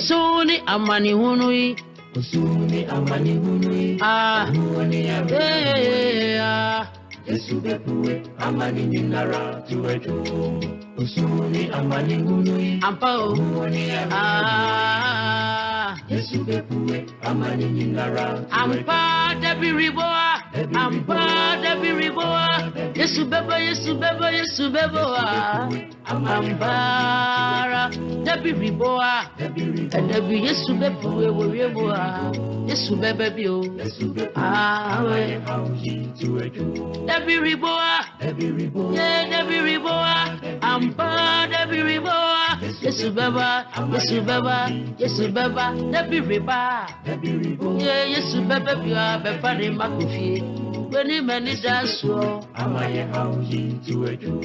Usuni amani hunui. Usuni amani hunui. Huoni ya Yesu bepuwe amani ninara tuwetu. Usuni amani hunui. Ampao. Huoni ya Yesu bepuwe amani ninara tuwetu. Ampa debi riboa. Ampa debi riboa. Yesu beba, Yesu beba, Yesu beba. Ambara debi riboa. Debi Yesu bepuwe riboa. Yesu beba bio. Awe. Debi riboa. Yeah, debi riboa. Ampa debi riboa. Yesu beba, Yesu beba, Yesu beba. Debi riba. Yeah, Yesu beba bio. Beba ni makufi. Weni meni daso. Amaye hauji tuwetu.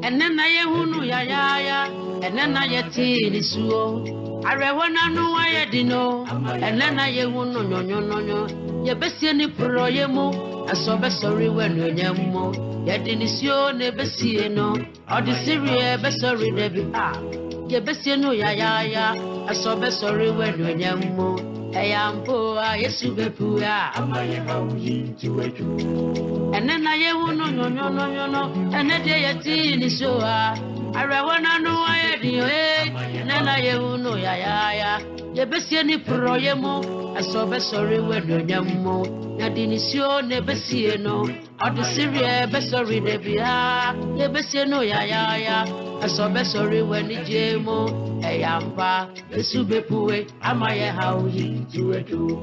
Enena ye hunu ya. Enena ye tini suo. Arewana nuwa ye dino. Enena ye hunu nyonyo. Ye besie ni pro ye mu. Asobe sorry wenu nyemo. Ye dinisio ne besie no. Odi sirie be sorry debi Ye besie no ya. Asobe sorry wenu nyemo. Eyampo Yesu bepuya. Amaye hauji tuwetu. Enena ye hunu nyonyo. Enede ye tini suo. Arewana nuwa ye dino. Enena ye hunu ya. Ye besie ni pro ye mu. Asobe sorry wenu nyemo. Yadinisio ne besie no. Odi sirie be sorry debi Ye besie no ya. Asobe sorry wenu jemo. Eyampa Yesu bepuwe amaye hauji tuwetu.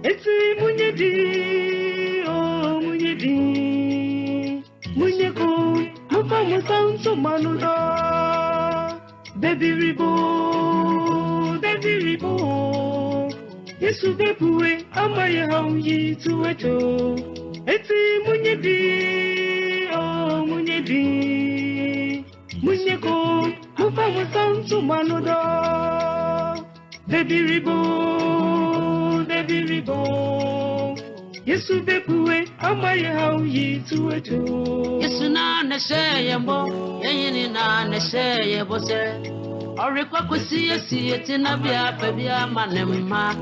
Eti munyedi, oh munyedi, munyeko, mupa musanso manuda. Baby ribo, Yesu bepuwe amaye hauji tuwetu. Eti munyedi, oh munyedi, munyeko, mupa musanso manuda. Baby ribo, Yesu bepuwe amaye hauji tuwetu. Yesu na neseye mbo, yeyini na neseye bose. Orikwa kusi yesi tina bia manema.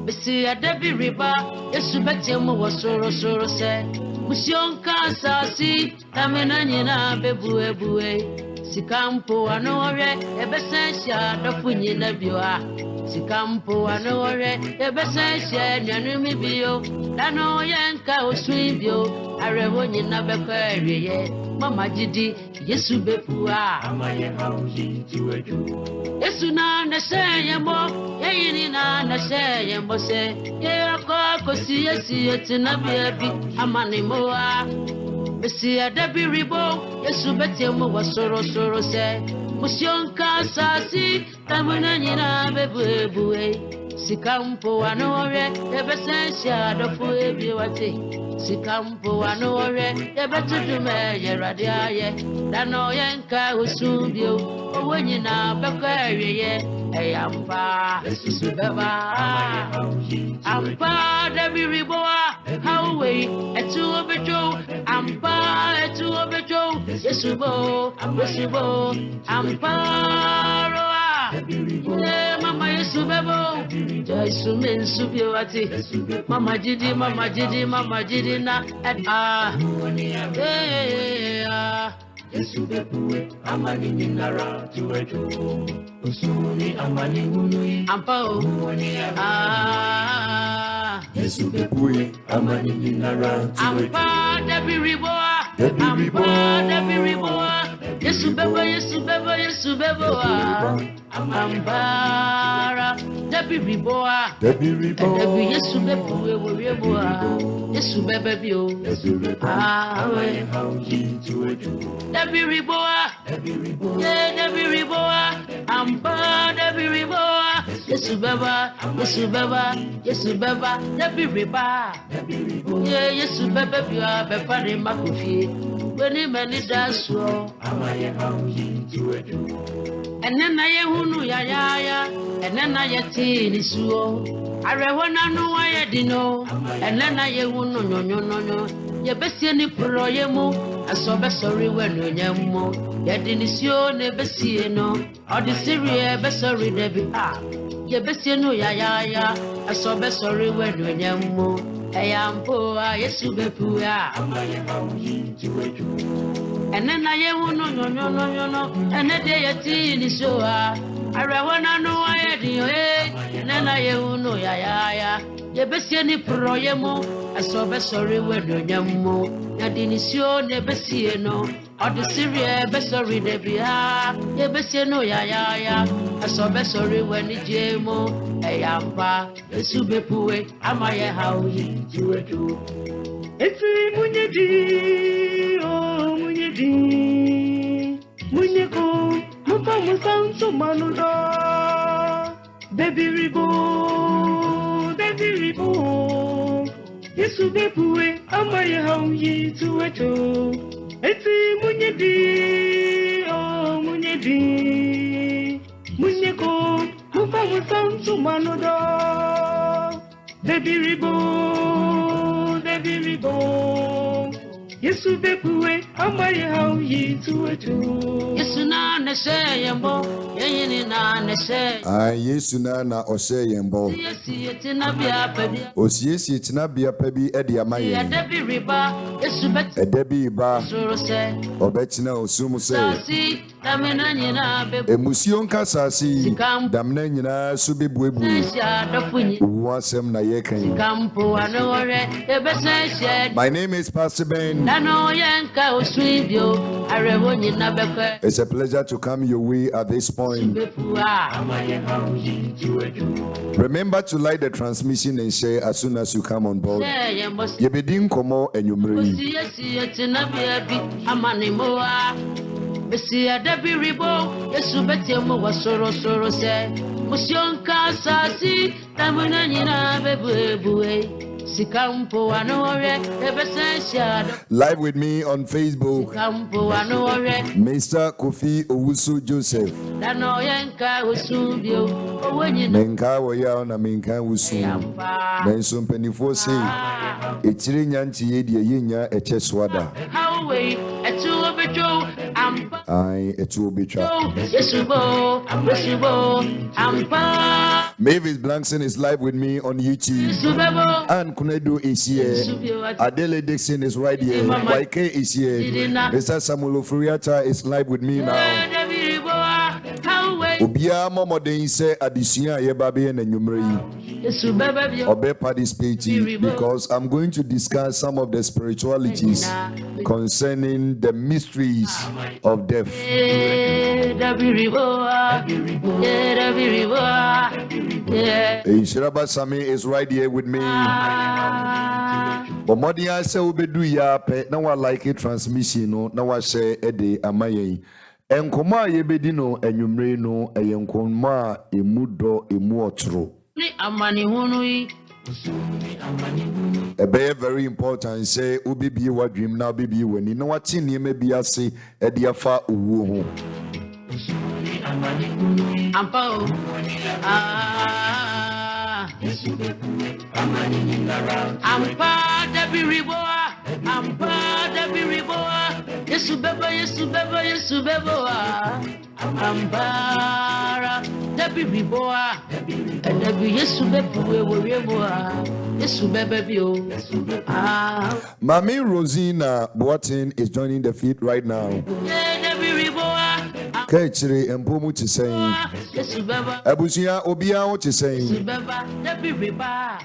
Bisi adebi riba, Yesu beti mu wasoro se. Musionka sasi, tamena nyina bebuwe. Sikampo anore, ebesensha dofu nyina biwa. Sikampo anore, ebesensha nyanumi biyo. Dano yenka oswibyo, arewo nyina bekweriye. Mama jidi, Yesu bepuwa. Amaye hauji tuwetu. Yesu na neseye mo, yeyini na neseye mo se. Yeyako kosi yesi etina biebi, amani moa. Besi adebi ribo, Yesu beti mu wasoro se. Musionka sasi, tamuna nyina bebuwe. Sikampo anore, ebesensha dofu ebi wate. Sikampo anore, ebetudume yeradiaye. Dano yenka usubio, owe nyina bekweriye. Eyampa Yesu beba. Ampa debi riboa, hauwe etu obejo. Ampa etu obejo. Yesu bo, amparoa. Mama Yesu bebo. Yesu mensu biwati. Mama jidi na. Yesu bepuwe amani ninara tuwetu. Usuni amani hunui. Ampao. Yesu bepuwe amani ninara tuwetu. Ampa debi riboa. Yesu bebo. Ambara debi riboa. Debi Yesu bebo riboa. Yesu bebe bio. Amaye hauji tuwetu. Debi riboa. Yeah, debi riboa. Amba debi riboa. Yesu beba. Debi riba. Yeah, Yesu bebe bio. Bepa ni makufi. Weni meni daso. Amaye hauji tuwetu. Enena ye hunu ya. Enena ye tini suo. Arewana nuwa ye dino. Enena ye hunu nyonyo. Ye besie ni pro ye mu. asobe sorry when no nyammo yedinisio ne besie no odi serie be sorry de bi ye besie no ya asobe sorry when no nyammo eyampo yesu bepu ya enena ye wonu no enede yeti ni so arehona no ayedi enena ye wonu ya ye besie ni proyemo asobe sorry when no nyammo yedinisio ne besie no odi serie be sorry de bi ye besie no ya asobe sorry when ni jemo eyampa yesu bepuwe amaye hauyi tuwetu eti munyeko mupa musanto manuda baby ribo yesu bepuwe amaye hauyi tuwetu eti munyeko mupa musanto manuda baby ribo yesu bepuwe amaye hauyi tuwetu yesu na ne sheyembo yeyini na ne she yesu na oseyembo yesu tina bia pabi osiyesi tina bia pabi ede amaye edebi riba yesu bet edebi ba soro se obetina osumu se sasi damena nyina bebu emusio nkasasi damena nyina so bebuebu sha dofunyi wasem na yekan kampo anore ebese she My name is Pastor Ben. dano yenka oswibio arewo nyina bekwe It's a pleasure to come your way at this point. bepu Remember to like the transmission and share as soon as you come on board. yembo Yebedin komo enyumre. yesu tina bia bi amanimoa besi adabi ribo yesu betemu wasoro se musionka sasi tamuna nyina bebuebue sikampo anore ebese shado Live with me on Facebook, sikampo anore Mr. Kofi Owusu Joseph. dano yenka osubio owonyina Menka woya na menka wusu. yamba Nenso mpanifo se etire nyanti ye de yenya eche swada. howwe etu obejo ampa Ai etu obetwa. yesubo ampa Mavis Blankson is live with me on YouTube. subebo And Kunedo is here. Adele Dixon is right here. YK is here. Mr. Samuel Ofuriata is live with me now. Obia Momoden say addition yebabe na nyumre yi. Obe participate because I'm going to discuss some of the spiritualities concerning the mysteries of death. Shiraba Sami is right here with me. Omodi ase obedu ya pe na wa like transmission no na wa share ede amayen. Enkomo a yebedi no enwumre no eyenkomo a emudo emu otro. Ni amani hunu yi. Ebe very important say obibi wa dream na obibi wani na wati nieme bi ase ede afa owu ho. Ampa o. Ampa debi riboa. Yesu bebo. Ampara debi riboa. Debi Yesu bebo we boa. Yesu bebe o. Mami Rosina Boatin is joining the feed right now. Debi riboa. Kechiri empomu ti saying. Yesu beba. Abusia obia o ti saying. Debi riba.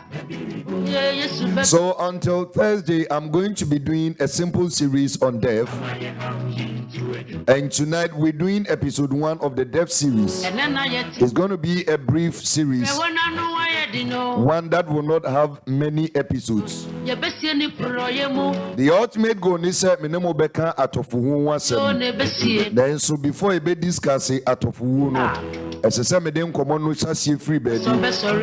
Yesu bebo. So until Thursday, I'm going to be doing a simple series on death. And tonight we're doing episode 1 of the death series. It's going to be a brief series, one that will not have many episodes. The ultimate goal is minimum beka atofu wasem. Then so before I be discuss atofu no, as a same common no chassis free bed.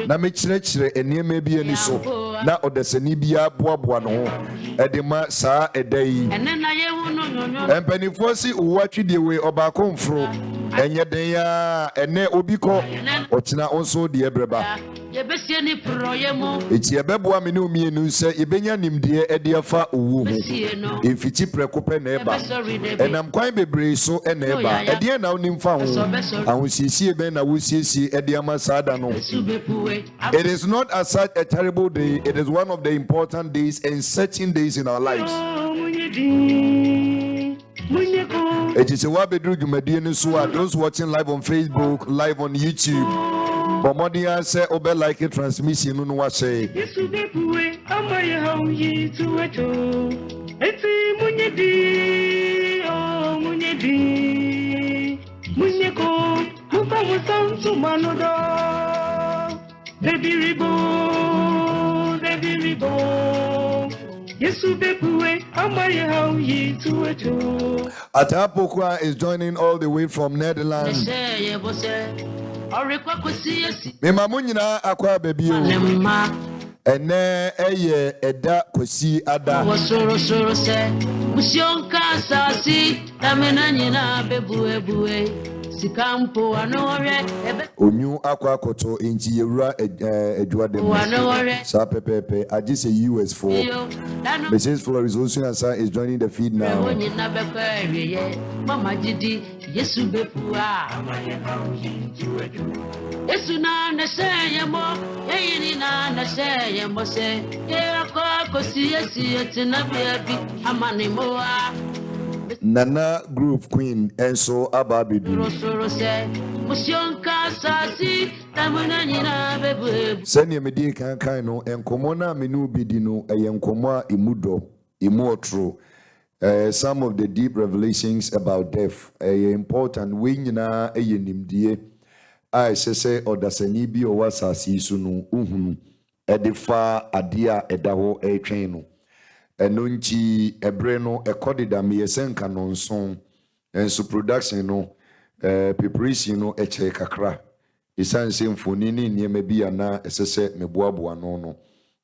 Na me chire enieme bi ani so. Na odesani bia boaboa no ho. Edema saa edai. Empanifo si uwatwi de we oba konfro. enye den ya ene obi ko ochina onso de ebreba Yebesie ni proye mo. eti ebeboa me ne omienu se ebenya nimde ede afa owu ho emfiti prekope na eba enam kwan bebre so na eba ede na onim fa ho ahosiesie ben na wosiesie ede ama sada no. It is not as such a terrible day. It is one of the important days and certain days in our lives. It is a wabedru jumedie so those watching live on Facebook, live on YouTube. Bomodia say obe like a transmission no wa say. Atapokwa is joining all the way from Netherlands. Mema munyina akwa baby o. Ene eye eda kwesi ada. Soro se musionka sasi tamena nyina bebuebue. Sikampo anore onyu akwa akoto enji yewura adwa dem sa pepepe agise US for Mrs. Flores Osuansa is joining the feed now. Mama Jidi Yesu bepua Yesu na na seye mo yeyini na seye mo se ye ko si yesi etina bebi amani moa Nana Group Queen enso ababidu Senior medi kan no enkomo na menu bidi no enkomo a imudo imuotro. Some of the deep revelations about death important we nyina nimdie I say odasani bi o wasasi su no uhunu edifa adea edaho etwen no enonchi ebre no ekodida me yesenka no nson enso production no preparation no eche kakra isanse mfoni ni niema bi ana esese meboaboa no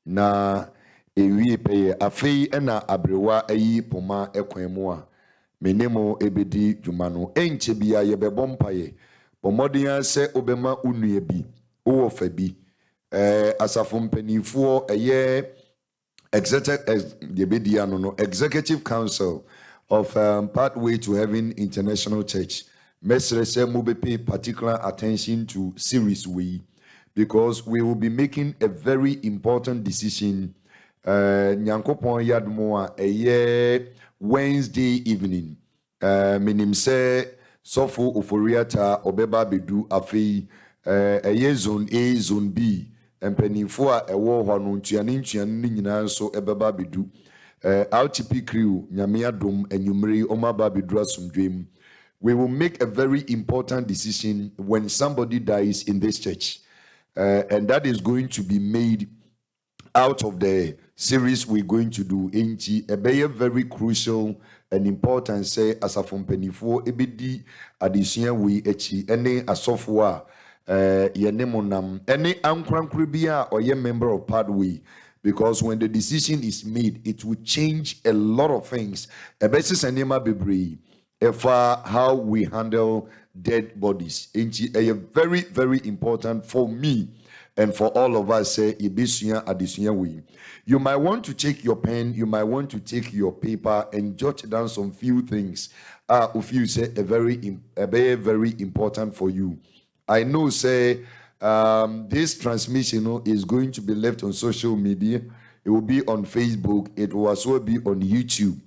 na ewie peye afei na abrewa ayi poma ekwan a menemo ebedi dwuma no enche bia yebebompaye pomodin se obema unue bi wo fa bi asafo mpanifo Executive Council of Pathway to Heaven International Church. Mesrese will pay particular attention to series we because we will be making a very important decision. Nyankopon yadmoa Wednesday evening. Minim se sofo oforiata obeba bedu afei zone A, zone B. Empenifo a ewo ho no ntuane nyina nso ebeba bedu RTP crew nyame adom enyumre omaba bedu asomdwem. We will make a very important decision when somebody dies in this church, and that is going to be made out of the series we're going to do. Enti ebeye very crucial and important say asafo mpenifo ebedi adesua we echi ene asofo a yenemonam any ankrankre bia or ye member of Pathway, because when the decision is made it will change a lot of things ebesis enema bebre efa how we handle dead bodies. A very very important for me and for all of us. Say ibisua adesua we, you might want to take your pen, you might want to take your paper and jot down some few things if you say a very important for you. I know, say, this transmission is going to be left on social media. It will be on Facebook. It will also be on YouTube.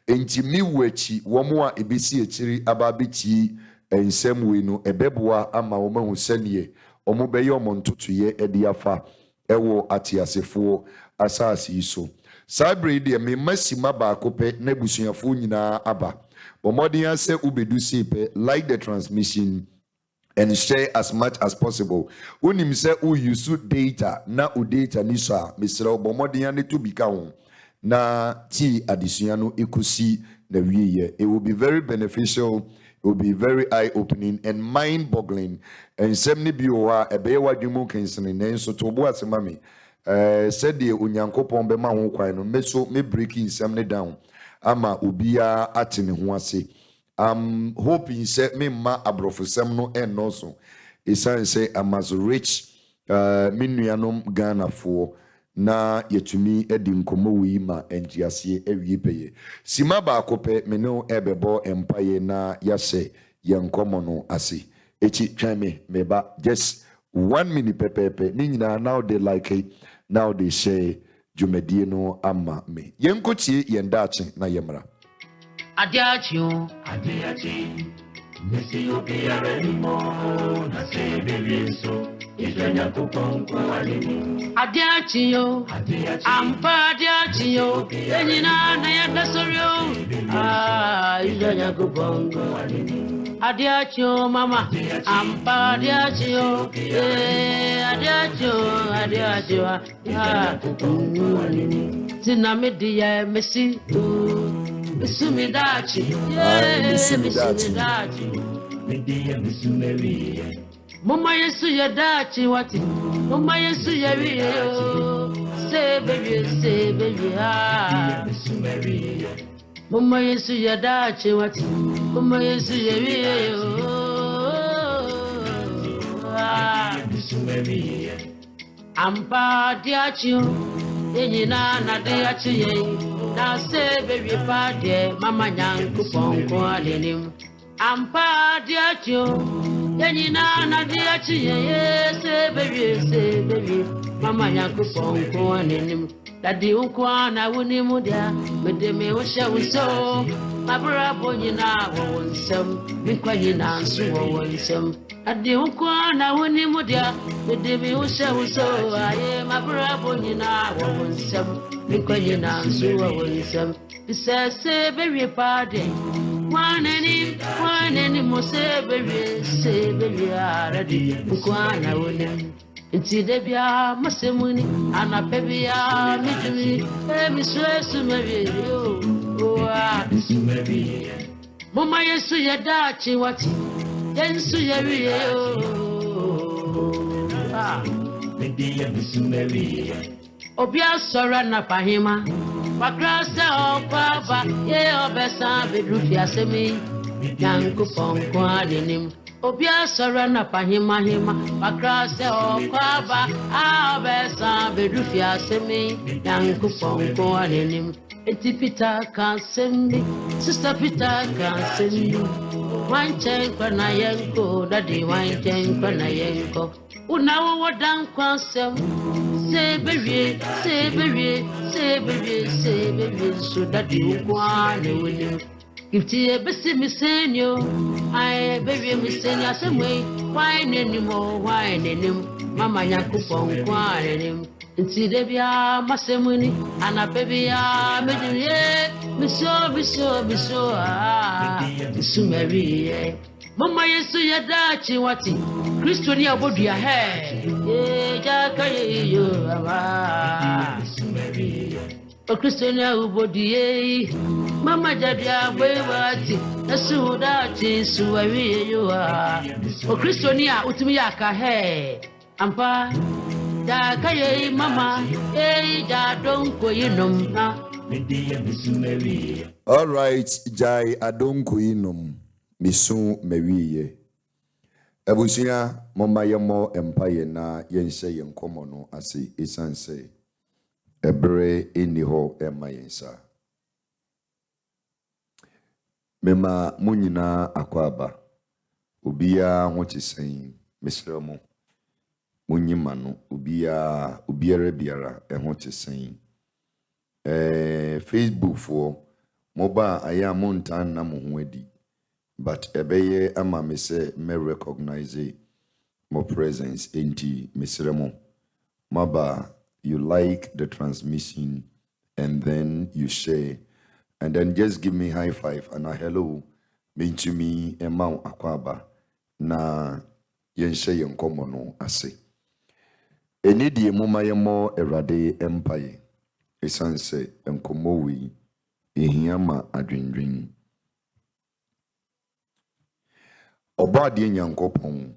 Enti mi wechi womo a ebisi echiri ababichi ensem we no ebeboa ama wo mahu senie omo beye omo ntotoye ediafa ewo atiasefo asasi so. Sabre de me masima ba akope na busuafo nyina aba. Bomodin ase ubedu sepe like the transmission and share as much as possible. Unim say u use data na u data ni so mesra obomodin ne to bika ho na ti adesua no ekusi na wiye. It will be very beneficial, it will be very eye opening and mind boggling. And semni biwa ebeye wadwumu kensene nenso to bo asema me said the unyankopon be ma ho kwan no me breaking semne down ama obia atene ho ase. I'm hoping say me ma abrofosem no and also esan say I'm as rich me nuanom Ghana for na yetumi edi nkomo wi ma enjiase awie peye sima ba akope me no ebebo empaye na yase yenkomo no ase echi twame meba just 1 minute pepepe ni nyina now they like it now they say jumedie no ama me yenkotie yendache na yemra Adiachio. Missy you be already more. Na say baby so. Ifenya kuponko alini. Adiachio. Ampa adiachio. Enyina na ya dasorio. Ifenya kuponko alini. Adiachio mama. Ampa adiachio. Adiachio. Tinamidi ya Messi. Misumidachi, Misumidachi. Mama Yesu ya dachi wati, Mama Yesu ya wiyo. Say baby, Mama Yesu ya dachi wati, Mama Yesu ya wiyo. Ampa diachio, enyina na diachie. Na say baby party, Mama Nyanku Ponko Adenim. Ampa diachio, Yanina na diachi, say baby, Mama Nyanku Ponko Adenim. That the Unkwana Wunimudia, with the Meosha was so. My bravo, you now won't some, Miquayina, so won't some. At the Unkwana Wunimudia, with the Meosha was so. I am my bravo, you now won't some. Miquayina, so won't some. It says, say baby party. One any more say baby, ready. Unkwana William. Inti debia masemuni ana pebia mitumi miswesu mebi Mama Yesu ya dachi wati Yesu ya wiye Obia sora na pahima Wakrasa okwaba ye obesa bedrufi asemi Yanku ponko adenim Obia sora na pahima Wakrasa okwaba obesa bedrufi asemi Yanku ponko adenim Eti Peter can send me, Sister Peter can send me. Wine chain when I yanko, daddy wine chain when I yanko. Una what down quansem. Say baby, so that you go on with you. If tea bessie me send you, I baby me send you some way. Wine anymore, Mama Yakupon, wine him. Inti debia masemuni ana bebia meduye biso sumeri Mama Yesu ya dachi wati Kristo ni abodu ya he jaka yo ama o Kristo ni abodu ye Mama jadia wati nasu dachi suwari yo o Kristo ni a utumi ya ka he ampa da kaye mama da donko yinom na all right jai adonko yinom misu mewiye abusia mama yemo empire na yense yenkomo no ase esanse ebre eni ho ema yensa mema munyina akwaba obia hochisen mesremo Munyima no obiara biara eho tesen Facebook for mobile aya montan na mo ho adi but ebeye ama me say me recognize my presence enti mesremo maba you like the transmission and then you share and then just give me high five and a hello mean to me emma akwaba na yenhye yenkomo no ase eni die moma yemo erade empire esanse enkomo wi ehiama adwendwen obade nyankopon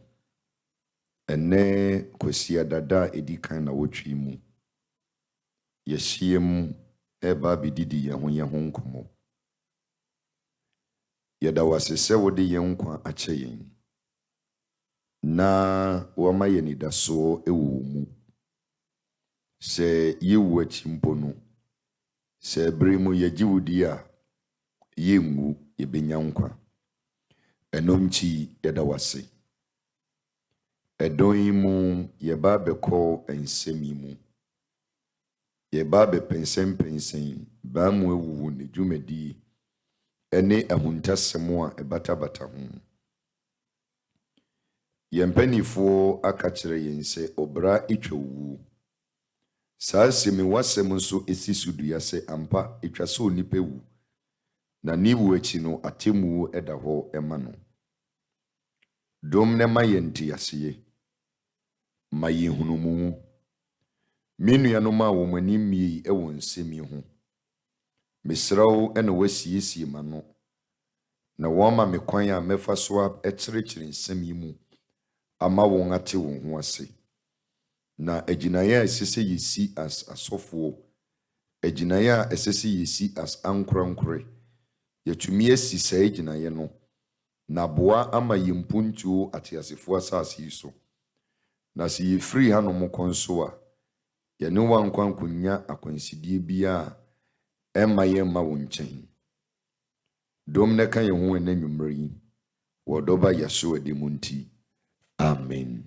ene kwasia dada edikan na wotwi mu yehiem eba bididi ye ho nkomo yɛda wase sɛ wode yɛn nkwa akyɛ yɛn na wama yɛn nidasoɔ ɛwɔ mu sɛ yɛwu akyi mpo no sɛ bere mu yɛgye wo di a yɛnwu yɛbɛnya nkwa ɛno nti yɛda wase ɛdɔn yi mu yɛba bɛkɔ nsɛm yi mu yɛba bɛpɛnsɛmpɛnsɛn baa mu awuwu ne dwumadi ɛne ahuntasɛm a ɛbatabata ho yɛn mpanifoɔ aka kyerɛ yɛn sɛ ɔbra etwa wu saa asɛm wasɛm nso esi so dua sɛ ampa etwa sɛ onipa wu na ne wu akyi no atemmuo ɛda hɔ ɛma no dom ne ma yɛn te aseɛ ma yɛn hunumu me nuanom a wɔn anim mie ɛwɔ nsɛm yi ho mesrɛw ɛna wasiesie ma no na wɔma me kwan a mɛfa so a ɛkyerɛkyerɛ nsɛm yi mu ama wɔn ate wɔn ho ase na agyinaeɛ a ɛsɛ sɛ yɛsi as asɔfoɔ agyinaeɛ a ɛsɛ sɛ yɛsi as ankorankore yɛtumi asi saa agyinaeɛ no na boa ama yɛn mpuntuo ateasefoɔ asase yi so na sɛ yɛfiri hanom kɔ nso a yɛne wankwa nkonya akwansidie biara ɛmma yɛmma wo nkyɛn dom ne ka yɛn ho ɛna nnwummerɛ yi wɔdɔba yɛso adi mu nti amen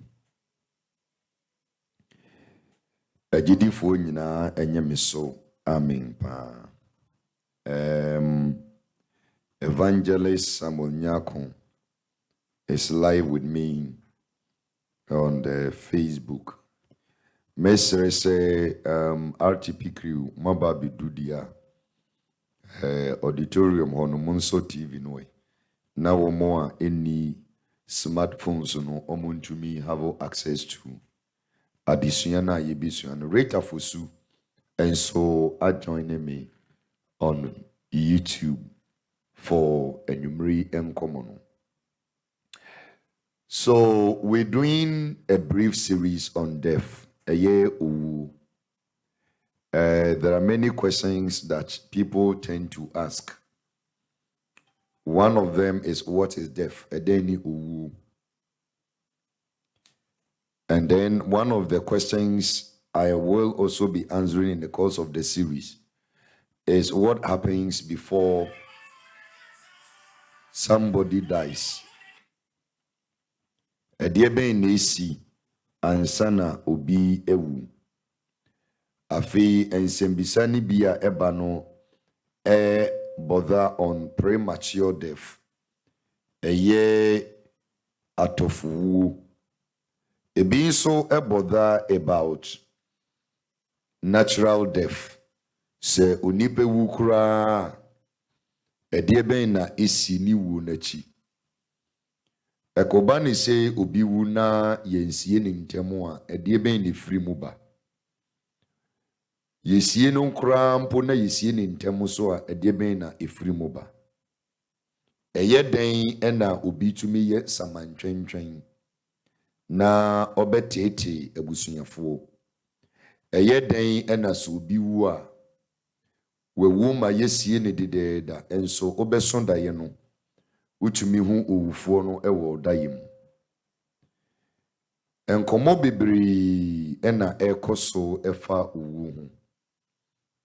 agyidifoɔ nyinaa ɛnyɛ me so amen paa Evangelist Samuel Nyako is live with me on the Facebook. Mesre say RTP crew mababi dudia auditorium hono munso TV noe. Na womo a any smartphones no omuntumi have access to. Adisua na yebisua no rate afosu and so are joining me on YouTube for Enumeri and Common. So we're doing a brief series on death. There are many questions that people tend to ask. One of them is, what is death? And then one of the questions I will also be answering in the course of the series is, what happens before somebody dies? Ediebe nesi ansana obi ewu. Afi ensembisa ni bia eba no bother on premature death. Eye atofu. Ebi so bother about natural death. Se onipe wu kura ediebe na isi ni wu nachi. Ekobani se obi wu na yensie ne ntemu a ediebe ni free muba. Yesie no nkura mpo na yesie ne ntemu so a ediebe na efree muba. Eye den ena obi tumi ye samantwentwen na obetete abusunyafo. Eye den ena so obi wu a wewu ma yesie ne dededa enso obesonda ye no utumi hu owufo no ewo dayem. Enkomo bebre ena ekoso efa owu hu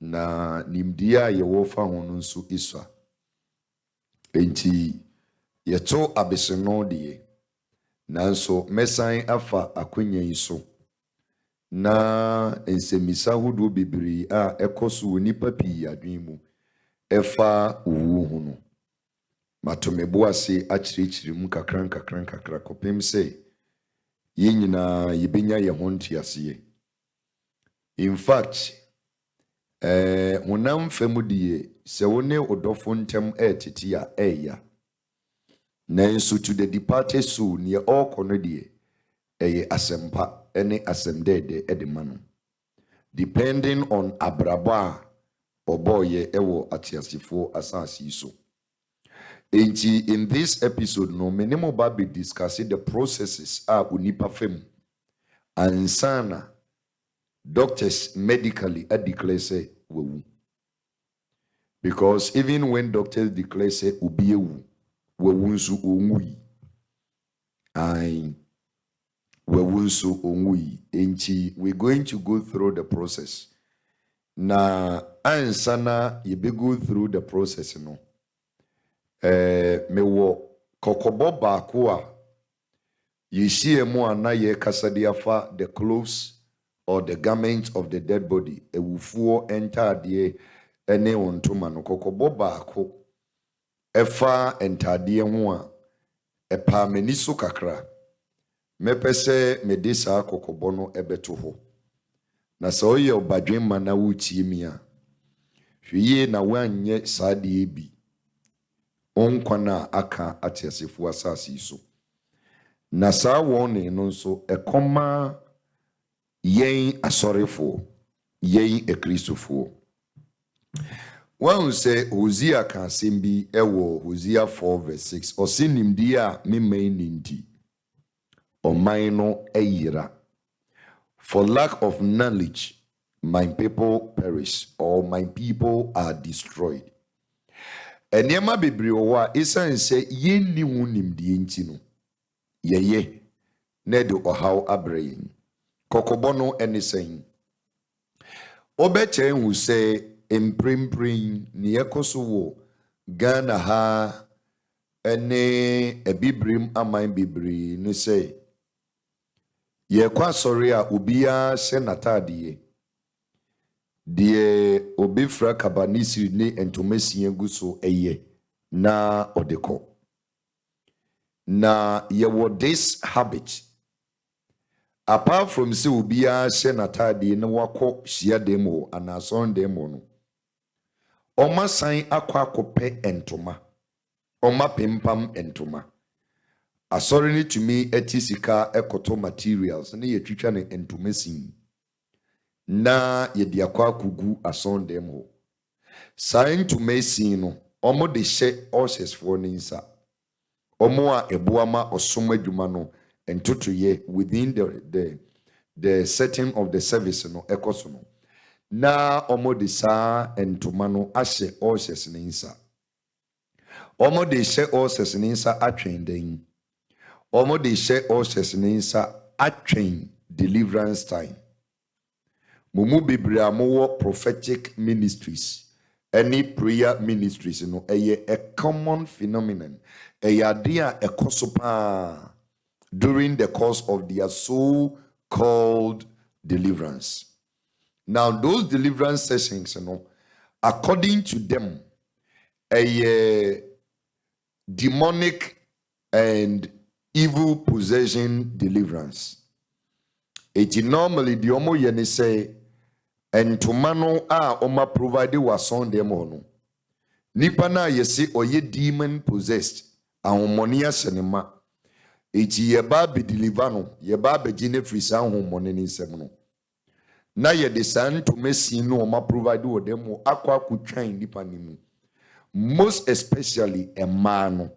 na nimdia ye wo fa ho no nso isa enti yeto abeseno de nanso mesan afa akonya yi so na ensemisa hodo bebre a ekoso nipa pi adwen mu efa owu hu no matomebo ase akyirikyiri mu kakran kopem se yenyina yebenya ye honti ase. In fact honam famudie se wone odofo ntem etiti a eya nanso to the departed soul near all kono de eye asempa ene asemdede edema no depending on abraba oboye ewo atiasifo asasi so. In this episode, no minimum be discussing the processes unipa fem and sana doctors medically declare say wewu. Because even when doctors declare say ubiewu wewunsu ongui. Wewunsu ongui. Enchi, we're going to go through the process. Na ansana ye be go through the process no. Me wo kokobo baako a yeshie mu ana ye kasade afa the clothes or the garments of the dead body ewufuo entade ene ontoma no kokobo baako efa entade ho a epa mani so kakra mepese medisa kokobo no ebeto ho na so ye obadwen ma na wutie mi a hwiye na wanye saade bi onkwana aka atiasefo asase so na saa wone no nso ekoma yen asorefo yen ekristofo wan se Hosea kan sembi ewo Hosea 4:6 osinimdi a memman ninti oman no eyira for lack of knowledge my people perish or my people are destroyed. Eniema bebre owa esan se yenni hu nimdi enti no yeye ne de ohaw abrayin kokobo no enisen obeche hu se emprempren ne yekoso wo Ghana ha ene ebibrim aman bebre ne se ye kwa sori a obia se natade de obefra kabanisi ne entomesie guso eye na odeko na ye wo this habit apart from se obia se natade ne wako hia demo anason demo no oma san akwa kope entoma oma pimpam entoma asori ni tumi etisika ekoto materials ne ye twitwa ne entomesin na ye di akwa kugu ason demo san entomesin no omo de hye orses for ninsa omo a eboama osoma adwuma no entotoye within the setting of the service no ekoso no na omo de sa entoma no ahye orses ninsa omo de hye orses ninsa atwen den omo de hye orses ninsa atwen deliverance time mumu bebre amowo prophetic ministries any prayer ministries no a common phenomenon a ekosopa during the course of their so called deliverance. Now those deliverance sessions according to them a demonic and evil possession deliverance. It normally the omo yene say entomano a oma provide wason demo no nipa na yesi oye demon possessed ahomonia senema eti yeba be deliver no yeba be gine frisa ahomone ni nsem no na ye de san to mesi no oma provide wo demo akwa kutwan nipa nimu most especially a man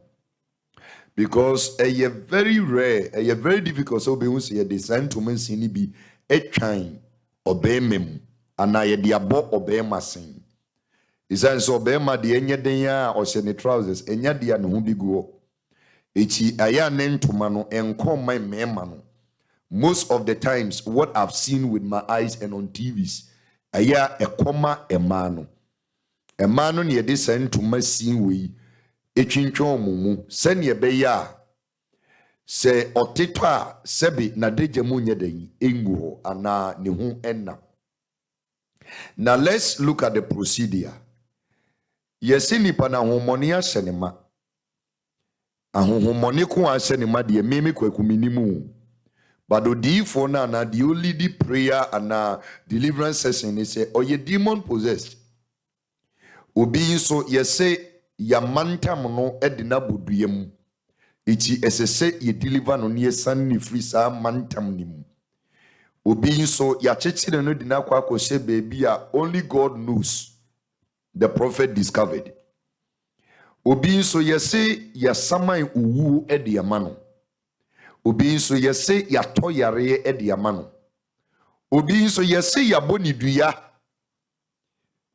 because a very rare a very difficult so be who say the san to mesi ni bi etwan obemem ana ye de abo obema sen isan so obema de enye den a o se ne trousers enya de ne ho bi guo echi aya ne ntoma no enkom my mema no most of the times what I've seen with my eyes and on TVs aya ekoma emano ne de san ntoma sin we etwintwon mumu se ne be ya se oteto a sebi na deje mu nye den engu ana ne ho enna. Now let's look at the procedure. Yes, nipa na homoni asenema. Ahomoni ko asenema de meme kwaku minimu. But the for na the only the prayer and deliverance session is say or ye demon possessed. Obi so yese ya mantam no edina boduyem. Ichi esese ye deliver no ne san ni free sa mantam nimu. Obi so ya chechire no dina kwa akose baby a only God knows. The prophet discovered. Obi so yese ya saman uwu edi amano. Obi so yese ya toyare edi amano. Obi so yese ya boni duya.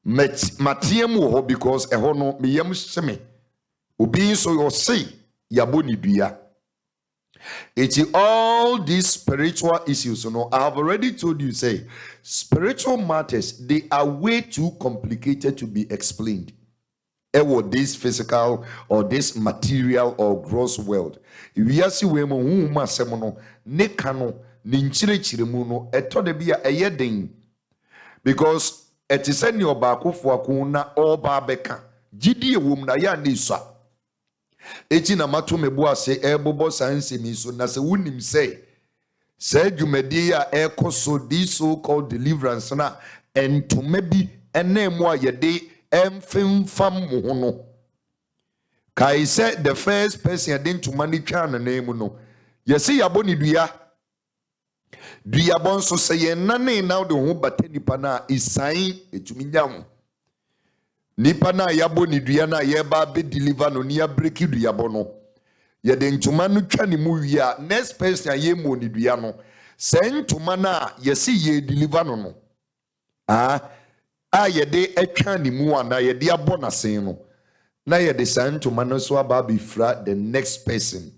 Matiem wo because eho no meyam seme. Obi so yo say yaboni duya. It's all these spiritual issues. I have already told you, say, spiritual matters, they are way too complicated to be explained. Or this physical or this material or gross world. We are see where mo semono ne kano ne nchire mu no eto de bia eyeden because it is any obakofo akon na oba beka gidi ewom na ya ne sua eti na mato mebu ase ebobo sanse mi so na se wunim say dwumadi a ekoso this so called deliverance na entoma bi enemu a yede emfimfam mo no kai said the first person didn't money twa na name no yesi yaboni dua bonso say ye nane now the ho bata nipa na isan etumi nyam nipa na yaboni dua na ye ba be deliver no ne break dua bono ye de ntuma no twa ne mu wi next person ye mo ni dua no se ntuma na yesi ye deliver no ye de etwa ne mu ana ye de abona sen no na ye de santoma no so aba be fra the next person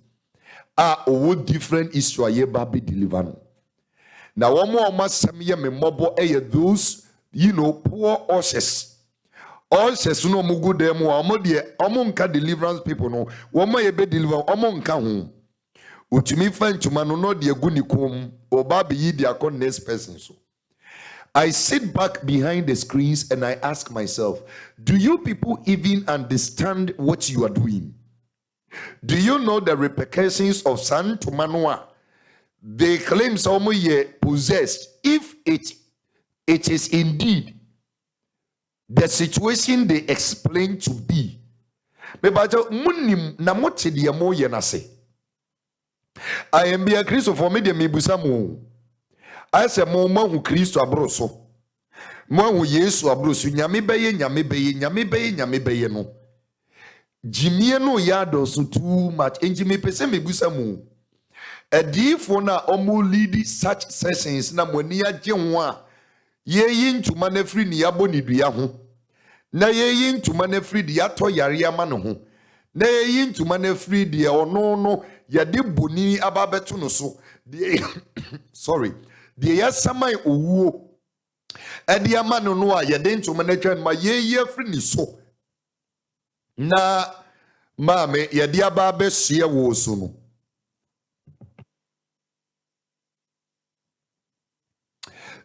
owo different issue ye ba be deliver no na wo mo masam ye me mobo those poor ushers no mo go dem wo mo de omo nka deliverance people no wo mo ye be deliver omo nka ho otumi fa ntoma no de agu ni kom oba be yi de akon next person so I sit back behind the screens and I ask myself, do you people even understand what you are doing? Do you know the repercussions of San Tumanua? They claim some ye possessed. If it is indeed the situation they explain to be. I am be a Christ for me, the Mibusamu. I say mo hu Kristo abroso mo hu Yesu abroso nyame beye no jimie no yado so too much enji me pese me busa mu adifo na omo lead such sessions na moni agye ho a ye ntuma na free ni yabo ni dua ho na ye ntuma na free di ato yare ama no ho na ye ntuma na free di ono no yade boni ababeto no so sorry the yasamai owo edi amanu no a yede ntoma na twan ma ye free ni so na maame yede aba be hye wo so no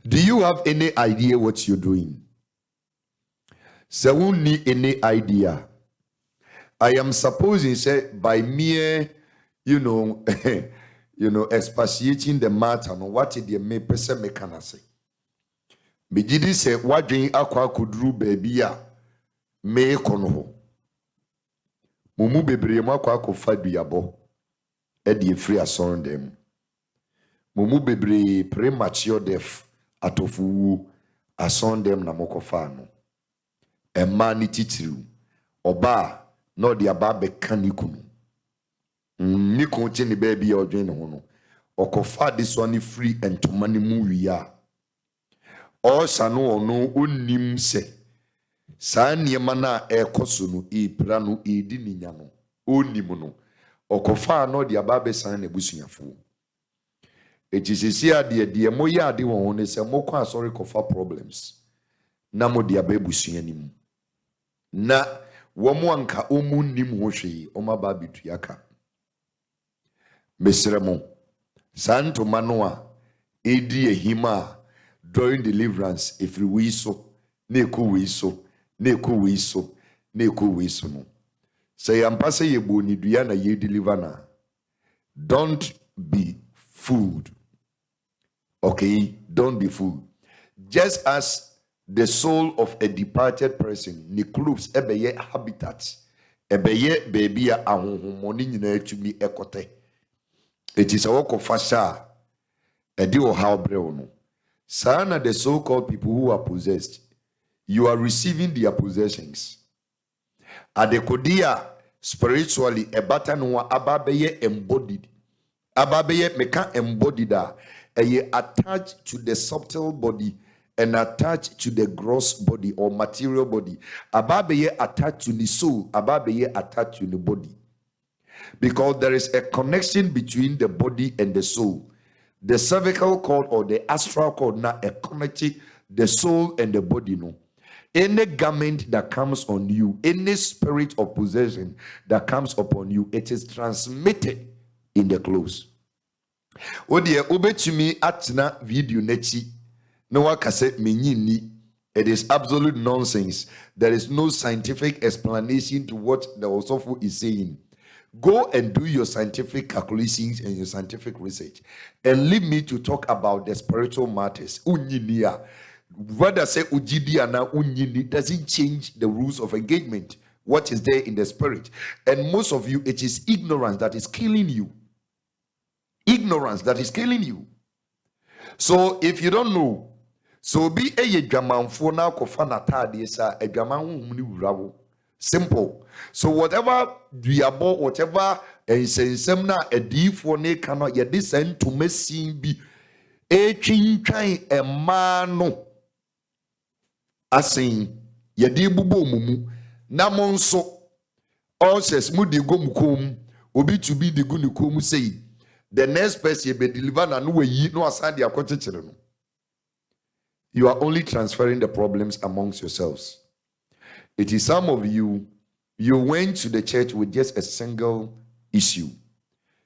do you have any idea what you're doing? So won't need any idea. I am supposing say by mere expatiating the matter no what the me pese me kana say me gidi say wadwen akwa koduru baby a me kono ho mumu bebre mu akwa kofa duabo e de free ason dem mumu bebre premature death atofu ason dem na mokofa no e ma ni titiru oba no de aba be kanikunu ni konti ni baby ya odwen ho no okofa this one free and to money mu wi a o sano ono onim se saa niema na ekoso no epra no edi ninya no onim no okofa no de aba be san na busuafo ejisisi ade de mo ya ade wo ne se mo kwa sorry kofa problems na mo de aba busuanim na wo mo anka omu nim ho hwe o ma ba bitu yaka Mesremo Santo Manoa Edi Ehima during deliverance if we so neku we so no say ampase ye boni dua na ye deliver na don't be fooled. Okay, don't be fooled. Just as the soul of a departed person necludes ebeye habitat ebeye baby a ahonhomoni nyina atumi ekote. It is a work of fasha. A deal of how no. Sana the so-called people who are possessed. You are receiving their possessions. Adekodia spiritually a batanwa ababeye embodied. Ababeye meka embodied a attached to the subtle body and attached to the gross body or material body. Ababeye attached to the soul. Ababeye attached to the body. because there is a connection between the body and the soul. The cervical cord or the astral cord now connected the soul and the body. No, any garment that comes on you, any spirit of possession that comes upon you, it is transmitted in the clothes. Odie obetumi atna video nechi no wakase menyini. It is absolute nonsense. There is no scientific explanation to what the Osofo is saying. Go and do your scientific calculations and your scientific research, and leave me to talk about the spiritual matters. Unyinia, whether say ujidi na unyini doesn't change the rules of engagement. What is there in the spirit? And most of you, it is ignorance that is killing you. Ignorance that is killing you. So if you don't know, so be a Jaman for now kofanata desa a Jaman. Simple. So whatever we are about, whatever and semna a D for ne cannot yet descend to messing be a chin kind a mano. As saying ye di bubo mumu namon so all says mudi gomukum obi to be the gunikum say the next person be delivered and no ye no aside their children. You are only transferring the problems amongst yourselves. It is some of you, you went to the church with just a single issue.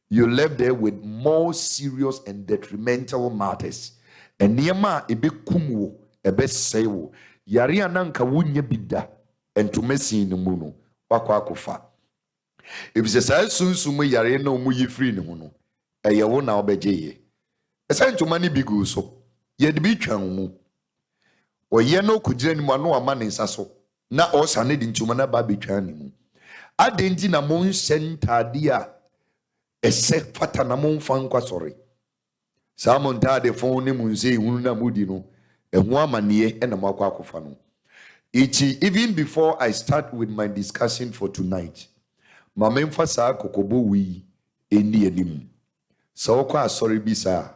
You left there with more serious and detrimental matters. And niema ebe kumwo, ebe sewo. Yari ananka wunye bida, and to mesi in the muno, wakwa kufa. If it's a size soon sumo yari no mu ye free no muno, a yawo na obejeye. A sign to money bigu so, yet be chanmu. Or ye no kujeni mano a man in sasso. Na osa ne dinchuma na ba betwa ne mu adenti na mon sentade a ese fata na mon fankwa sori samon tade fon ne mun sei hunu na mudi no ehu amane e na makwa akofa no ichi. Even before I start with my discussion for tonight, ma memfa sa kokobo wi eni anim so kwa sorry bisa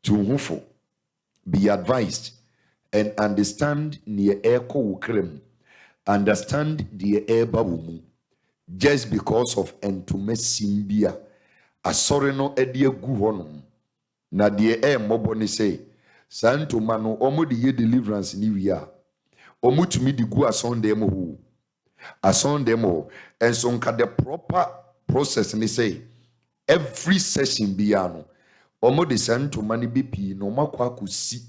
to hufo. Be advised and understand near echo ukrem. Understand the air babumu just because of entume simbia asore no edie gu honum na the air moboni say santo mano omo de ye deliverance ni wia omo tumi di gu asonde mo hu asonde mo and so nka the proper process ni say every session biano omo de santo mani bepi no makwa kusi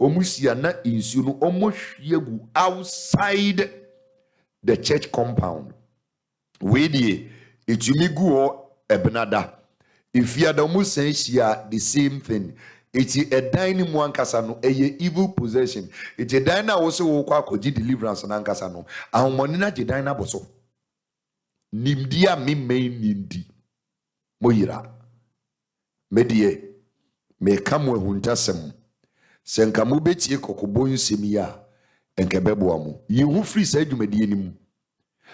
omo sia na insu no omo hwiegu outside the church compound. We die itumigu ebenada. If you are the Muslim, the same thing. It's a dining one kasano, a evil possession. It's a diner also wokwa koji deliverance and ankasano. And monina je diner boso. Nimdia mi main nindi. Moira. Medie. Me kamwe huntasem. Senkamu beti kokobon semia. Enkebeboamu. You who free said you medianim.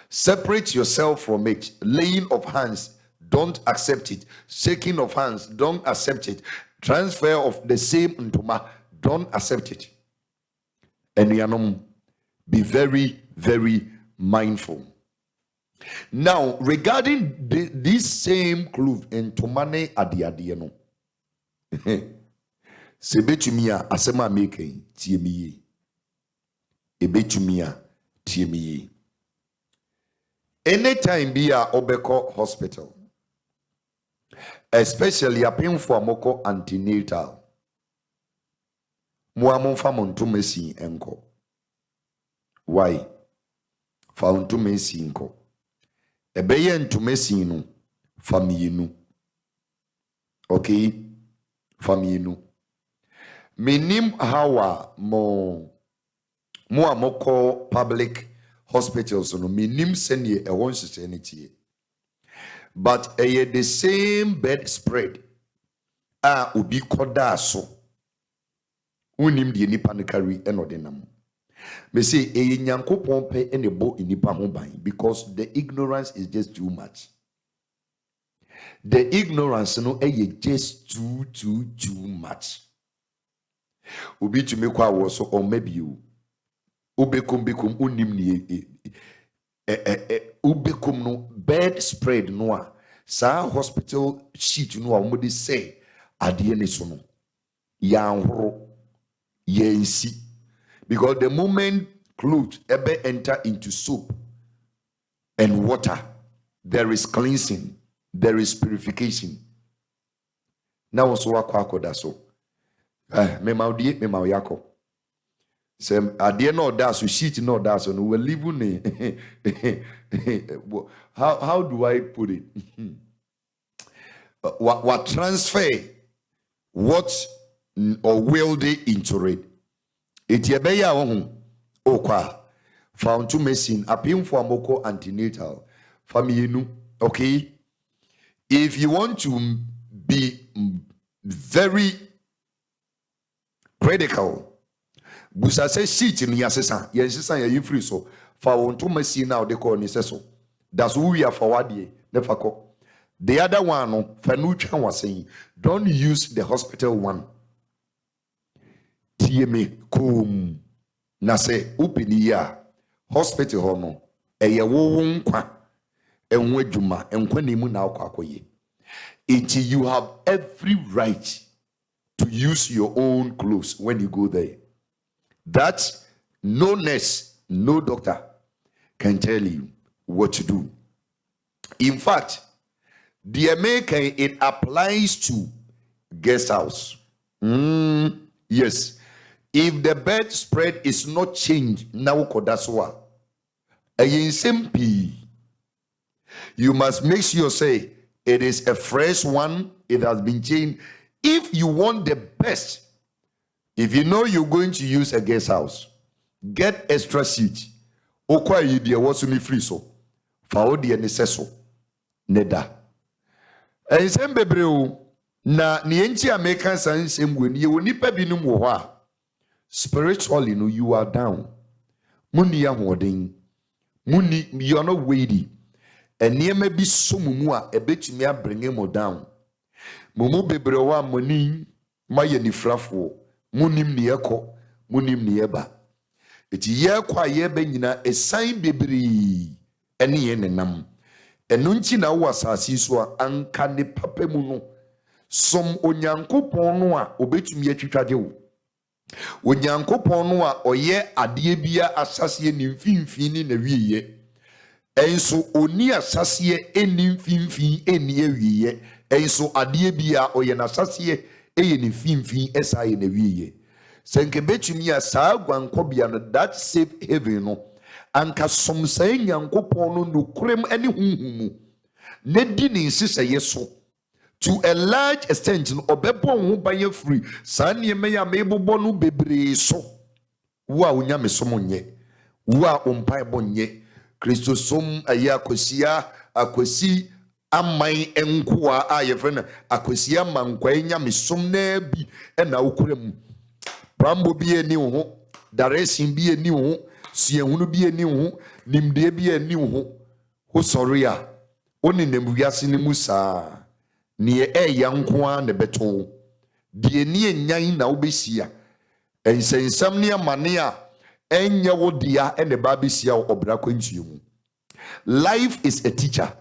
Separate yourself from it. Laying of hands, don't accept it. Shaking of hands, don't accept it. Transfer of the same ntoma, don't accept it. And you be very, very mindful. Now, regarding this same cloth in Tomane adiadieno. Sebetumia asema making TME. Ebetumia TME. Anytime be a Obeko hospital, especially a pain for Moko antenatal, Muamon Famontumesi enko. Why? Fauntumesi enko. Ebeyen tumesinu famiyinu. Okay? Famiyinu. Minim hawa mo Muamoko public hospitals no minim senye e won society. But the same bedspread obi koda so unim de nipa ne carry enodinam. Me say nyankopon pe ene bo nipa ho ban because the ignorance is just too much. The ignorance no just too much. Obi to me kwa wo so or maybe you ubekum unim ni ubekum no bedspread no Sa hospital sheet no a womode say ade ne so no ya nhoro ye si, because the moment clothes ever enter into soap and water, there is cleansing, there is purification. Now so akwa da so me maudie me mauyako say ade no da so sheet no da so no we live ne how do I put it? What transfer what or will they into it? It ye be ya wo okwa found to medicine appeal for amoko antenatal family. Okay, if you want to be very critical, busa say sheet in yasesa ya free so found to medicine now they call necessary. That's who we are forward ye never call. The other one, Fanuchan was saying, don't use the hospital one. TMA kum na se upiniya hospital hono eye wo nkwa enwe djuma enkwa nemu na akwakoye. You have every right to use your own clothes when you go there. That no nurse, no doctor can tell you what to do. In fact, the American, it applies to guest house. Yes. If the bedspread is not changed, now kodaswa. You must make sure say it is a fresh one, it has been changed. If you want the best, if you know you're going to use a guest house, get extra seat. Okwa yidi wasumi free so. Faodi necessary. Neda. Ensem bebreu na nienti American science emwe ni wonipa binum wo ho a spiritually no you are down. Muni ya hoden. Muni you are not weighty. Eniema bi somumu a ebetumi abringe mo down. Mumu bebreu a moni maye ni frafo. Munim ni ekọ, munim ni eba. Eti ye kwa ye be nyina esan bebree ene ye nenam. Enunchi na wo asasi so a anka ne papa mu no som onyankopon no a obetumi atwitwade wo. Onyankopon no a oye ade bia asase ni mfimfini na wieye. Enso oni asase eni mfimfini eni awieye. Enso ade bia oye na asase eye ni mfimfini esaye na wieye. Senke betumi a saa gwankobia no that safe haven no anka somsay nyankopon no nokrem ani hunhumu ne di ni nseseye so to a large extent no obebon ho banye free saa nieme ya mebobo no bebre so wo a onya mesom nye wo a ompai bonye Kristo som aya akosi amman enkoa a yefrena akosi amankwa nya mesom na bi na okrem Brambo bi eni ho, daresin bi eni ho, siehunu bi eni ho, nimde bi eni ho. Ho sorry a, oni nemwiase ni musa. Ni yanko a ne beto. Die ni enyan na obesia. Ensensam ni amane a enya wo dia ene ba besia obra kwantuemu. Life is a teacher.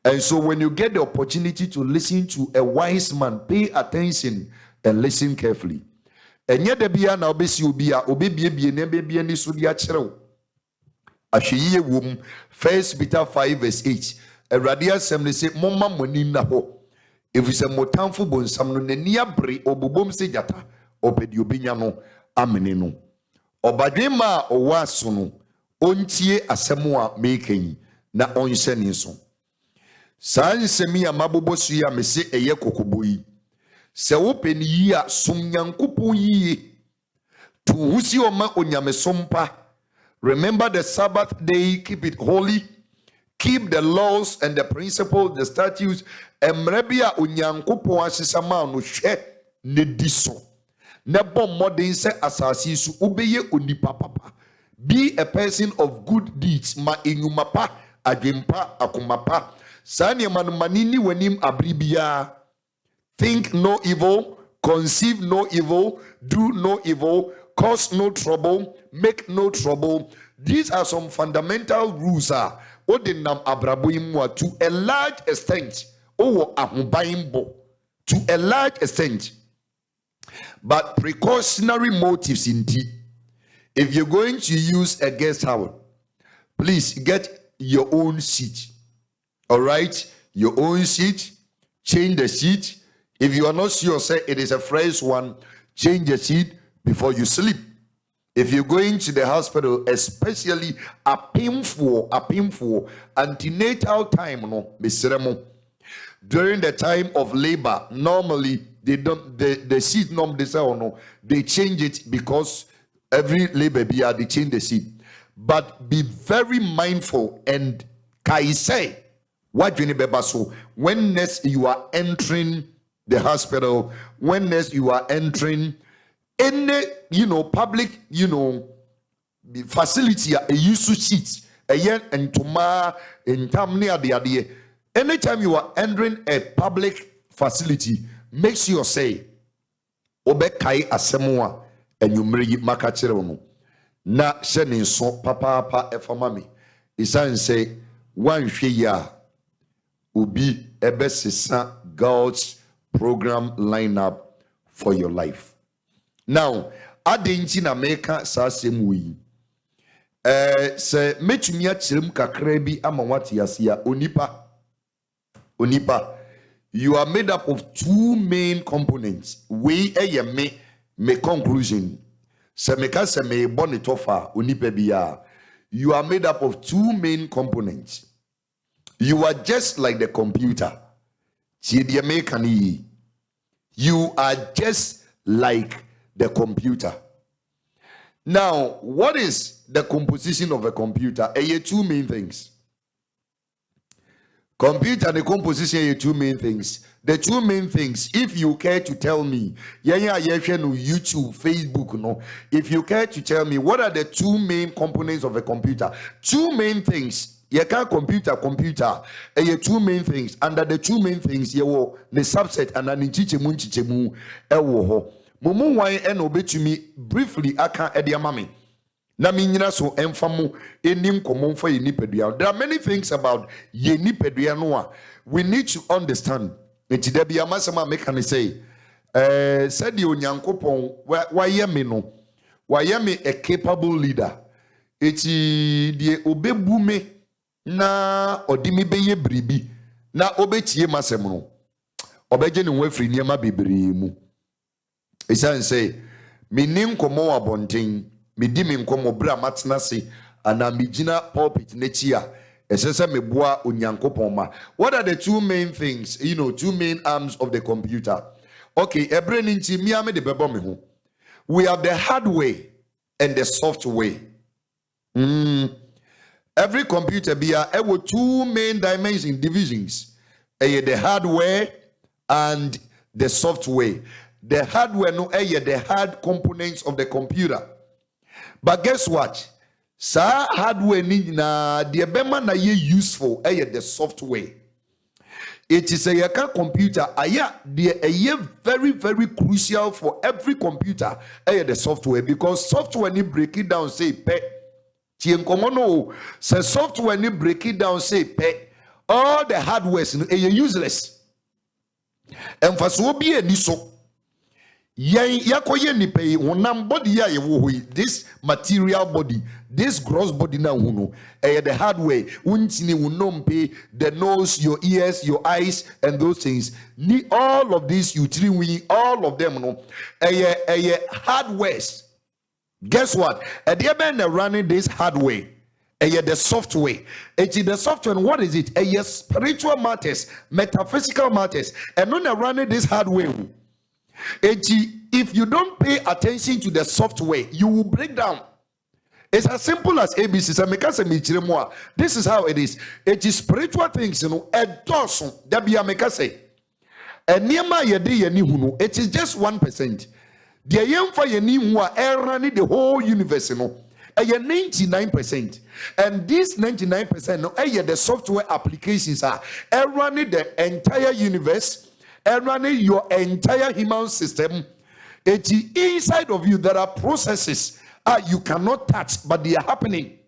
And so when you get the opportunity to listen to a wise man, pay attention and listen carefully. Enye de bia na obesi obi a obebiebie na bebie ni so dia kyerɛw ahweyiye wom 1 Peter 5 verse 8 Awurade asɛm ne se momma moni na ho efisɛ motamfo bonsam no nani abre obobom se jata obedi obinya no amene no obadwema a ɔwɔ aso no ontie asɛm a mekan na ɔnhyɛ ne nso saa nsɛm ya mabobo so ya mese ɛyɛ kokoboyi se open yi som nyankopon yi to husi oma onyamesompa. Remember the Sabbath day, keep it holy, keep the laws and the principles, the statutes. Emrebia onyankopon asesama no hwe ne diso ne bom modern se asasi su obeye onipa papa. Be a person of good deeds, ma enyumapa adwempa akomapa sane manmanini wanim abribia. Think no evil, conceive no evil, do no evil, cause no trouble, make no trouble. These are some fundamental rules odinam abrabo imwa to a large extent ahobaimbo to a large extent, but precautionary motives indeed. If you're going to use a guest house, please get your own seat. All right, your own seat. Change the seat. If you are not sure, say it is a fresh one, change the seat before you sleep. If you're going to the hospital, especially a painful antenatal time, during the time of labor, normally they don't the seat they change it because every labor they change the seat. But be very mindful and say what you need, so when next you are entering the hospital, when next you are entering any public facility, a use seat a yen and toma in tam near the idea. Anytime you are entering a public facility, make sure say obekai asemwa and you mri makachiro na shenin so papa efamami isan say one ya ubi ebesisa God's program lineup for your life. Now, adinti na meka sa semwi. Se metumi achirem kakra bi ama wate asia onipa. You are made up of two main components. We me conclusion. Se meka se me bonitofa onipa biya. You are made up of two main components. You are just like the computer. You are just like the computer. Now, what is the composition of a computer? Two main things. Computer and the composition are two main things. The two main things, if you care to tell me, YouTube, Facebook, no. If you care to tell me what are the two main components of a computer, two main things. You can't computer. Two main things. Under the two main things, you will the subset and an inchichemu ewo. Mumu why me briefly aka ediamami. Na minyina so emfamu enim komon for yenipedua. There are many things about yenipedua no we need to understand. Enti da bia masema make can say said the onyankopon why me no. Why me a capable leader. Eti die obebu me na odimi beye bribi na obetie masem no obeje ne wafri niema bebree mu esan say menim komo abonten medi me nkomo bra matena se ana megina pulpit nechi a esese meboa onyankopon ma. What are the two main things, two main arms of the computer? Okay, ebre nti mi ame de bebo me ho. We have the hardware and the software. Every computer be two main divisions. The hardware and the software. The hardware no the hard components of the computer. But guess what? Sa hardware ni na the bema na ye useful the software. It is a computer the very very crucial for every computer the software, because software ni break it down say say software ni break it down say all the hardware useless. And for so be any so yakoye ni pay wonam body ya this material body, this gross body na the hardware untini unompe the nose, your ears, your eyes, and those things. Ni all of these you all of them hardwares. Guess what? They're running this hardware. The software. The software, what is it? Spiritual matters, metaphysical matters. And when they're running this hardware, if you don't pay attention to the software, you will break down. It's as simple as ABC. This is how it is. It is spiritual things, it is just 1%. The yemfa yeni who are running the whole universe, 99%. And this 99%, the software applications are running the entire universe, running your entire human system. It's inside of you there are processes you cannot touch, but they are happening.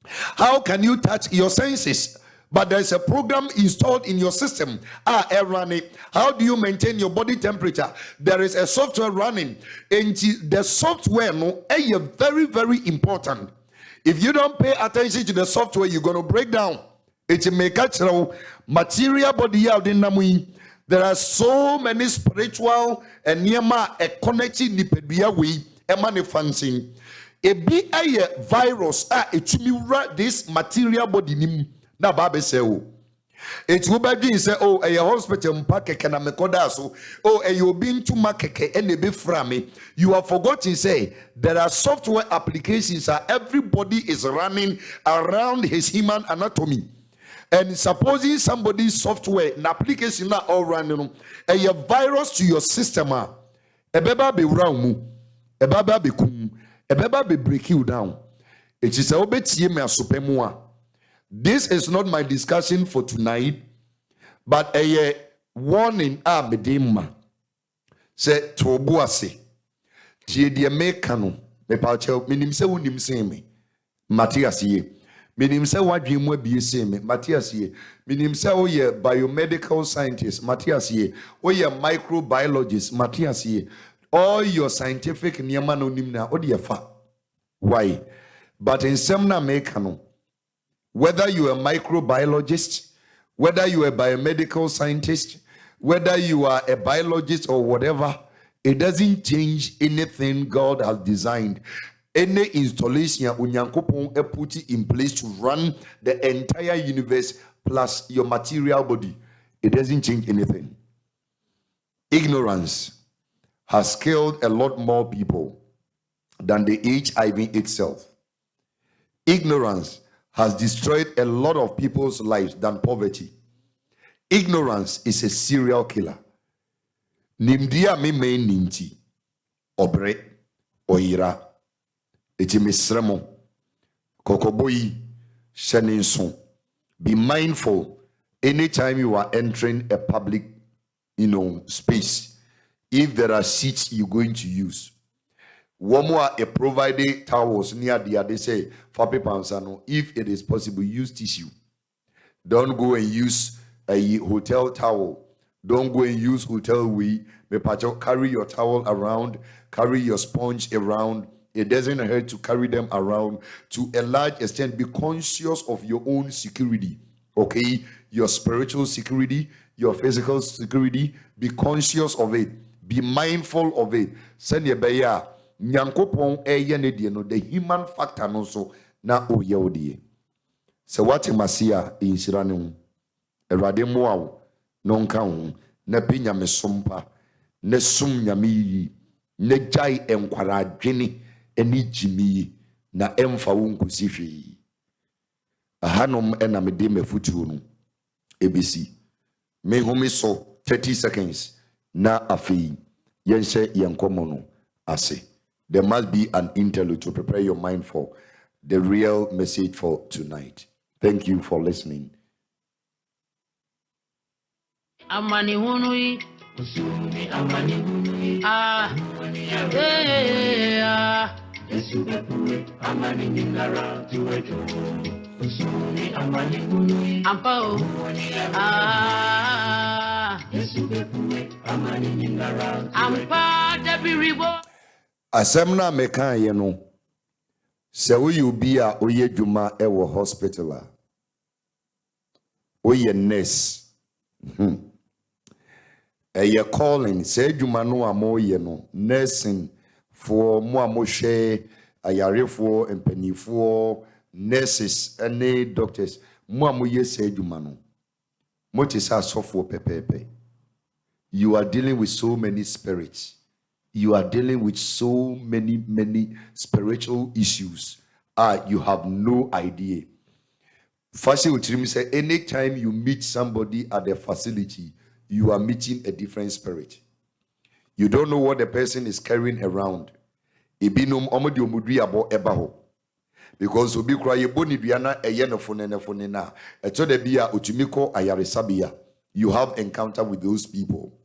How can you touch your senses? But there's a program installed in your system. Running. How do you maintain your body temperature? There is a software running. And the software is very, very important. If you don't pay attention to the software, you're going to break down. It's a material body out in Namui. There are so many spiritual and niyama a connected nipedia we emanifancing. A be a virus a this material body nim na babe say oh. It will be say oh a hospital mpake na mekoda so oh a you been to makeke and be frame. You have forgotten say there are software applications that everybody is running around his human anatomy. And supposing somebody's software and application na all running a virus to your system a beba be round a baba be kum a beba be break you down. It is a obetie me asopemua. This is not my discussion for tonight, but a warning bedema say tobuase tie de mekano me pacho minim se wonim se me Matthias ye minim se wadwen mu abie se me Matthias ye minim se wo ye biomedical scientist Matthias ye wo ye microbiologist Matthias ye all your scientific niema no nim na odi fa why but in semna mekano whether you are a microbiologist, whether you are a biomedical scientist, whether you are a biologist or whatever, it doesn't change anything God has designed. Any installation unyankopon put in place to run the entire universe plus your material body, it doesn't change anything. Ignorance has killed a lot more people than the HIV itself. Ignorance has destroyed a lot of people's lives than poverty. Ignorance is a serial killer. Nimdia me me ninti obre oira etimisremo kokoboyi sheninson. Be mindful anytime you are entering a public space. If there are seats you're going to use, one more a provided towels near they say for people if it is possible use tissue. Don't go and use a hotel towel. Don't go and use hotel we carry your towel around, carry your sponge around. It doesn't hurt to carry them around. To a large extent, be conscious of your own security. Okay, your spiritual security, your physical security, be conscious of it, be mindful of it. Send your beya. Nyankopon no the human factor no so na oye odie se wate masia inhyira ne ho awrade moawo no nka ho na penya me sompa na sum nyame yi na jai enkwara adwene eni jimi na emfa wo nkosi hwe ahanom ena me de mafutuo no ebesi me home so 30 seconds na afei yenhye yenkomo no ase. There must be an interlude to prepare your mind for the real message for tonight. Thank you for listening. Amani hunui. Ah. Yeah. Ampo. Ah. Ampa debiribo. Asemna meka ye no se wo yu bi a oye dwuma e wo hospital a oye nurse ye calling se dwuma no amoye no nursing for mo amohwe ayarefo empanifo nurses and doctors mo amoye se dwuma no mo ti sa sofo pepepe. You are dealing with so many spirits. You are dealing with so many spiritual issues. You have no idea. First, you say anytime you meet somebody at the facility, you are meeting a different spirit. You don't know what the person is carrying around. Because obi kura ye boni duana eye nefone na eto de bia otumiko ayaresabia. You have encounter with those people.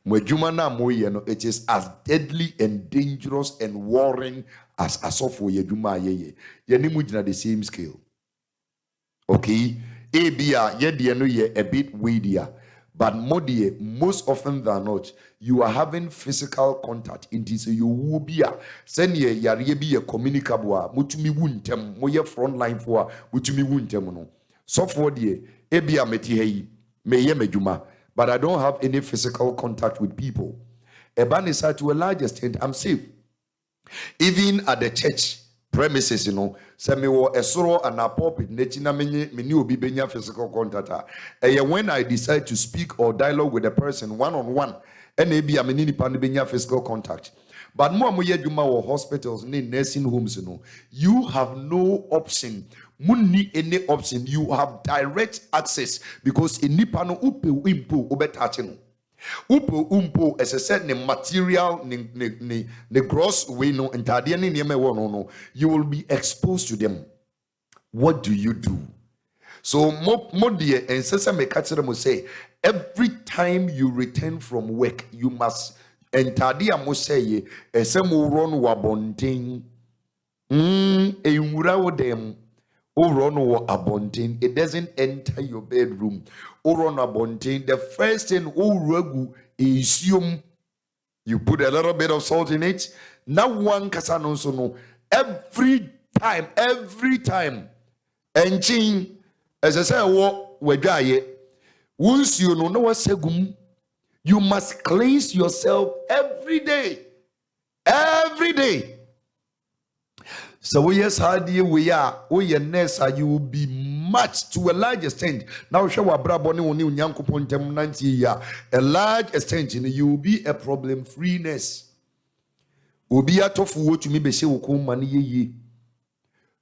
Mwejuma na moye no, it is as deadly and dangerous and warring as asofo yejuma yeye. Yeni mujina the same scale. Okay? Ebia yedi no ye a bit weightier. But modie, most often than not, you are having physical contact. It is you will be a send ye yari be a communicable, mutumi wuntem, moye front line for mutumi wuntem no. So for the ebia meti hei, meye mejuma, but I don't have any physical contact with people. Ebanisa to a large extent, I'm safe. Even at the church premises, say me wo esoro and a pulpit netina meni obi benya physical contact. When I decide to speak or dialogue with a person one on one, and maybe I meni nipa benya physical contact. But more mo yeduma or hospitals, nursing homes, you have no option. Munni any option. You have direct access because in nipa no upe impo obetachino. Upo umpo as I said the material the gross way no entire no you will be exposed to them. What do you do? So more dear and sesa me catch them say every time you return from work you must entire mo say esem run wabonting enwura wo dem o run wo abonting. It doesn't enter your bedroom. O run abonting. The first thing o ragu is you put a little bit of salt in it. Now one kasano so no every time and chin as I say what we gaye once you know what segum you must cleanse yourself every day. So yes, how dear we are, nessa, you will be much to a large extent. Now show a braboni on you pontem 90 year. A large extent, you will be a problem freeness. Ubi atofu wo to me be say mani ye.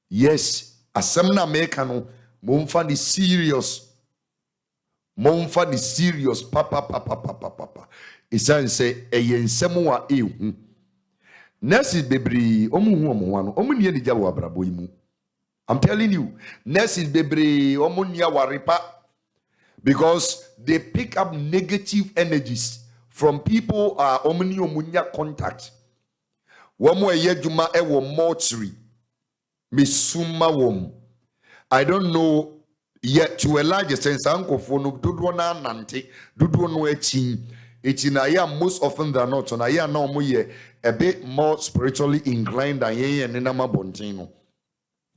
Yes, asemna mekano momfa the serious papa. Isan say a yensemo ehu. Nurses bebre omu ni jawo abrabo imu. I'm telling you, nurses bebre omu ni waripa because they pick up negative energies from people omu ni omunya contact. Womu eyejuma ewo mortuary misuma wom. I don't know yet to a large extent anko fono dudwo na nante dudwo no echi. It's in a most often than not on a year no more a bit more spiritually inclined than ye and Nenama Bontino.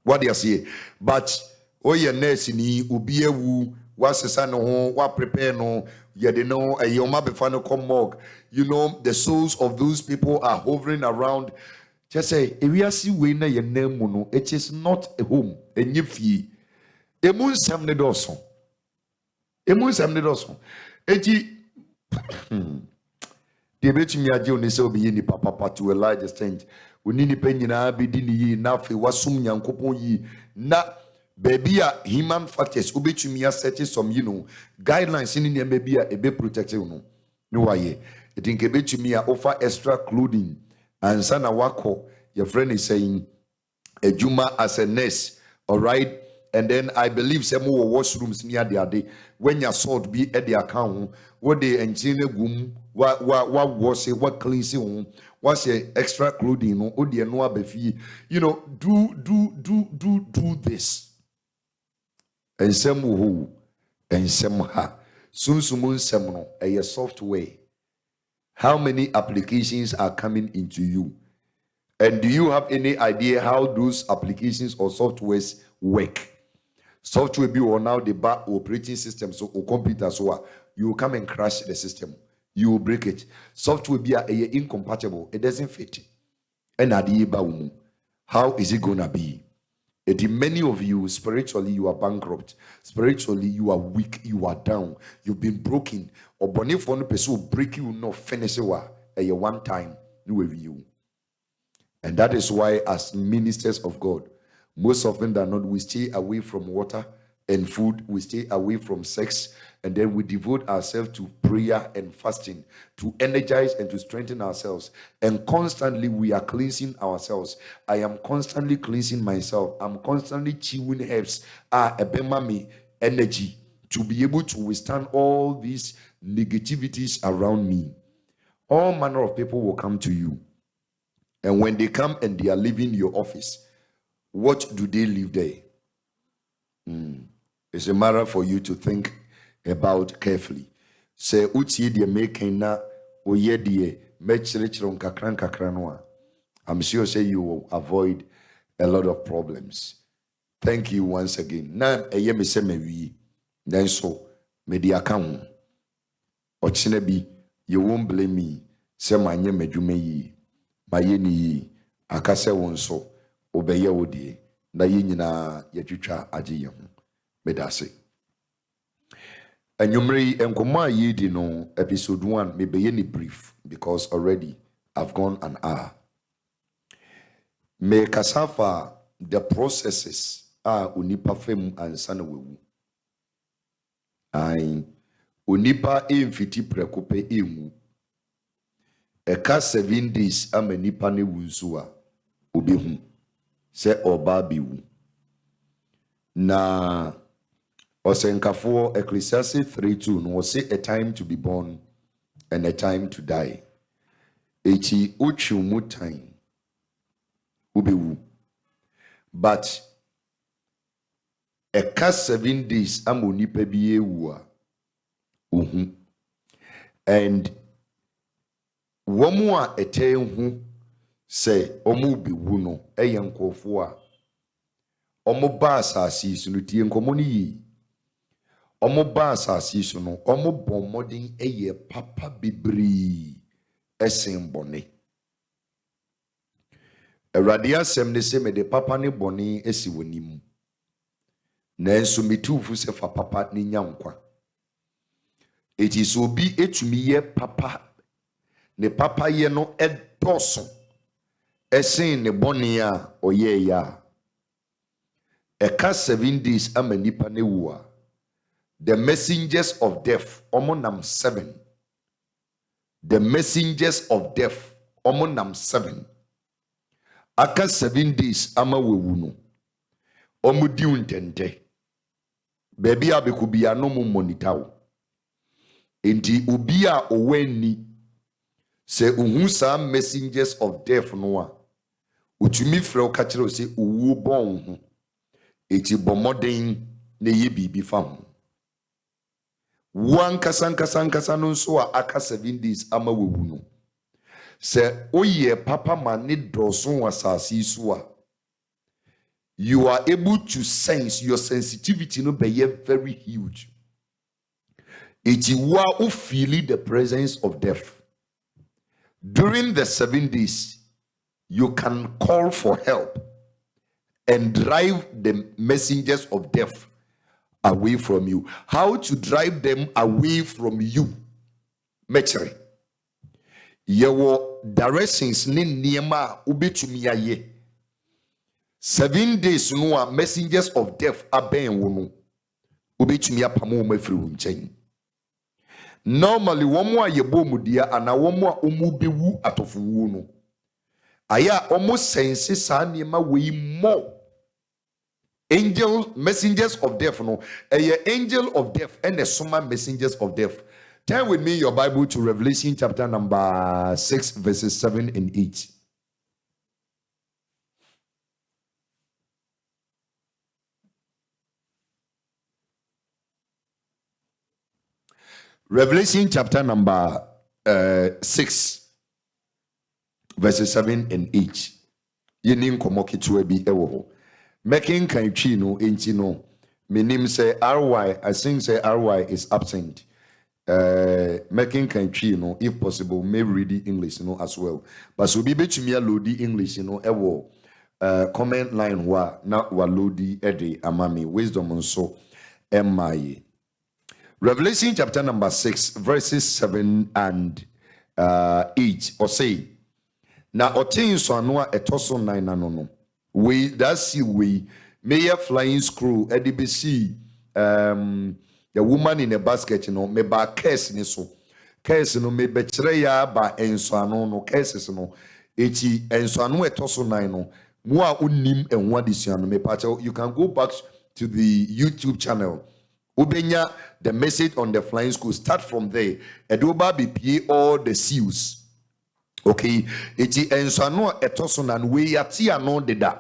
What do you say? But oh yeah, Nessini, Ubie wu, what's the son of what prepare no, yet they know a yoma befano come mog. You know, the souls of those people are hovering around. Just say, if we are see winner your name mono, it is not a home, a new fee. A moon sam the doson. A moon sam the doson. The bet me a Johnny so be any papa to a large extent. We need a penny na be dini na fe wasum yankopon yi na baby a human factors ubetumi set some guidelines in the baby a be protected no why it think ebetumi offer extra clothing and sana wako your friend is saying a juma as a nurse, all right. And then I believe some more washrooms near the day when your salt be at the account, what they engineer gum, what was it, what cleansing, what's the extra clothing, or the no befi, do this. And some who and some ha soon semono a software. How many applications are coming into you? And do you have any idea how those applications or softwares work? Software be or now the back operating system so or computer so you will come and crash the system. You will break it. Software be incompatible. It doesn't fit. And how is it gonna be? Many of you spiritually you are bankrupt. Spiritually you are weak. You are down. You've been broken. Or bonnie for no person break you no finish a one time new review. And that is why as ministers of God, most often than not, we stay away from water and food. We stay away from sex. And then we devote ourselves to prayer and fasting to energize and to strengthen ourselves. And constantly we are cleansing ourselves. I am constantly cleansing myself. I'm constantly chewing herbs. Ebemami energy to be able to withstand all these negativities around me, all manner of people will come to you. And when they come and they are leaving your office, what do they leave there? It's a matter for you to think about carefully. Say, uti de making na oye de mechirichiron kakran kakranwa. I'm sure say you will avoid a lot of problems. Thank you once again. Na eye me se mewi. Then so me di account. Ochine you won't blame me. Se manye medwuma yi. Maye ni akase wonso obeye wodie. Na ye nyina yetwitwa agye ye ho. Medase. Enyumri enkoma yidi no episode 1 me be ni brief because already I've gone an hour. Me kasafa the processes unipa fem ansana wewu. Ai unipa emfiti prekope emu. Eka 7 days ama nipa ne wunsu a obehu se oba bewu. Na Osenkafo Ecclesiastes 3:2 no say a time to be born and a time to die. Eti uchumu time ubewu. But eka 7 days amonipa biye wua uhu. And womwa ete hu se omu bewu no eye nkofo a omo ba asase sunu tie nkomoni yi. Omo ba asase so no omo bon modern eye papa bibri esen bone. Awurade asem ne se me de papa ne bone esi wonim. Na enso metufu se fa papa ne nyankwa. Eti so bi etumi ye papa ne papa ye no edoso esen ne bone a oye ya. Eka 7 days ama nipa ne wua. The messengers of death, omonam 7. The messengers of death, omonam 7. Aka 7 days ama wewu no. Omudi untente. Baby abekubi anomu monitawo. Enti ubia oweni se uhu sa messengers of death noa. Utumi frɛ okachiro se uwu bon hu. Eti bomoden ne ye bibi fam. Wan kasan no so aka 7 days ama wewu no. Se oye papa mani doson asasi so a, you are able to sense your sensitivity no be very huge. Eti wa o feel the presence of death. During the 7 days, you can call for help and drive the messengers of death away from you. How to drive them away from you? Metre. Yewo directions ni niema ubetumi aye. 7 days no messengers of death aben wono. Ubetumi apamo mafiri nchen. Normally womo ayebo mudia ana womo a omubewu atofu no. Aya almost sense sa niema we more. Angel messengers of death no. Angel of death and the summer messengers of death. Turn with me your Bible to Revelation chapter number 6 verses 7 and 8. Revelation chapter number 6 verses 7 and 8. Yenin komoki tuebi ewo. Making kan chi no enti no. Menim say RY, I think say RY is absent. Making can chi no, if possible, may read the English as well. But so be betumi load the English ewo comment line wa na wa load the ede amami wisdom so emaye. Revelation chapter number 6 verses 7 and 8 or say na otin so ano etoso 9 no. We that see we may a flying screw edibc the woman in a basket me ba case ni so case no me be kire ya ba enso ano no cases no eti enso ano etoso 9 no mo a unim enwa disuano me pa you can go back to the YouTube channel Ubenya, the message on the flying school, start from there. Edoba BPA all the seals. Okay, iti ensano etoson and we yati ano deda.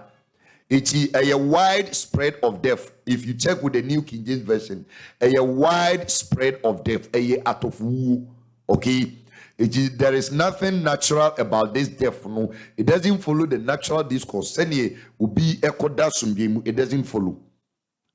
Iti a wide spread of death. If you check with the New King James Version, a wide spread of death. A out of woo. Okay. There is nothing natural about this death. No, it doesn't follow the natural discourse. Senye ubi ekoda sumbimu. It doesn't follow.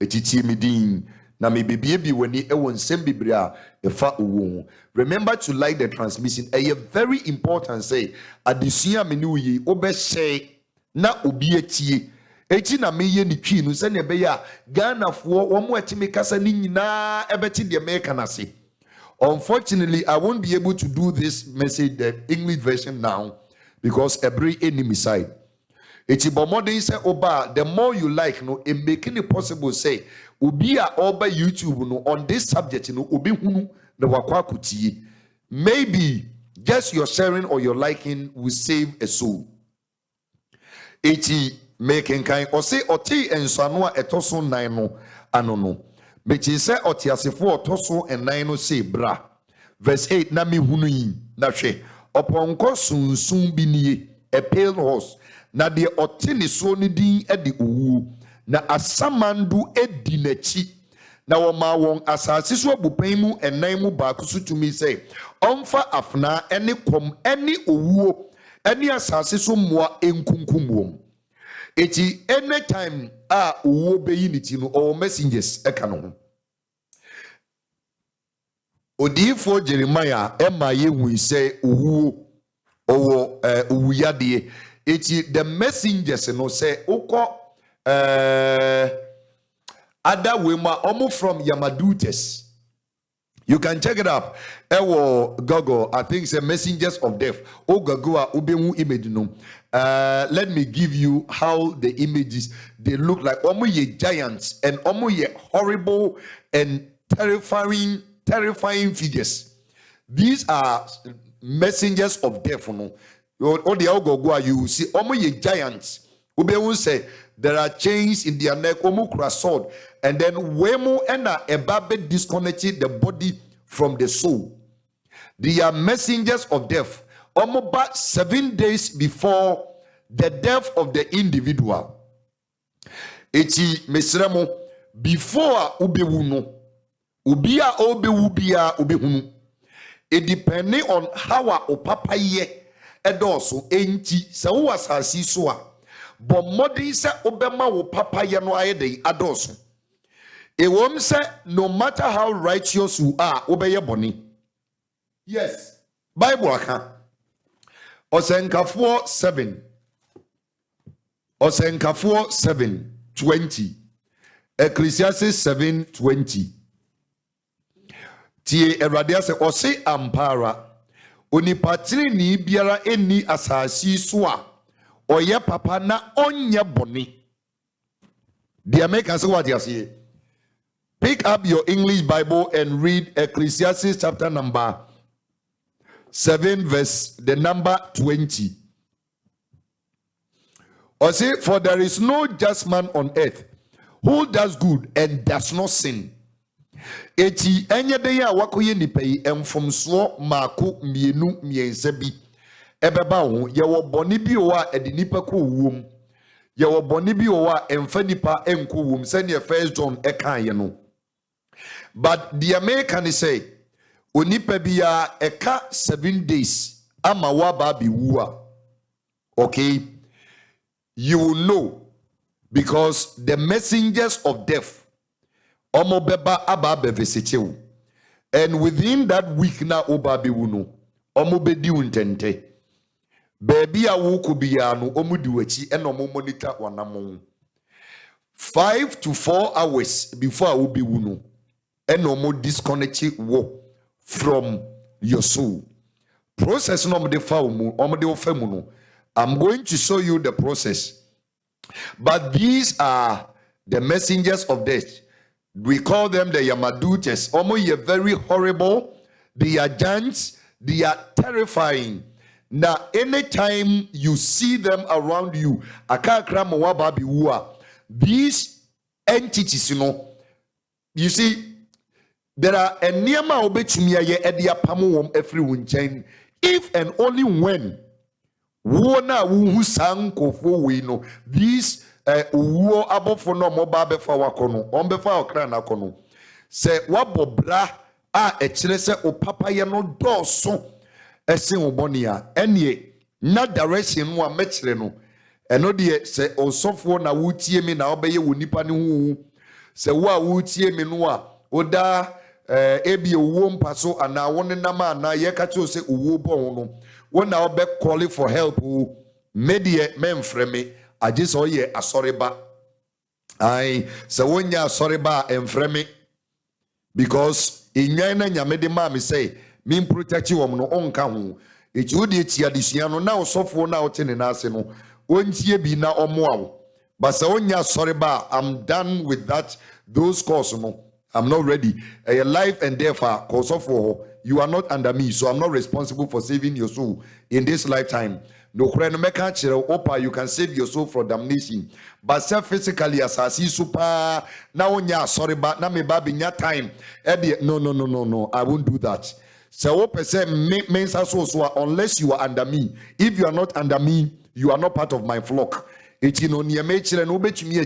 Iti midin na me baby when e won sembibria efa uwo. Remember to like the transmission. A very important say adisia menu ye obe say na obi etie. Eti na meye ni twi no se ne be ya Ghana fo wo mo atimi kasa ni nyina ebeti de me kana se. Unfortunately, I won't be able to do this message, the English version now, because every enemy side. It's modern say oba. The more you like, no, it making it possible. Say, ubi a over YouTube, no, on this subject, no, ubi hunu the wakwa kuti. Maybe just your sharing or your liking will save a soul. Eti making kind or say oti and sanwa etoso naino anono. But he said, Otiasifo, Toso, and Nino say, bra. Verse 8, Nami Huni, Nashe, upon Kosun soon be near a pale horse. Na de Otini soni di edi uwu. Na asamandu edi nechi. Na wama wong asasiswa bupemu and naimu bakusu to me say, Omfa afna any uwu, any asasiso mwa enkunkumwom. Eti anytime uwo be unity no or messengers ekano. Odifo Jeremiah ema ye wi say uwo owo uwuyade. Eti the messengers no say uko other wema omo from Yamadutes. You can check it up. Ewo Google, I think it's a messengers of death. O Gagua ubemu image no. Let me give you how the images they look like. Omo ye giants and omo ye horrible and terrifying figures. These are messengers of death. No, or the Ogogua you see omo ye giants. Ubemu say there are chains in their neck. Omo sword. And then wemo ena ebabe disconnected the body from the soul. They are messengers of death. Almost 7 days before the death of the individual. Eti mesremo before ubewuno. Ubia ubewubia ubehunu. It depending on how a papa ye edoso enti se wo asasi so a. But modern se obema wo papa ye no ayede adoso. A woman said, no matter how righteous you are, obey your boni. Yes. Bible account. Osenkafo 7. Osenkafo 7:20. Ecclesiastes 7:20. Tie Eradia se ose ampara. Onipatiri ni biara eni asasi soa. Oye papa na onye boni. The Americans say what you say. Pick up your English Bible and read Ecclesiastes chapter number 7 verse the number 20. Or say, for there is no just man on earth who does good and does not sin. Eti enye de ya wakoye nipai emfomso mako mienu miensa bi ebeba ho ye wo boni bi o a edi nipa ko wom ye wo boni bi o a emfa nipa enko wom sane 1 John ekan ye no. But the American say, onipa biya eka 7 days ama waba bi wua. Okay, you will know because the messengers of death omo beba aba bevesitew, and within that week na oba be wuno omo bedi untente baby a wo kubiya no omo di wachi and omo monitor wanamon 5 to 4 hours before I will be wuno. And no more disconnect wo from your soul. Process no de faumu, no. I'm going to show you the process. But these are the messengers of death. We call them the Yamadutes. Ye very horrible. They are giants. They are terrifying. Now, anytime you see them around you, these entities, you see, there are a niema obetumi aye ede apamo wom afri wo nchen if and only when wona wo sankofo we no these wo abofo no mo ba befa wakono on befa okra na kono se wabobra a ekire se opapa ye no doso esen oboni a enie na direction no a mekire no eno de se osofo na wutie mi na obeye wo nipa ne hu se wo a wutie mi no a oda ebi owo mpaso ana won nam ana ye ka che se owo bon no wona obe call for help medie memfrɛ me agye so ye asoreba ai se wonya asoreba emfrɛ me because enwan na nyame de ma me say me protect you no onka ho eti wodi eti adesua no na osofo na wote ne na ase no wontie bi na omoa but se wonya asoreba I'm done with that those calls no I'm not ready. Your life and death are cause of war. You are not under me, so I'm not responsible for saving your soul in this lifetime. No opa, you can save your soul from damnation. But physically, as I see super now sorry, but na me baby time. No. I won't do that. So means so unless you are under me. If you are not under me, you are not part of my flock. It's no near nature no bet me a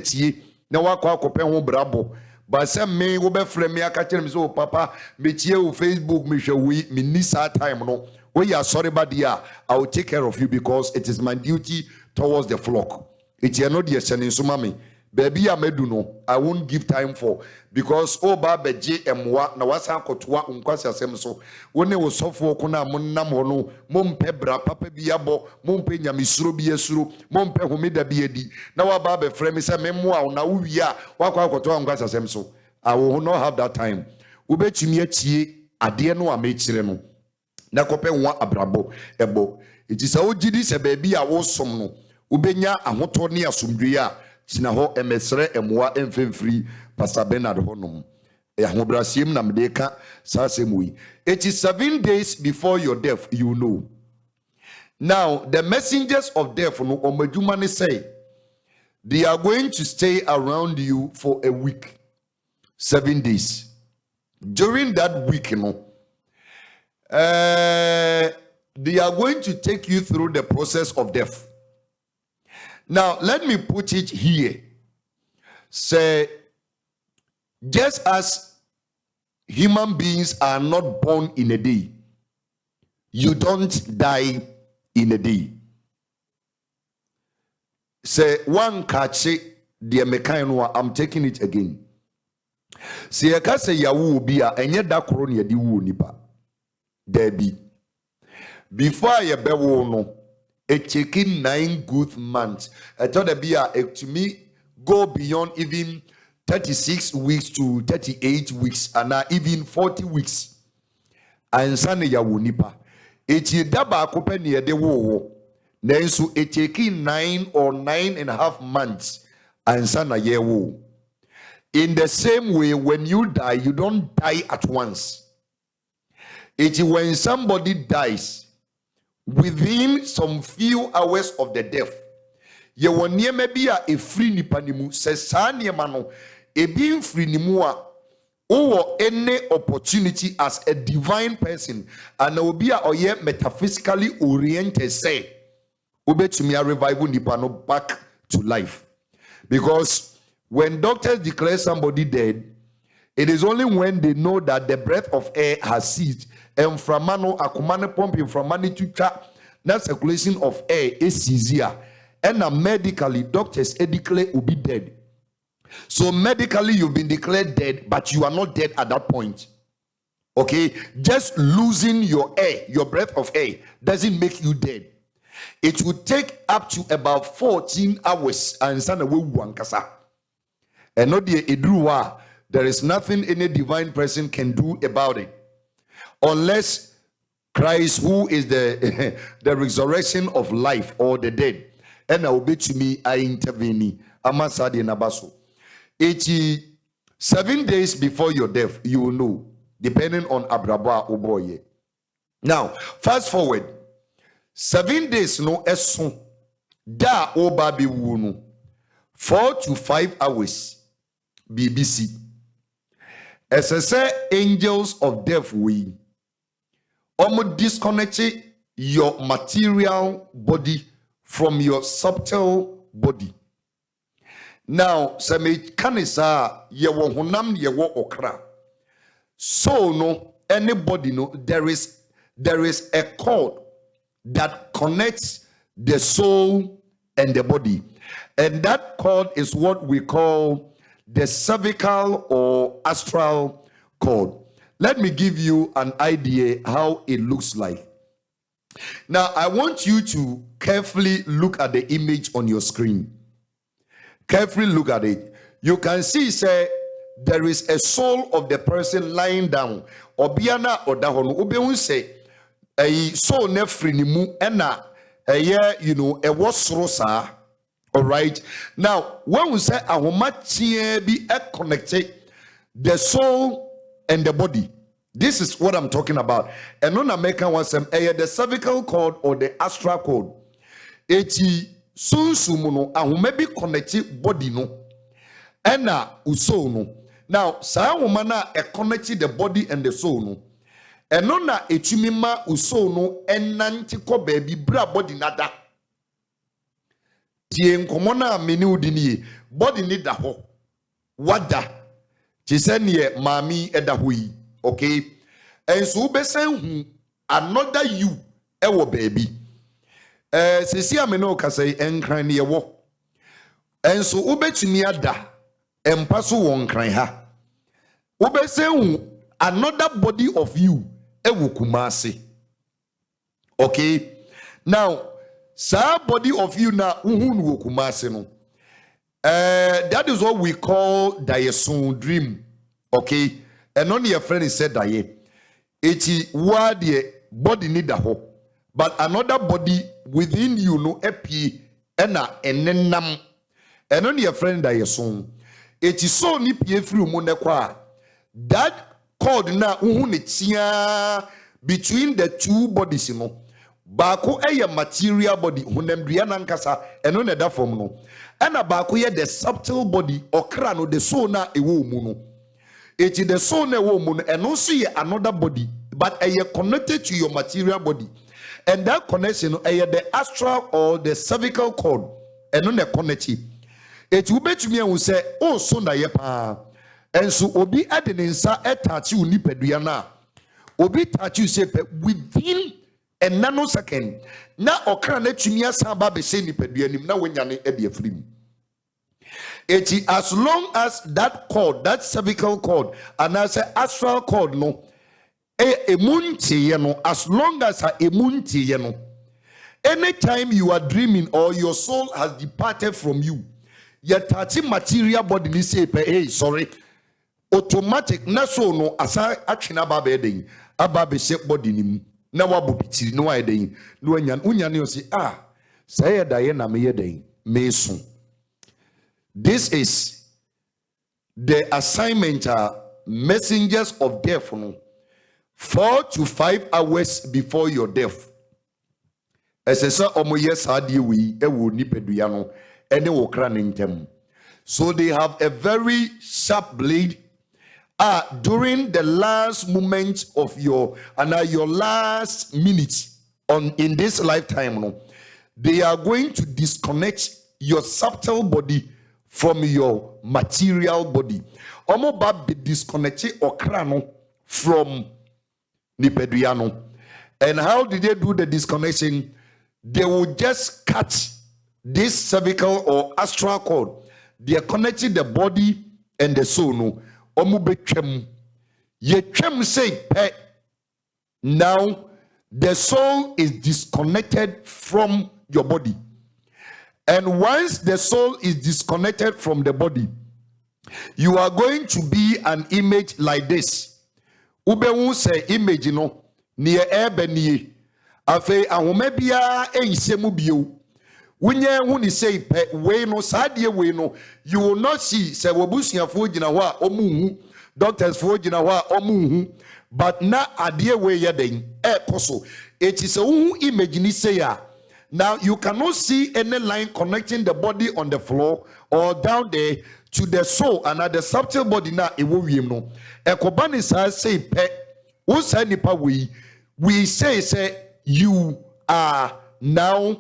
now I call brabo. But some me will be frame me. I catch me so papa. Me tie o Facebook me show we me nisa time no. When you are sorry but dear, I will take care of you because it is my duty towards the flock. It's not the sending so mami. Baby I medu no. I won't give time for because ba beje emwa na wasa kotoa unkwasi asem so. Wone wo sofo kuna monam no mompe bra papa bi abo mompe nyamesuro bi esuro mompe homeda bi edi na wa ba be frame say memwa na wuwi a wakwa kotoa unkwasi asem so. I will not have that time. Ubetumi atie ade no amechire no na kope nwa abrabo ebo it is how gidi se baby a wo som no ubenya ahoto ne asomdwe a sina ho emesre emwa emfemfiri Pastor Bernard honom ahobrasiem na mdeka sasemui. It is 7 days before your death, you know. Now the messengers of death no omadwuma say they are going to stay around you for a week, 7 days. During that week, they are going to take you through the process of death. Now, let me put it here. Say, just as human beings are not born in a day, you don't die in a day. Say, one catch it, the American, I'm taking it again. Say, I can say, Yawu be a and yet that corona di wu nipa. There be. Before I be no. It taking 9 good months. I thought that be to me go beyond even 36 weeks to 38 weeks and even 40 weeks. And sana ya wunipa. It ye daba akopeni ya de wo. Nensu it taking 9 or 9.5 months. And sana ye wo. In the same way, when you die, you don't die at once. It's when somebody dies. Within some few hours of the death, ye won niema bi a efri nipa nimu se saa niema no ebi mfri nimu a wo any opportunity as a divine person and obi a oye metaphysically oriented say obetumi a revive nipa no back to life. Because when doctors declare somebody dead, it is only when they know that the breath of air has ceased and from mano akumane pumping from money to trap that circulation of air is easier. And now medically, doctors declare will be dead. So medically, you've been declared dead, but you are not dead at that point. Okay, just losing your air, your breath of air, doesn't make you dead. It will take up to about 14 hours and sana we wankasa. And not the edruwa. There is nothing any divine person can do about it. Unless Christ, who is the resurrection of life or the dead, and I will be to me, I intervene. Amasadi Nabaso. 7 days before your death, you will know, depending on Abraba Oboye. Now, fast forward. 7 days no eson. Da Obabi Wunu. 4 to 5 hours. BBC. As I say, angels of death we almost disconnect your material body from your subtle body. Now, some kanisa ye wo honam ye wo okra. So no anybody know there is a cord that connects the soul and the body, and that cord is what we call the cervical or astral cord. Let me give you an idea how it looks like. Now, I want you to carefully look at the image on your screen. Carefully look at it. You can see, say, there is a soul of the person lying down. Obiana odahono. Obeun say, a soul nefrinimu ena you know, a was rosa. All right. Now, when we say ahomatie be connected, the soul and the body. This is what I'm talking about. And on American was the cervical cord or the astral cord. Eti sunsumuno ahomabi connected body no. Ena uso no. Now, sa womana connected the body and the soul no. Enona etumima uso no enanti ko baby bra body nada. Tie nkomona meni udini body ni da ho. Wada. Chisenie mami eda ho yi. Okay? And so besen hu another you ewo baby. Sisi ameno ka say enkran ne yewo. And so ubetumi ada empaso won kran ha. Ubesen hu another body of you ewo kumase. Okay? Now, sa body of you na uhun wo kumase no. That is what we call diason dream. Okay? And only your friend said that it's what the body need a hope, but another body within you no epi ena enenam. And only your friend diason. It is so ni pie free monekwa. That cord na uhunitia between the two bodies, you know. Bako eye material body hunemdria nankasa eno ne da form no. Ena bako ye the subtle body okra no the soul na ewo mu no. It is the soul na ewo mu no and also ye another body but eye connected to your material body. And that connection eye the astral or the cervical cord eno ne connect. It will be to me and say oh so na ye pa. And so obi ade ne nsa etachi uni pedua na. Obi touch you say within a nanosecond. Na okra na tumi asaba be say nipadua nim na wonyane e de afrim. It is as long as that cord, that cervical cord, and as an astral cord no emunti no, as long as emunti no. Anytime you are dreaming or your soul has departed from you, your touching material body ni say hey sorry. Automatic na so no asa atwena ba be den aba be shape body nim. Na wabubitiri no why den no unyane you say say da ye na me ye den me so. This is the assignment messengers of death no 4 to 5 hours before your death. Esesa omoye saade wi ewo nipadua no ene wo kra ne ntem. So they have a very sharp blade. During the last moment of your last minute in this lifetime, no, they are going to disconnect your subtle body from your material body. Omo ba be disconnected okrano from nipeduano. And how did they do the disconnection? They will just cut this cervical or astral cord. They are connecting the body and the soul. No. Say now the soul is disconnected from your body, and once the soul is disconnected from the body, you are going to be an image like this. Ube say image no near ebenie afe ahomebia eisemu bio. Unye huni say we no sadie we no you will not see say wobusuafo gina ho a omuhu doctors fo gina ho a omuhu but na adie we yeden koso it is a image ni say now you cannot see any line connecting the body on the floor or down there to the soul and at the subtle body na ewo wiem no ekoba ne sa say pe wo sa nipa we say you are now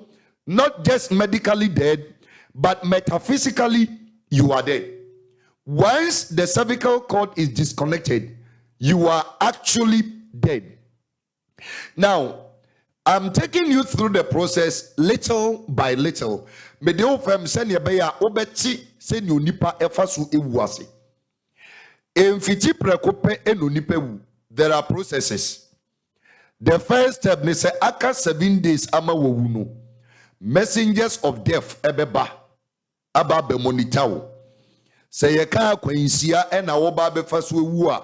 not just medically dead but metaphysically you are dead. Once the cervical cord is disconnected, you are actually dead. Now, I'm taking you through the process little by little. There are processes. The first step is aka 7 days ama wawuno. Messengers of death ebeba aba be monitawo. Say ye ka akwansia e na wo ba be fa so ewu a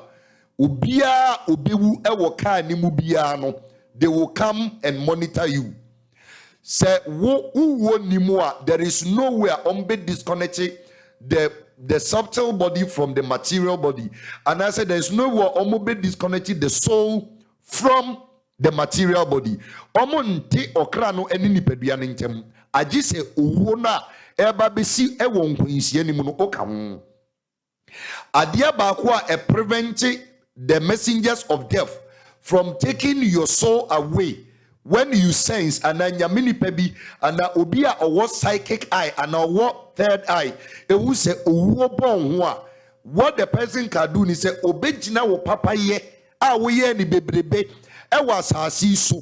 obia obewu e wo ka ni mu bia no, they will come and monitor you. Say wo ni mu a, there is nowhere be disconnected the subtle body from the material body, and I said there is nowhere be disconnected the soul from the material body. Omonte okra no eni nipadua ne ntem agi se owo na eba besi e wo nkwansie ni mu no okam adia ba ko a prevent the messengers of death from taking your soul away when you sense ananya minipa bi ana obi a owo psychic eye ana owo third eye ewu se owo bon ho a what the person can do ni say obegina wo papa ye a wo ye ni bebrebe ewa asasi so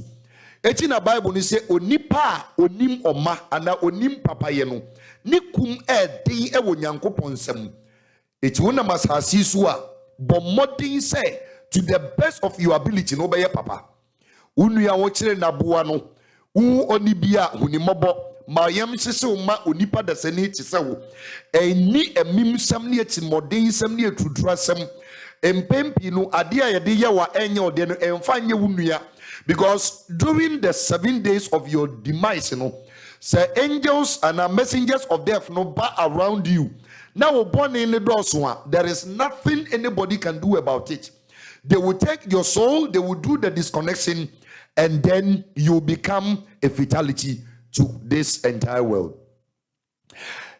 eti na Bible ni say onipa onim oma ana onim papa ye no ni kum din ewo Nyankopon nsam eti wona masasi so a bo modern say to the best of your ability no be ye papa unua wo kire na boa no wu oni bia hunimobo ma yam sese ma onipa da sani ti se wo eni emim sam ne eti modern sam ne atudura sam empempi no ade a yede ye wa enye ode no emfa nye wunua, because during the 7 days of your demise, you know, say angels and messengers of death no ba around you. Now born in the doors one, there is nothing anybody can do about it. They will take your soul, they will do the disconnection, and then you become a fatality to this entire world.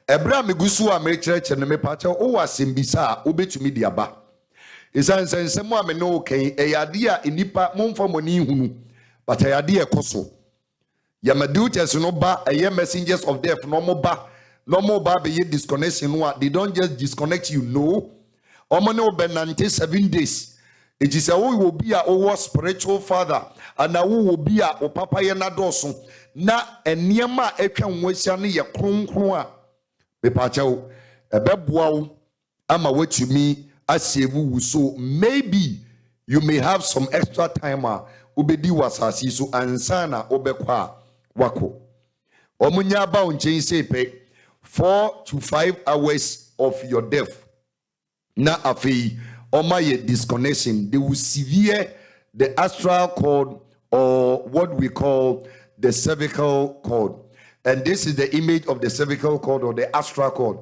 Abraham Gusu Americhurch and me pacha o wasimbisa obetumi diaba. Isan sensemo ameno okay eyadia inipa momfa moni hunu but eyadia ekoso yamadutes no ba eye messengers of death no mo ba be disconnection no, they don't just disconnect you, no omone obenante 7 days. It is a wo be a o spiritual father and a wo be a o papa ye na doso na eniema etwa nwosia ne ye kronkron a be pacha o ebeboa wo ama watumi. So maybe you may have some extra time ubedi wasasi so ansana obekwa wako omunya ba unchen sepe 4 to 5 hours of your death na afi omaye disconnection. They will sever the astral cord or what we call the cervical cord, and this is the image of the cervical cord or the astral cord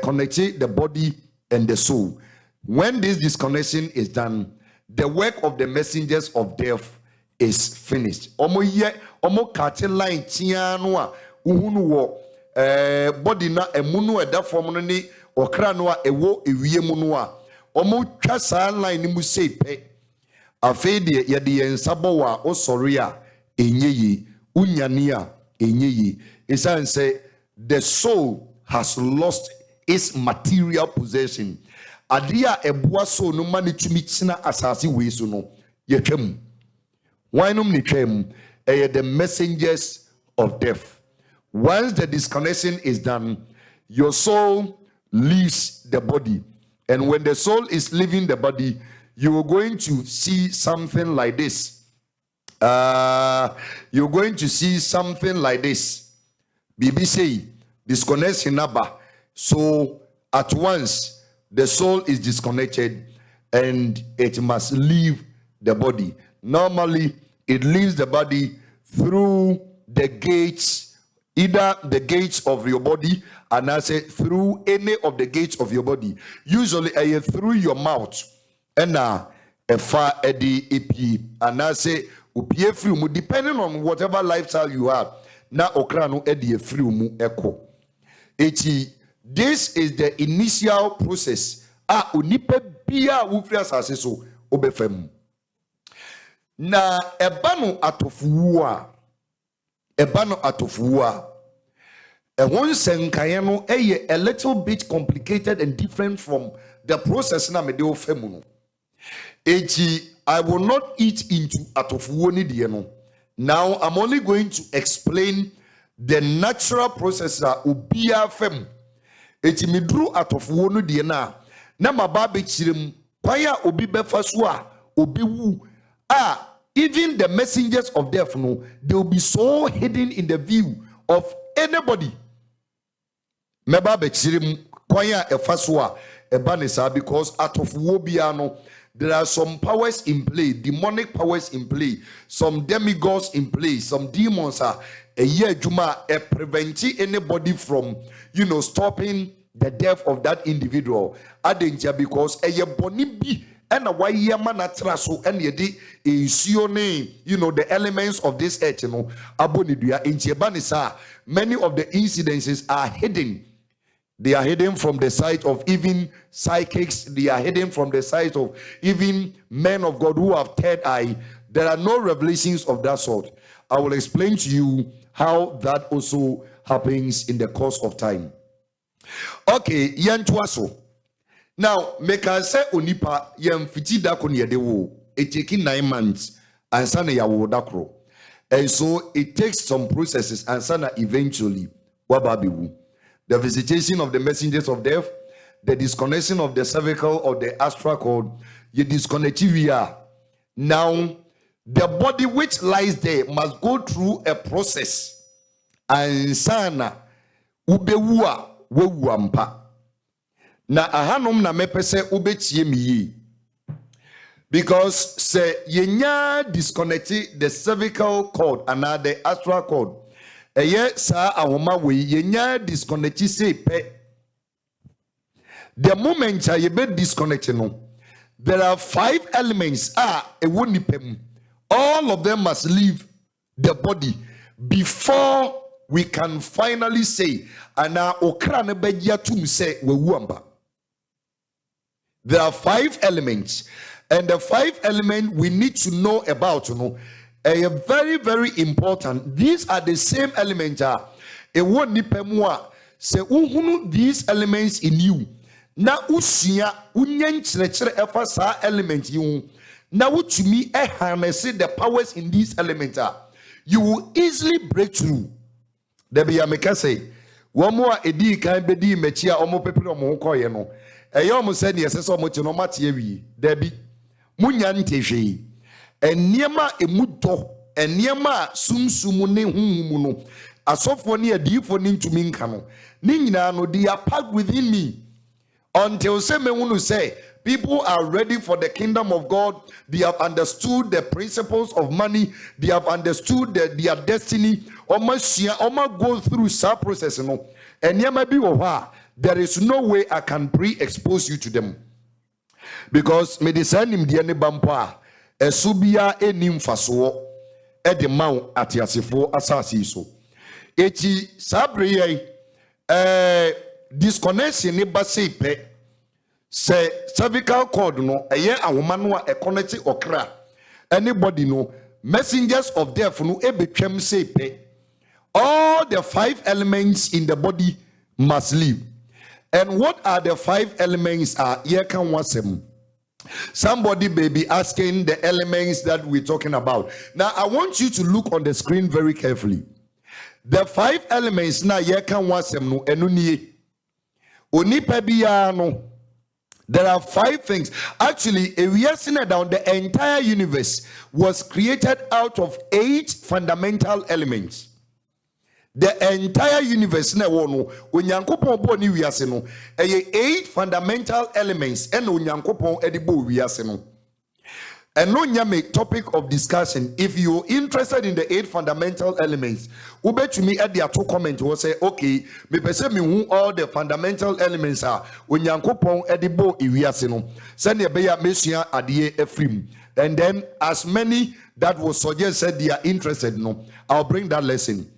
connecting the body and the soul. When this disconnection is done, the work of the messengers of death is finished. Omo kate line tiano a uhunu wo body na emunu eda form no ni okra no a ewo ewie mu no a omo twa saa line ni mu sepe afi de ye de ensabo wa osori a enyeyi unyane a enyeyi. Esan say the soul has lost its material possession. Adia ebua so no mani tumi tina asasi we so no yetwam wanum ni twam the messengers of death. Once the disconnection is done, your soul leaves the body, and when the soul is leaving the body, you are going to see something like this. You're going to see something like this. BBC disconnection number. So at once the soul is disconnected and it must leave the body. Normally, it leaves the body through the gates, either the gates of your body, and I say through any of the gates of your body. Usually, through your mouth, and a far eddy EP, and I say upie free mu, depending on whatever lifestyle you have. Na okrano eddy free mu echo. this is the initial process. Onipa bia wufri asase so obefam. Na ebano atofuwa. Ehon senkaye no eye a little bit complicated and different from the process na me de ofemu no. I will not eat into atofuwo ni de no. Now I'm only going to explain the natural process that obia fem. Eti midru atofuwo no de na maba be chirem kwaya obi befa so a obi wu even the messengers of death no, they will be so hidden in the view of anybody. Meba be chirem kwaya efa so a eba ne sa because atofuwo bia no, there are some powers in play, demonic powers in play, some demigods in play, some demons are a year juma preventing anybody from stopping the death of that individual. Adenja because a ye boni bi and a why man atraso and ye di the elements of this earth abonidia in Jebanisa. Many of the incidences are hidden. They are hidden from the sight of even psychics. They are hidden from the sight of even men of God who have third eye. There are no revelations of that sort. I will explain to you how that also happens in the course of time. Okay, yantuaso. Now, make us say onipa yam fiti dako ni yadewo. It taking 9 months and sana ya wodakro. And so it takes some processes and sana eventually wababiwu. The visitation of the messengers of death, the disconnection of the cervical or the astral cord, you disconnect via. Now, the body which lies there must go through a process. And sana ubewua wewuampa. Na ahanom na mepese ubetie miyi. Because se yenya disconnect the cervical cord and the astral cord. Eye sa ahoma we yenya disconnect say pe. The moment you be disconnected no, there are 5 elements ewonipem. All of them must leave the body before we can finally say ana okra ne begia tum say wewuamba. There are 5 elements, and the 5 elements we need to know about are very, very important. These are the same elements. Say these elements in you. Na usia unyen chere efa sa element you. Na utumi harness the powers in these elements. You will easily break through. There be a make say one more edi kan bedi mechia omo pepere omo koye no. Eyom said yes, so much no matter there be munya ntehwe. Eniema emudo, eniema sumsumu ne humu no. Asofo ne adifo ne ntumi nka no. Ni nyina no they are packed within me. Until say me wunu say people are ready for the kingdom of God. They have understood the principles of money. They have understood their destiny. Oma go through some process no. Eniema bi wo ha. There is no way I can pre-expose you to them. Because medicine im de ne bampa esubia enim faso e de maw atiasefo asase so. Eti sabre ye disconnection ne base pe se cervical cord no eye ahoma no a connect okra. Anybody no messengers of death no e betwem say pe. All the 5 elements in the body must leave. And what are the 5 elements? Here can wasem. Somebody may be asking the elements that we're talking about. Now I want you to look on the screen very carefully. The 5 elements na here can wasem no enuniye. Onipa biya no. There are 5 things. Actually, if we are seeing down, the entire universe was created out of 8 fundamental elements. The entire universe na wono onyankopon bo ni wiase no 8 fundamental elements and onyankopon edibo wiase no. And no nyame topic of discussion. If you're interested in the 8 fundamental elements, ubetumi at the two comment will say, okay, me pese me hu all the fundamental elements are onyankopon edibo wiase no. Send ye beya mesua adie efrim. And then as many that will suggest said they are interested no, I'll bring that lesson.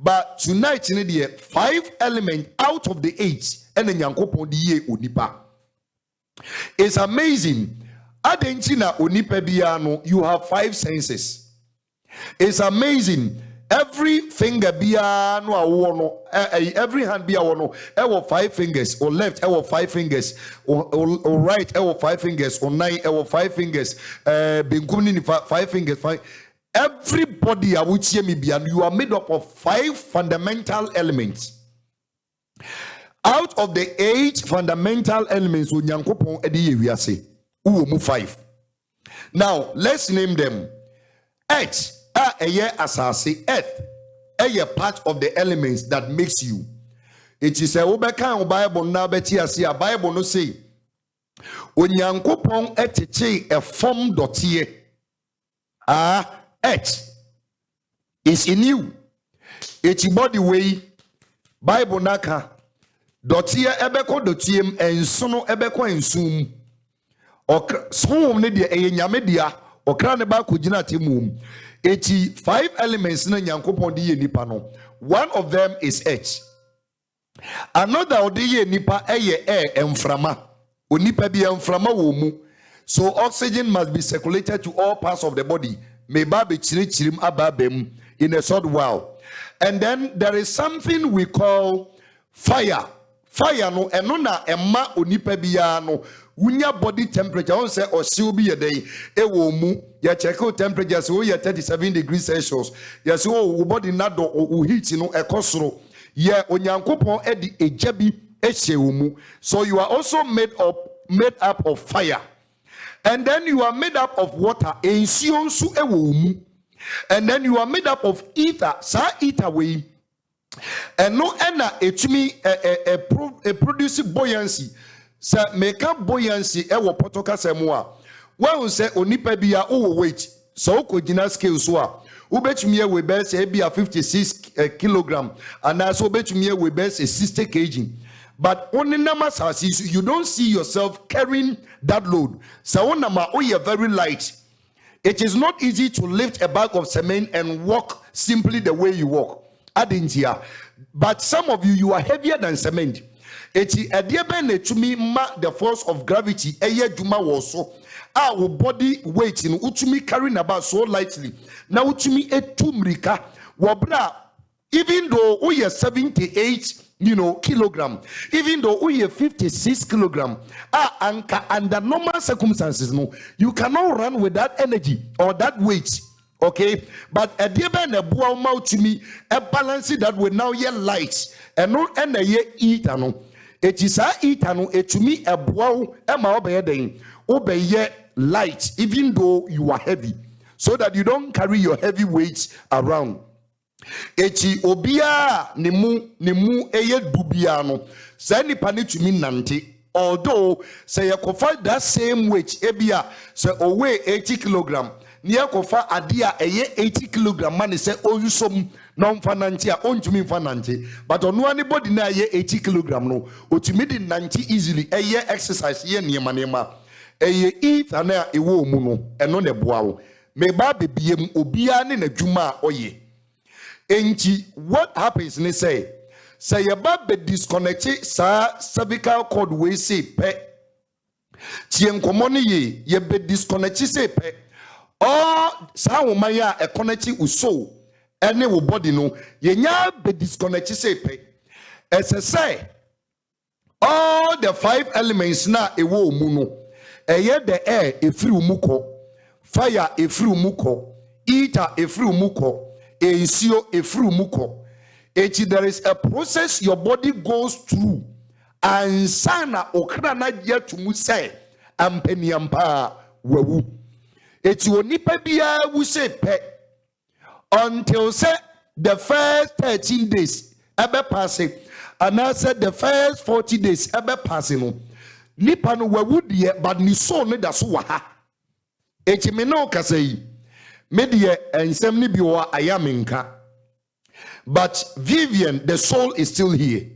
But tonight in the 5 elements out of the 8 and then Yankopon die onipa. It's amazing. Adentina onipa biano, you have 5 senses. It's amazing. Every finger biano awono, every hand biano, ewo 5 fingers, or left, ewo 5 fingers, or right, ewo 5 fingers, or 9, ewo 5 fingers, bingumni 5 fingers, 5. Everybody, you are made up of 5 fundamental elements. Out of the 8 fundamental elements, we say 5. Now, let's name them. Earth, earth, a part of the elements that makes you. It is a Bible now, a Bible no say, Onyankopon eteche a form dotie. Earth is in you. It's body way. Bible naka. Dotia ebeko dotiem ensono ebeko ensum. Som ne de enyame dia okra ne ba kugina temum. 5 elements na Nyankopon de nipa no. One of them is earth. Another de nipa eye air emframa. Onipa bi emframa wo mu. So oxygen must be circulated to all parts of the body. In a short while. And then there is something we call fire. Fire no enona emma onipa biya no unya body temperature on say or still be a day e wo mu ya check out temperature so you 37 degrees Celsius ya so wo body na do o heat no e kosoro ye onyankopon e di ejabi e hye wo mu. So you are also made up of fire. And then you are made up of water. And then you are made up of ether. Sa ether way. And no ena etumi produce buoyancy. Sa make up buoyancy ewo potoka semua. When say onipa biya o weight. So ko gina scale so a. Ubetumi we be say bia 56 kilogram and also ubetumi we be say 60 kg. But only namas you don't see yourself carrying that load. So you're very light. It is not easy to lift a bag of cement and walk simply the way you walk. But some of you are heavier than cement. It is a dear to me the force of gravity. Juma was so our body weight in uchumi carrying about so lightly. Now uchumi etumrika wabra. Even though we are 78 kilogram, even though we are 56 kilogram, under normal circumstances, no, you cannot run with that energy or that weight. Okay, but a dear man a bow mouth to me a balance that will now ye light and no and a ye eat no. It is a eat no it to me a bow obey ye light, even though you are heavy, so that you don't carry your heavy weights around. Echi obia nemu eye dubiano say nipa ne tumi nante, although say yakofa that same weight ebia say owe 80 kilogram ni yakofa adia eye 80 kilogram man say oyusom non fananti a ontumi fananti, but ono anybody na eye 80 kilogram no otumi di nanti easily eye exercise ye niema eye eat ana ewo mu no eno ne boa wo me ba bebiem obia ne nadwuma oye. Enti what happens ni say yaba be disconnect sa cervical cord we say pe tien komoni ye be disconnect say pe or sa woman ya e connect uso ene wo body no ye nya be disconnect say pe say all the 5 elements na ewo mu no eye the air efiri umuko, fire efiri umuko, ether efiri umuko, ensio efiri umuko. There is a process your body goes through and sana okra na je tumu say ampeniampa wawu eti onipa bia wu say pe until say the first 13 days ebe passing and I said the first 40 days ebe passing no nipa no wawu de but ni so ne da so wa ha eti me no kasai me de ensem ni bi wa ayaminka. But Vivian, the soul is still here.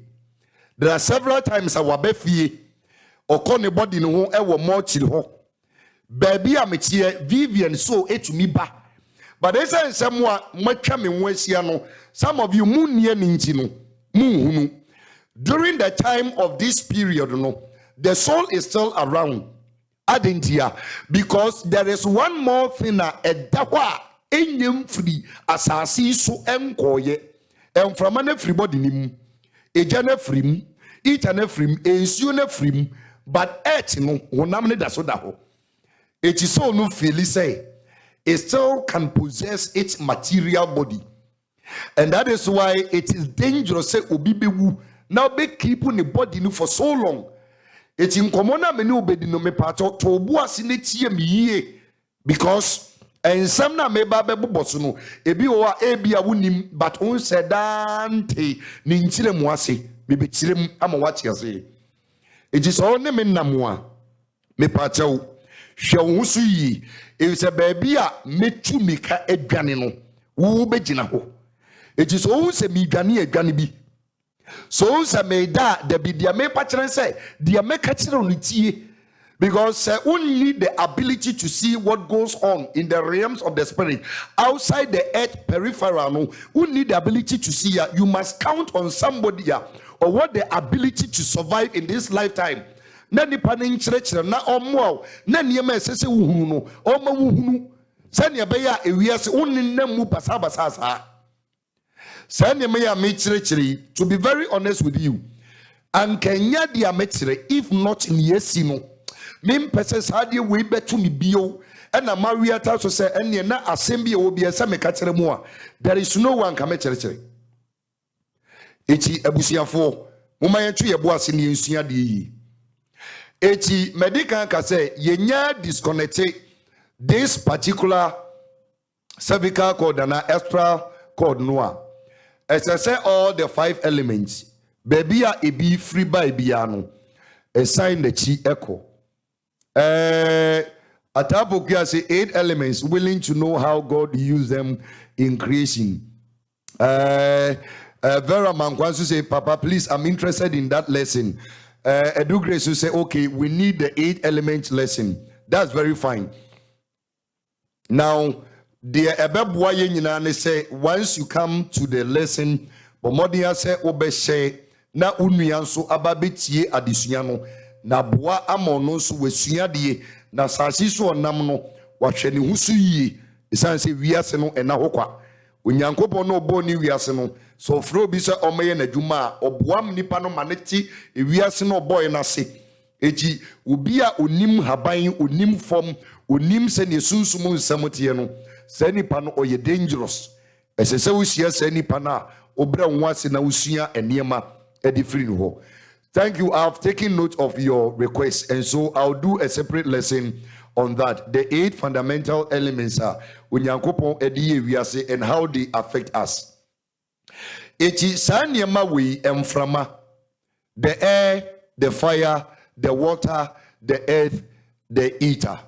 There are several times our befie or call body no ever more chill ho. Baby, I'm here. Vivian so to me ba. But they say somewhat much some of you moon near nintino moon. During the time of this period, the soul is still around. Adentia, because there is one more thing a dawa enyem free asasi so enkoye and from an everybody nim ejane frim itane frim ensuo na frim but earth no honam ne da so da ho it is so no feel say it still can possess its material body, and that is why it is dangerous say obi bewu now be keep on the body no for so long. It's in common many obedi no me pato to obu asine tie me yie because ensam na me ba bebo so no ebi o a ebi a wonim but on sedante ni ntire mu ase me be tirem ama wate ase it is all ne me namo a me pato hwe wo so yi e se ba bi a metu mika adwane no wo begina ho it is all se mi dwane adwane bi. So me da the be dia me patren say dia me catch on tie because we need the ability to see what goes on in the realms of the spirit outside the earth peripheral. No, we need the ability to see. You must count on somebody or what the ability to survive in this lifetime. Na nipa ne nkyerɛkyerɛ na ɔmo na nneɛma ɛsɛ sɛ wohunu no ɔma wohunu sɛnea ɛbɛyɛ a ewiase wonenam mu basabasa saa. To be very honest with you, and Kenya dia metre if not in yesino mem pese sadie we betu mi bio and na mariata so say ene na assembly obi ese me ka kire mu a there is no one ka me kire eti abusiafo moma yetu ye bo ase ne nsua de yi eti medical ka say yenya disconnect this particular cervical cord and extra cord noa. As I say, all the 5 elements, baby a be free by biano, a sign the chi echo. Atapokia say 8 elements, willing to know how God used them in creation. Vera Mankwansu say, Papa, please, I'm interested in that lesson. Edu Grace will say, okay, we need the 8 element lesson. That's very fine. Now, the ebeboye nyina ne say once you come to the lesson bomodia say obehye na unua nso ababetie adesua no na boa amono nso wasua de na sase so onam no wahwe ne husu yie esan say wiase no ena hokwa onyankopon no obo ni wiase no so fro bi say omeye na dwuma a oboam nipa no maneti wiase no boy na se eji obi a onim haban onim fom onim se ne sunsum nsamotie no sani pano oye dangerous esese usia sani pana obra nwase na usua eniema edi free no ho. Thank you. I've taken note of your request and so I'll do a separate lesson on that. The 8 fundamental elements are unyankopon edi wiase and how they affect us. Eti saniema we emframa, the air, the fire, the water, the earth, the ether.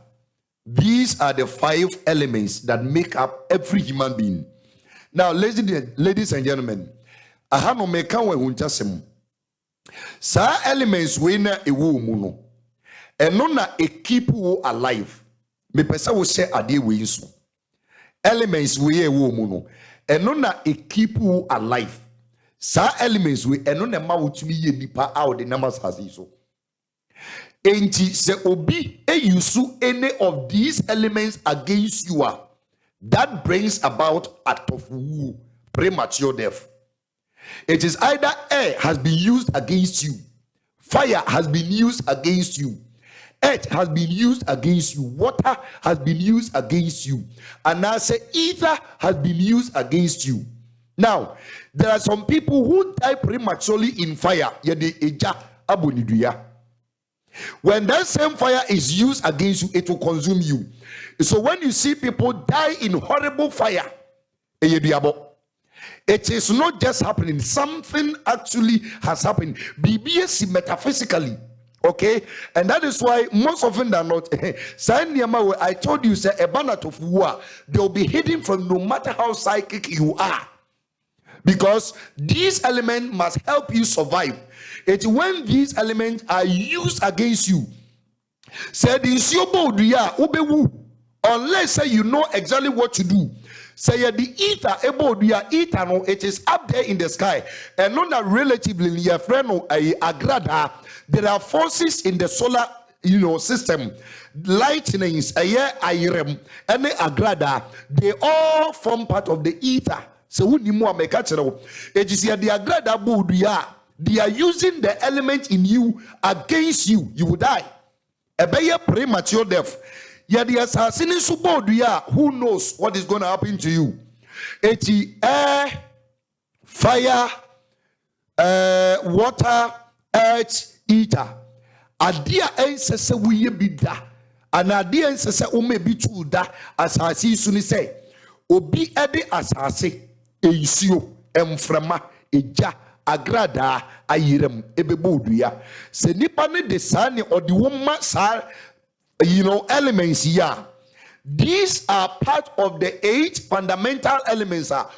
These are the 5 elements that make up every human being. Now, ladies and gentlemen, I have no make we huntasem. Sa elements we na ewu muno. Eno na e keep you alive. Me pesa wo say ade we nso. Elements we ewu muno. Eno na e keep you alive. Sa elements we eno na ma wotumi ye nipa out the numbers has so. Enti se obi eyusu any of these elements against you that brings about act of premature death. It is either air has been used against you, fire has been used against you, earth has been used against you, water has been used against you, and now say ether has been used against you. Now there are some people who die prematurely in fire. Yede eja aboniduya. When that same fire is used against you, it will consume you. So when you see people die in horrible fire, it is not just happening. Something actually has happened. BBS metaphysically. Okay? And that is why most often than not, I told you, say, a banner of war, they will be hidden from no matter how psychic you are. Because these elements must help you survive. It's when these elements are used against you. Said in unless you know exactly what to do. Say the ether able do ether no, it is up there in the sky, and not that relatively your friend no agrada. There are forces in the solar system, lightnings, irem, and agrada. They all form part of the ether. So who more make it is the agrada board. They are using the element in you against you. You will die. A premature death. Yeah, the assassin is support. Who knows what is going to happen to you? Air, fire, water, earth, ether. Adia ancestor we be da, and adia ancestor may be true da. Assassin soon say, Obi ede assassin, eisio, emframa, eja, agrada, ayirem, ebeboduya. Se nipa ne de sani or the woman sa. Elements here. These are part of the 8 fundamental elements. Now,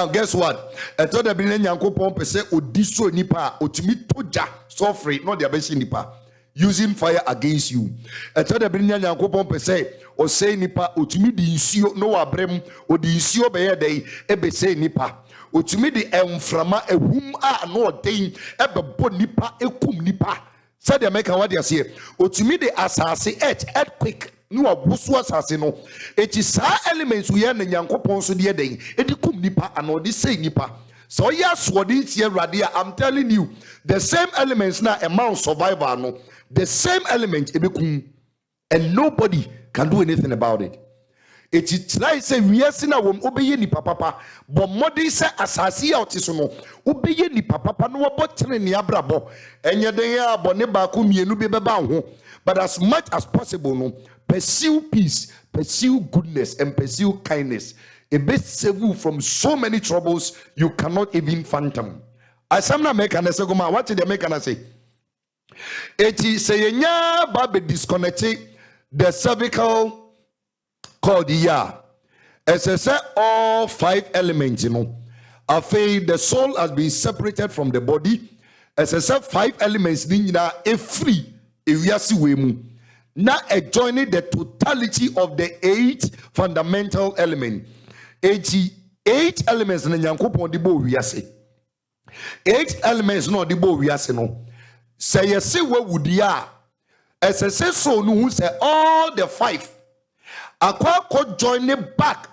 guess what? I told the billion Yankopon per se odiso nipa otimi toja suffering, not the best nipa using fire against you. I told the billion Yankopon per se or say nipa otimi di insio no abrem or di insio beye day ebe say nipa. Otimi di emframa e whom are no thing ebe bo nipa ekum nipa. Said the American what they say, Otimi the assassin earthquake, no abusu assassin no. It is our elements we are in Yankopon so dear day, edikum nipa and all this say nipa. So yes, what is here radia? I'm telling you, the same elements now amount survivor no, the same element ebikum, and nobody can do anything about it. It is like say we are seeing wom obeye ni papa, but modern say asasi out so no obeye ni papa no obotre ni abrabo enye den ya bone ba ko mienu be beba ho. But as much as possible no, pursue peace, pursue goodness, and pursue kindness. A best save you from so many troubles you cannot even fathom. As some na make an say go ma what did they make an say? It is say nya ba be disconnected the cervical called as I said, all 5 elements, I feel the soul has been separated from the body. As I said, 5 elements, a free, if you see wemu. Now joining the totality of the 8 fundamental elements. 8 elements in the Yankopon dibo we say. 8 elements no dibo we say no. Say you see what would ya? As I said, so no say all the 5. Akwa join it back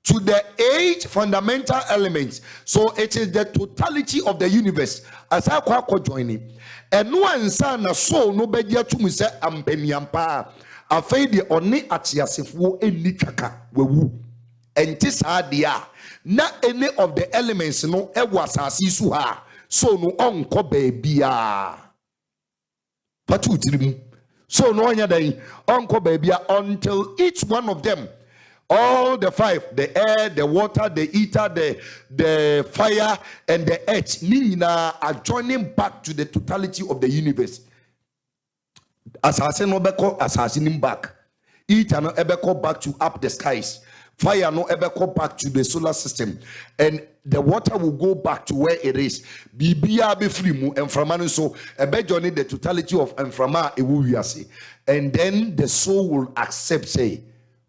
to the 8 fundamental elements. So it is the totality of the universe. As akwa join it. And no answer na so no bedia to me say ampeniampa. Afei de oni atiasefo eni kaka wewu. Enti saa dia na any of the elements no ewa asase su ha. So no onko baabia. Patu tirimu. So no one day uncle baby until each one of them, all the 5, the air, the water, the ether, the fire, and the earth, Nina are joining back to the totality of the universe. Assassin no beko assassinating back. Ether no ebeko back to up the skies. Fire no ebeko back to the solar system, and the water will go back to where it is. Bibia be free mu enframa so ebe journey the totality of enframa ewu wiase, and then the soul will accept say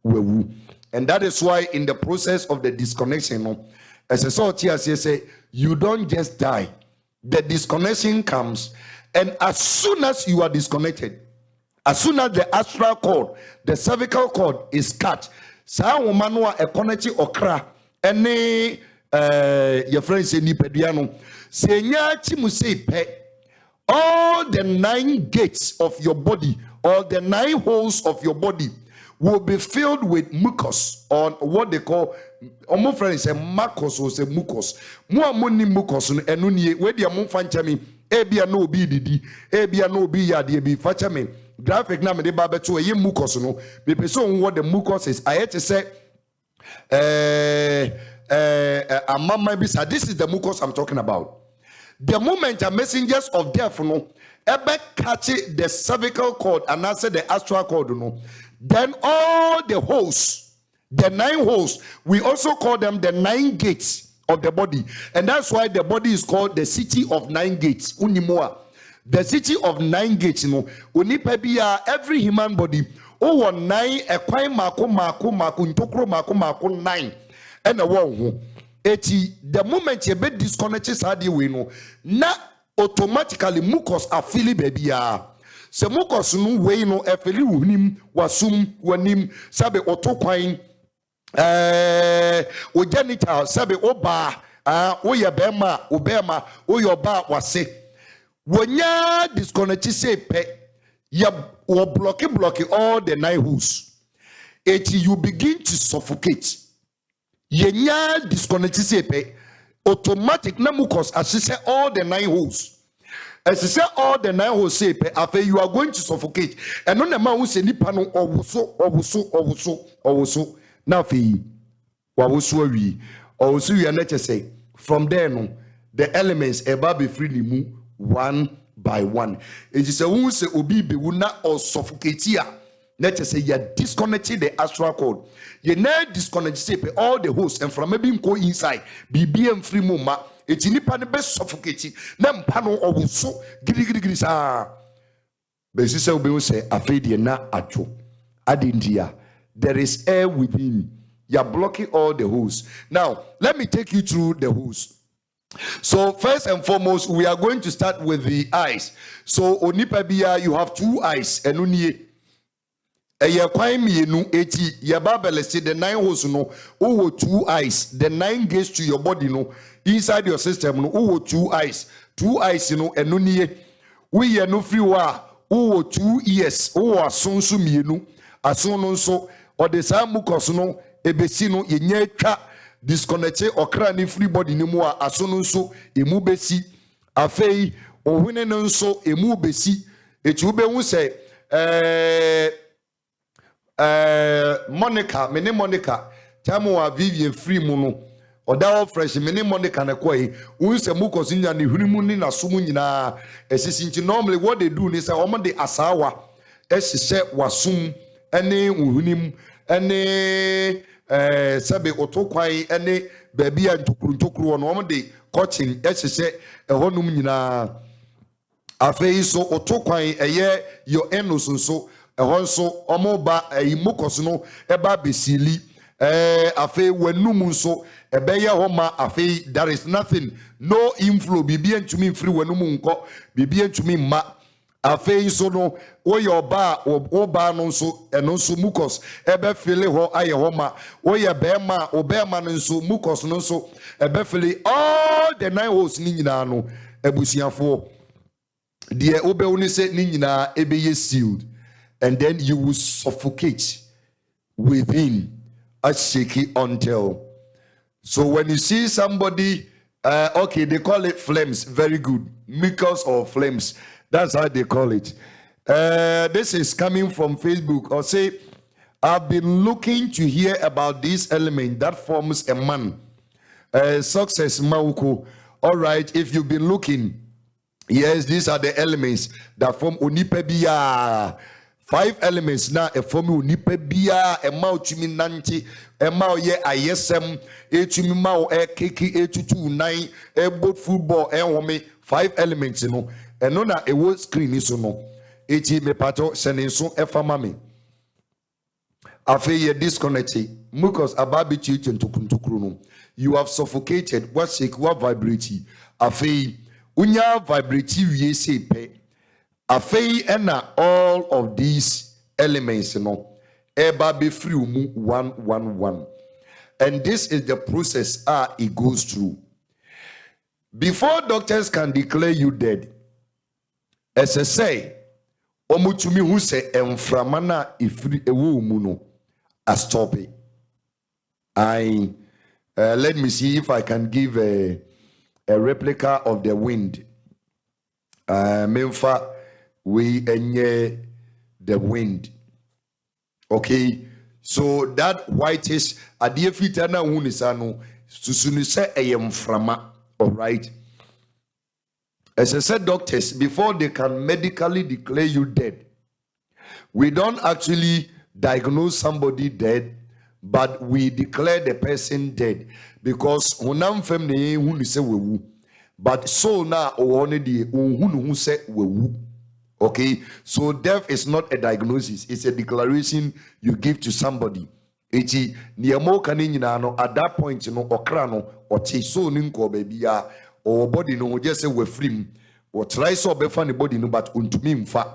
wewu. And that is why in the process of the disconnection, as a sort here say you don't just die. The disconnection comes, and as soon as you are disconnected, as soon as the astral cord, the cervical cord is cut, sa woman wa ekoneti okra ene your friend say ni pediano say nya ti mu say pe all the 9 gates of your body, all the 9 holes of your body will be filled with mucus, or what they call omo friend say mucus or say mucus. Mo amoni mucus enu nie we dia mo fancha mi ebia no obi didi ebia no obi ya de bi facha mi graphic na me de ba beto e mucus no be person what the mucus is. I had to say mama bisa, this is the mucus I'm talking about. The moment the messengers of death no ebe catch the cervical cord and answer the astral cord no, then all the holes, the 9 holes, we also call them the 9 gates of the body, and that's why the body is called the city of 9 gates. Unimoa, the city of 9 gates. You know, every human body oh 9 a kwai mako ntokro mako 9 and a wo eti the moment you be disconnected sadi we no na automatically mucus are feeling baby ya se mucus no we no e feel wunim wasum wanim sabe otokwan o genital sabe oba o ye bema obema o yo ba wase wonya disconnected say pe ya wo block all the 9 holes eti you begin to suffocate yenya disconnected say pe automatic na mucus asise all the 9 holes as I say all the 9 holes say pe after you are going to suffocate and no na who say nipa no owoso na fe wawoso awi owoso wi na say from there no the elements eba be free limu one by one it is a who say obi be na or suffocate ya let us say you disconnected the astral cord. You now disconnect say all the hosts and from maybe go inside. BBM free muma. It's in the best suffocating. Nam pano or so giri sa. Besisa will say a fade na acho. Adindia. There is air within. You're blocking all the hosts. Now let me take you through the hosts. So first and foremost, we are going to start with the eyes. So onipabia, you have 2 eyes and unye. Eye kwan mienu eti ye babele say the 9 holes no owo 2 eyes the 9 gates to your body no inside your system no owo 2 eyes no eno nie we ye no free wa owo 2 ears owo asonso mienu ason no nso ode sa mucus no ebesi no ye nya twa disconnect okra ni free body ni mu a ason no nso emu besi afei ohune no nso emu besi eti ube hu say Monica, mene Monica, tamu wa Vivian free muno. Oda fresh mene Monica na kwa unse mucus nya ni hurimu ni na sumu nyina esisi normally what they do is omo de asawa esise wasum ene uhunim ene sabe otokwan ene baby a ntokuru no omo de cotton esise ehonum nyina afei so otokwan eye your enos nso ehonso omoba mucus no eba besili afei wanum nso ebeye homa afei there is nothing no inflow bibi entumi free wanum nko bibi entumi ma afei so no oye oba no nso eno nso mucus ebe fele ho aye homa oye bema obema no nso mucus no nso ebe fele all the 9 holes ni nyina no ebusiafo de obe woni se ni nyina ebeye sealed. And then you will suffocate within a shaky until. So when you see somebody, okay, they call it flames, very good. Mucus or flames, that's how they call it. This is coming from Facebook. Or say, I've been looking to hear about this element that forms a man. Success, Mauko. All right, if you've been looking, yes, these are the elements that form Onipebia. 5 elements na e form unipa bia e ma otumi nanti e ma ye ayesem etumi ma o e keki etutu nan e boat football e home 5 elements no eno na e wo screen so no eti me pato sene so e fama me afi ye disconnect mucus ababichi ntokuntukuru no you have suffocated what shake what vibrate afi unya vibrate wie say pe afei ena all of these elements no eba be free mu 111 and this is the process it goes through before doctors can declare you dead as I say omutumi hu se emframa na ifri ewo mu no a stop it. Let me see if I can give a replica of the wind. Memfa we enye the wind. Okay, so that whitish adie fita na hunisa no susunu se emframa. All right. As I said, doctors, before they can medically declare you dead, we don't actually diagnose somebody dead, but we declare the person dead because honam family hunu se wewu, but soul na owone die unhunu hu se wewu. Okay, so death is not a diagnosis, it's a declaration you give to somebody. Eti niemo kani nyina no at that point no okra no ote so ni nko baby ya or body no just say we free or try so be fa body no but untumi mfa.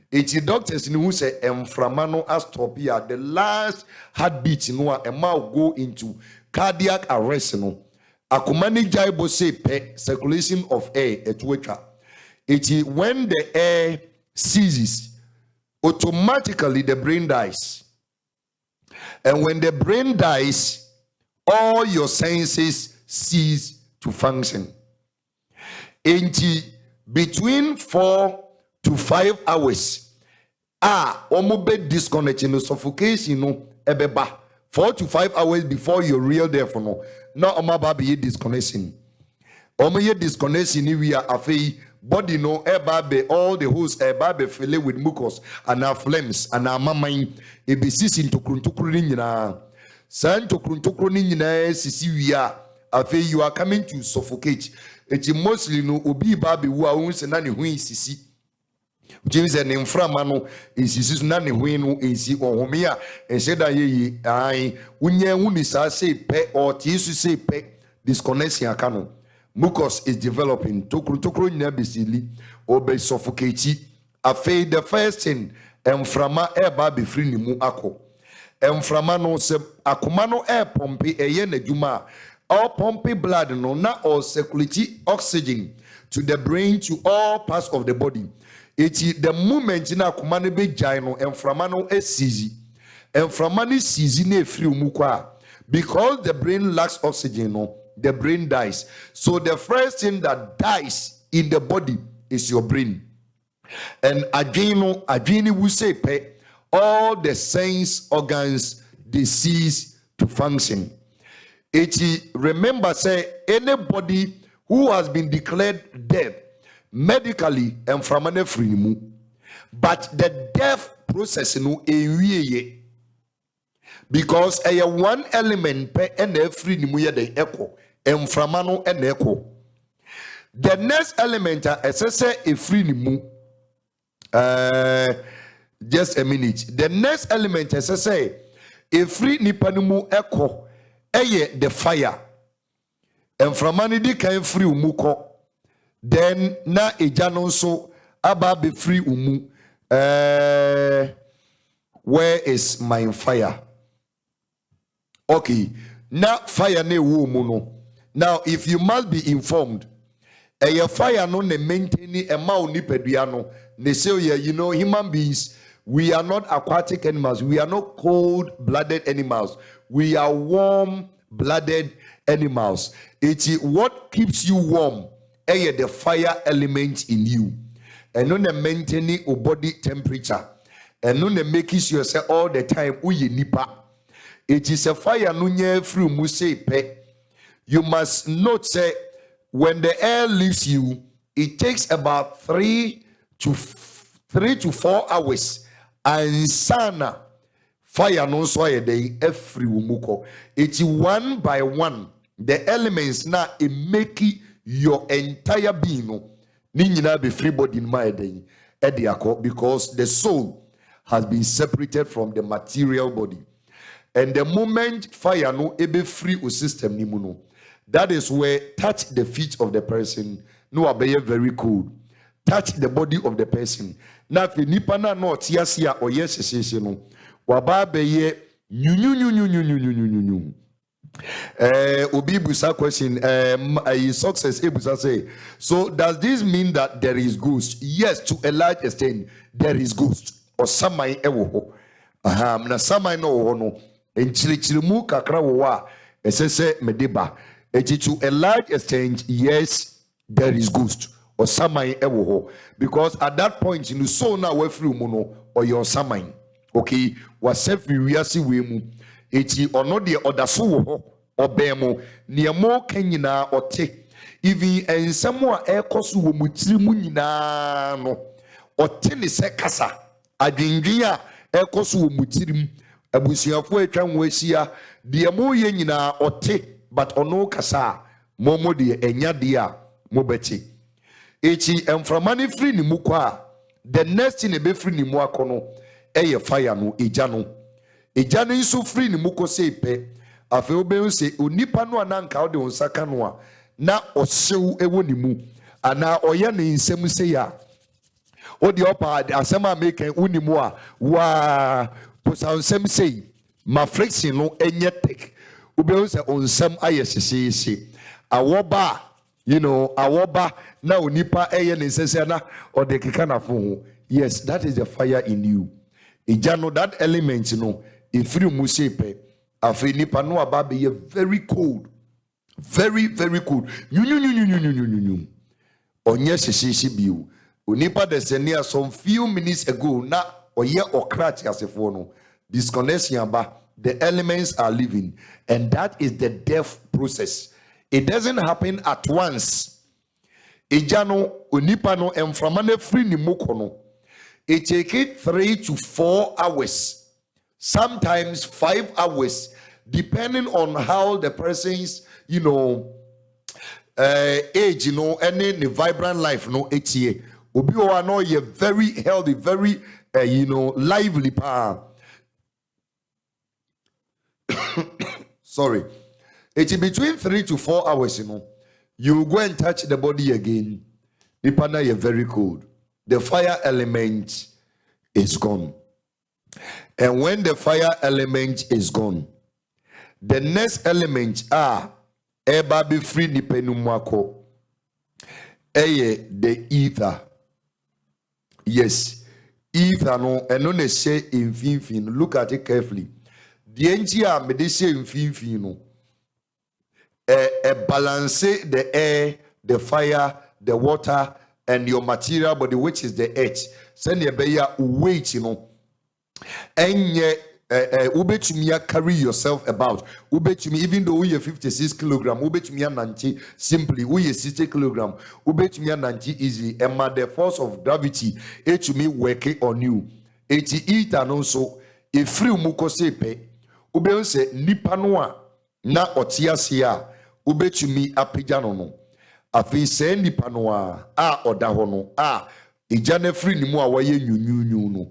Eti doctors ni who say emframa no stop here the last heartbeat no a will go into cardiac arrest no akumani jaibo say circulation of air etwetwa. Eti when the air ceases automatically the brain dies. And when the brain dies, all your senses cease to function. Between 4 to 5 hours, omobe disconnection, suffocation, no, ebeba. 4 to 5 hours before your real death, no. Now, omababi disconnection. Omoye disconnection, we are afei body no ebabe all the hosts ebabe fill with mucus and our phlegms and our mamain ebesis into kruntukru nyina san to kruntukru nyina sisi wia afei you are coming to suffocate it mostly no obi babe wo a won na ne hu sisi James and inframa no sisi na ne hu no ensi ohome a ense da yeyi ai unye hu sa say pe or ti su say pe disconnection aka no mucus is developing tokru nya besili obe suffocate afei the first thing emframa eba be free ni mu akọ emframa no se akoma no pompe eye na djuma all pompe blood no na all circulate oxygen to the brain to all parts of the body it the moment na akoma no be jai no emframa no esizi emframa ni sizi na free mu kwa because the brain lacks oxygen no the brain dies. So the first thing that dies in the body is your brain. And adrenal will say all the sense organs they cease to function. Remember say anybody who has been declared dead medically and from an free, but the death process no because a one element per and free the echo. Emframano and echo. The next element is a free nimu. Just a minute. The next element is a free nipanumu echo. The fire. Emframani di kan free umuko. Then na ejanon so aba be free umu. Where is my fire? Okay. Na fire ne wo mu no. Now, if you must be informed, a fire no ne maintaining a mount nipeduano, ne say, you know, human beings, we are not aquatic animals, we are not cold-blooded animals, we are warm-blooded animals. It's what keeps you warm, the fire element in you, and no maintaining a body temperature, and no making sure say all the time uye nipa. It is a fire no nye free muse pe. You must note say when the air leaves you, it takes about 3 to 4 hours. And sana fire no so a day every umuko. It's one by one. The elements now it make your entire being no be free body in my day because the soul has been separated from the material body. And the moment fire no ebe free o system ni mu no, that is where touch the feet of the person no abeye very cold. Touch the body of the person. Na fe nipa na no tiasia o yesesese no. Wa ba beye nyu. Obi busa question success ebusa say, so does this mean that there is ghost? Yes, to a large extent there is ghost or samai ewo ho. Na samai no ho no. Enchirichirimu kakra wo wa esese medeba. To a large extent, yes, there is ghost or samai ewo ho, because at that point you so na we free muno or your samai. Okay, was self we see we mu eti ono de odaso wo ho obemo niemo kanyina ote even ensemo a ekoso wo mutiri mu nyina no ote ne se kasa adwendwen a ekoso wo mutirim abusuafo atwa nwasia de mo ye nyina ote but ono kasa momo de enya de a mobeti eti emframani free ni mu kwa the next thing ebe free ni mu akono eye fire no eja no nso free ni mu ko se pe afi obe se onipa no ananka o de onsaka no a na ohyew ewo ni mu ana oye ne nsem se ya o de opa asema make uni mu a wa posa nsem se ma friction no enye tek obe se onsem aye hyehyehye awoba awoba na onipa eye ne nsese na o de keka na fo. Yes, that is the fire in you. Ejano, that element if you musepe afi nipa no aba be very cold, very cold. Onye hyehyehye biu onipa desenia some few minutes ago na oye okrach asefo no disconnection aba, the elements are living, and that is the death process. It doesn't happen at once. Ejano onipa no emframane free ni mokono. It takes 3 to 4 hours, sometimes 5 hours, depending on how the person's age, any vibrant life, it's here. Obi o no ye very healthy, very lively pa. Sorry. It's between 3 to 4 hours, you go and touch the body again. Nipana you're very cold. The fire element is gone. And when the fire element is gone, the next element are eba be free nipenumwako. The ether. Yes. Ether no eno ne say infin. Look at it carefully. The engia me de say infin no. Balance the air, the fire, the water, and your material body, which is the earth. Send your weight, and ubechumia carry yourself about. Ubechumi, even though we are 56 kilogram, ubechumia 90 simply, we are 60 kilogram, ubechumia 90 easy, and the force of gravity, echumi working on you. Eti eat and also a free muko sepe, ube se nipanoa na otiasia, ubechumi apijanono. Afi se nipa no a oda ho no ejane free ni mu a waye nyunyunyu no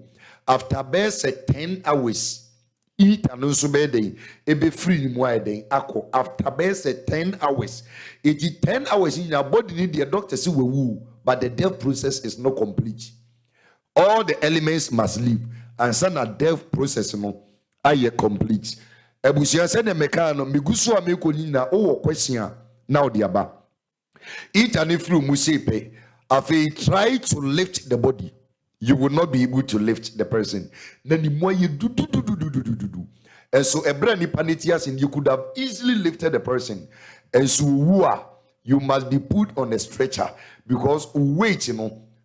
after best 10 hours eat and so be den ebe free ni mu a den akọ after best 10 hours it 10 hours in your body need the doctor say wewu, but the death process is not complete. All the elements must leave and send a death process no aye complete. Ebusia se ne meka no migusu a mekoni na o question now the aba. Eat and if you musepe, if try to lift the body, you will not be able to lift the person. Then the more you do. And so a brand new panitias, and you could have easily lifted the person. And so you must be put on a stretcher because weight,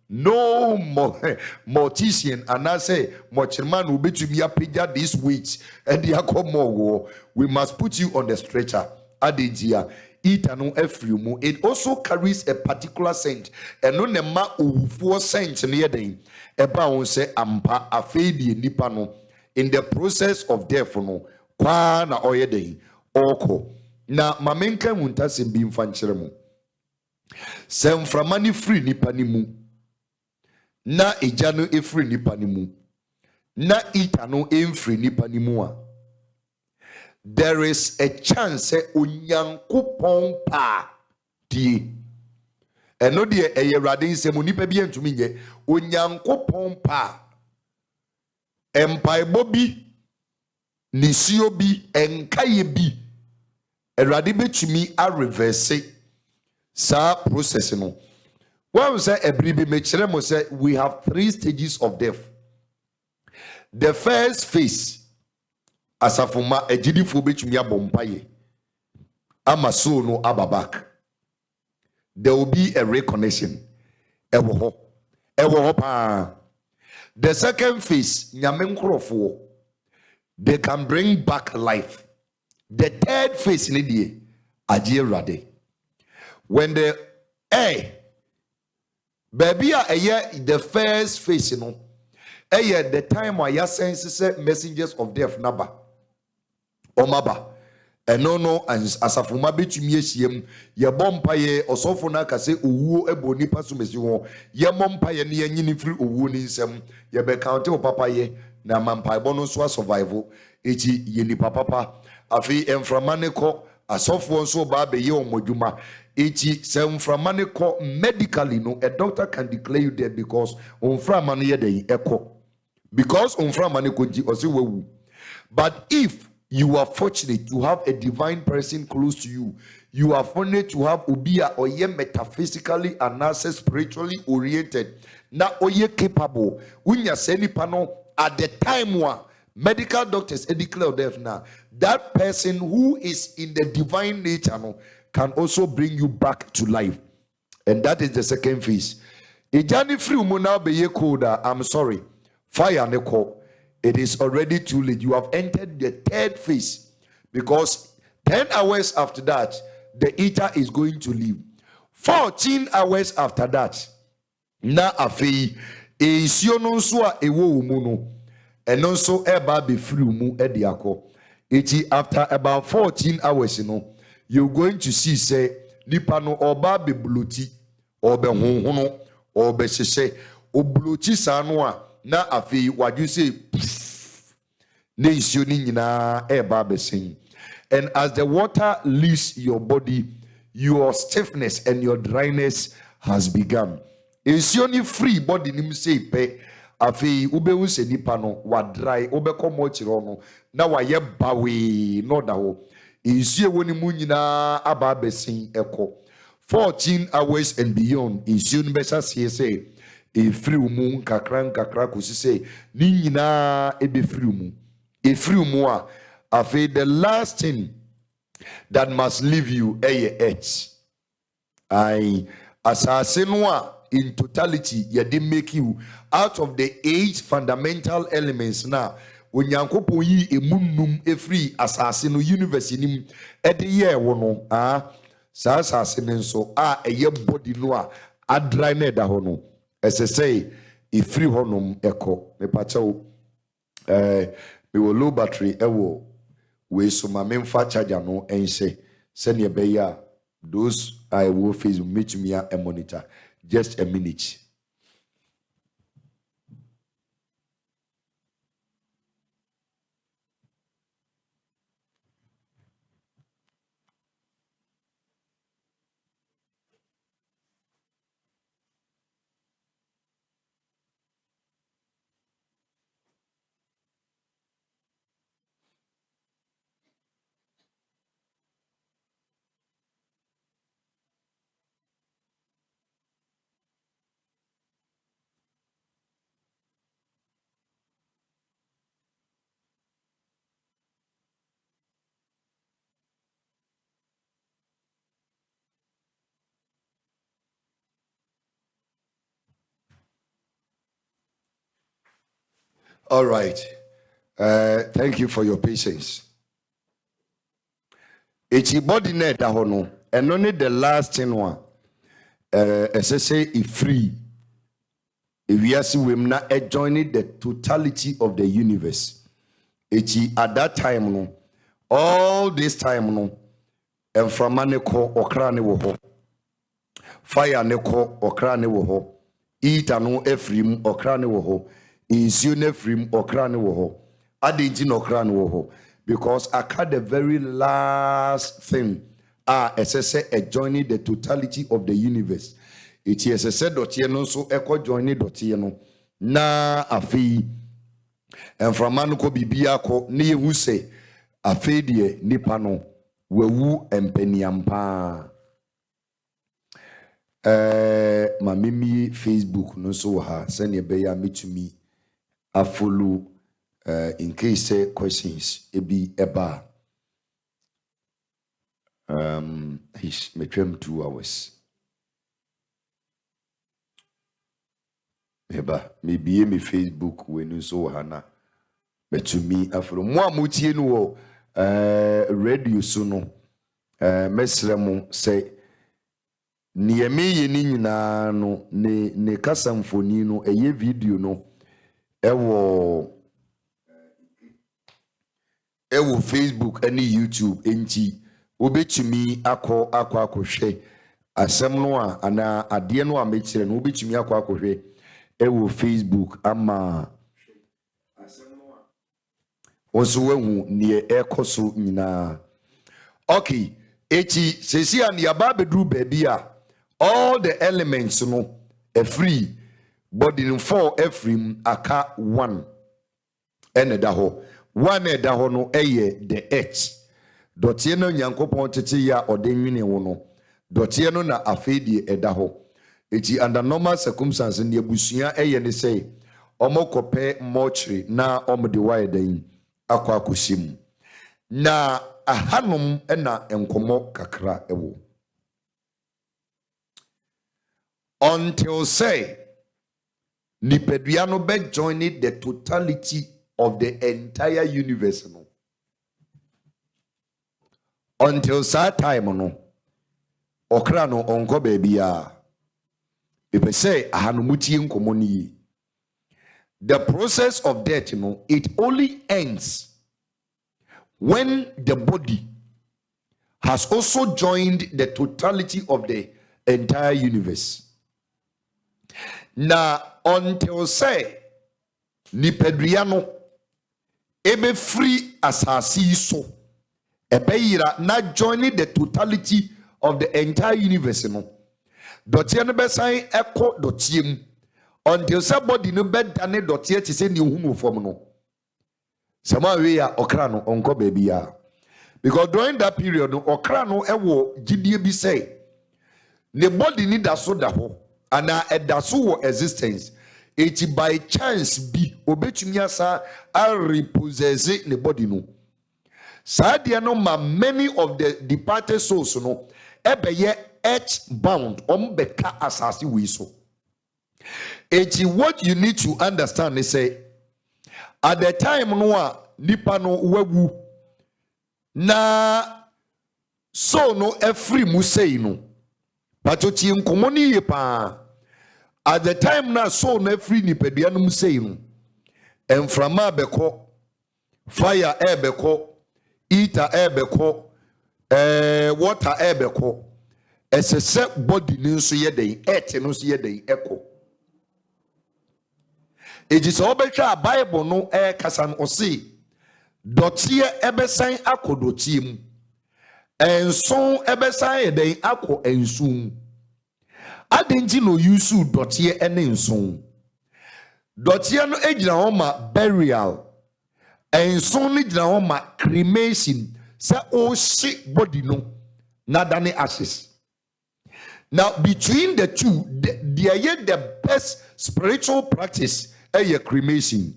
no more mortician and I say Mochman will be to me a this weight and the more we must put you on the stretcher. Adegia. It also carries a particular scent. And no nema ufuo scent near them. Eba on say ampa afedi nipano. In the process of death no kwa na oyede oko. Na mamenka munta se bi mfankyere mu. Sem framani free nipani mu. Na ejano e free nipani mu. Na itano e free nipani mu a. There is a chance onyankopon pa die eno de eyerade nsem nipa bi antumi nye onyankopon pa empaibo bi nisio bi enkaye bi erade betumi a reverse sa process no. When we say ebribe mekire mo say we have 3 stages of death. The first phase asafuma ejidifo betumi abompaye amaso no ababak, there will be a reconnection ewo ho pa. The second phase nyame nkrofo they can bring back life. The third phase ni die aje rade when the baby the first phase no the time where ya sense messengers of death naba omaba eno no asafoma betumi ehiem ye bompa ye osofo na kase owuo ebo nipa so mesi ho ye mompa ye ne yanyini firi owuo ni nsem ye be count o papa ye na mampa ebo no so survival echi ye nipa papa afi emframane ko asofo nso ba be ye omodwuma echi se emframane ko medically no a doctor can declare you dead because emframane ye dey eko because emframane ko ji osi wewu. But if you are fortunate to have a divine person close to you, you are fortunate to have ubia or ye metaphysically and also spiritually oriented, na oye capable unya seni pano at the time wa medical doctors declare death now. That person who is in the divine nature no, can also bring you back to life. And that is the second phase. Ejani free umuna be ye koda, I'm sorry. Fire neko. It is already too late. You have entered the third phase because 10 hours after that, the eater is going to leave. 14 hours after that, na afei ensio no nso a ewo mu no eno nso eba be free mu ediako. Eti after about 14 hours no, you're going to see say nipa no oba be bloti or be honhono or be sese obloti sano a na afei wadu say ne ensio ni nyina eba be sin. And as the water leaves your body, your stiffness and your dryness has begun. Ensio ni free body nim say pe afei ubehu se nipa no wa dry obekọ mo chiro no na wa ye bawe no da ho. Ensio woni mu nyina aba besin eko 14 hours and beyond. Ensio ni besa say e free mu kakra kusi say ni nyina e be free mu. E free mu a afei the last thing that must leave you earth. Asase no a in totality ye dey make you out of the 8 fundamental elements now. Onyankopon yi emunum efri asase no universe nim e de ye wo no sa asase ne nso eye body no a adry na da ho no esese efri honom eko me pacho me wo low battery ewo we so ma memfa charger no ense se ne be ya those I will face meet me a monitor just a minute. All right. Thank you for your patience. It's body net no, and only the last thing one. As I say, if free, if we are seeing na joining the totality of the universe. It's at that time no, all this time no, and from maneko okrane wo ho, fire neko okrane wo ho, eat ano efrim okrane wo ho. Insio nefrim okrane wo ho adenti no okrane wo ho because I cut the very last thing essese joining the totality of the universe. It is essese dotie no so eko joining dotie no na afei enframano ko bibia ko ne yehu se afei de nipa no wawu empeniampa. Ma mimi Facebook no so ha se ne be ya metumi I follow in case questions ebi eba his metrum 2 hours eba maybe me Facebook when so hana metumi afro mo amotie no wo radio so no mesremo say nieme ye ni nyina no ne kasamfoni no eye video no ewo ewo Facebook any YouTube enti obetumi akọ asem no a ana ade no a mekire no obetumi akọ ewo Facebook ama asem no a oso wahu ne ekoso nyina. Okay, echi sesi an yaba bedru baby a all the elements no a free body in 4 efrim aka 1 ene da ho 1 e da ho no eye the earth dotie no nyankopon tete ya odenwene wo no dotie no na afedie e da ho eti under normal circumstances ne abusua eye ne say omokope mochri na omde waye dan akwa akosim na ahanum ena enkomo kakra ewo until say nipadua no be joining the totality of the entire universe no. Until that time no okra no onko baby a if say ahanumuti nkomo ni the process of death no it only ends when the body has also joined the totality of the entire universe. Na until say nipadua no ebe free asasi so ebeyira na joining the totality of the entire universe no dotie no be san eko dotiem until somebody no be dane dotie ti se ni ohunu fom no sama we ya okra no onko baby ya because during that period no okra no ewo gidie bi say ne body ni da so da ho ana edaso wo existence it by chance bi obetumi asa a repossess the body no sadia no ma many of the departed souls no ebeye earth bound beka asasi we so it what you need to understand is say at the time no a nipa no wagu na so no every musei no patoti nkomoni ye pa at the time na so na free nipadua no musei no enframa beko fire beko eater beko water beko esese body ni nso ye den earth no so ye den eko ejisa obetwa bible no kasa no osi dotie ebesan akodotie mu enson ebesan ye den akọ ensun adenji no yusu dotie ene enson dotie no ejina ho ma burial enson ni jina ho ma cremation se o shi body no nadane ashes. Now between the two the best spiritual practice a cremation.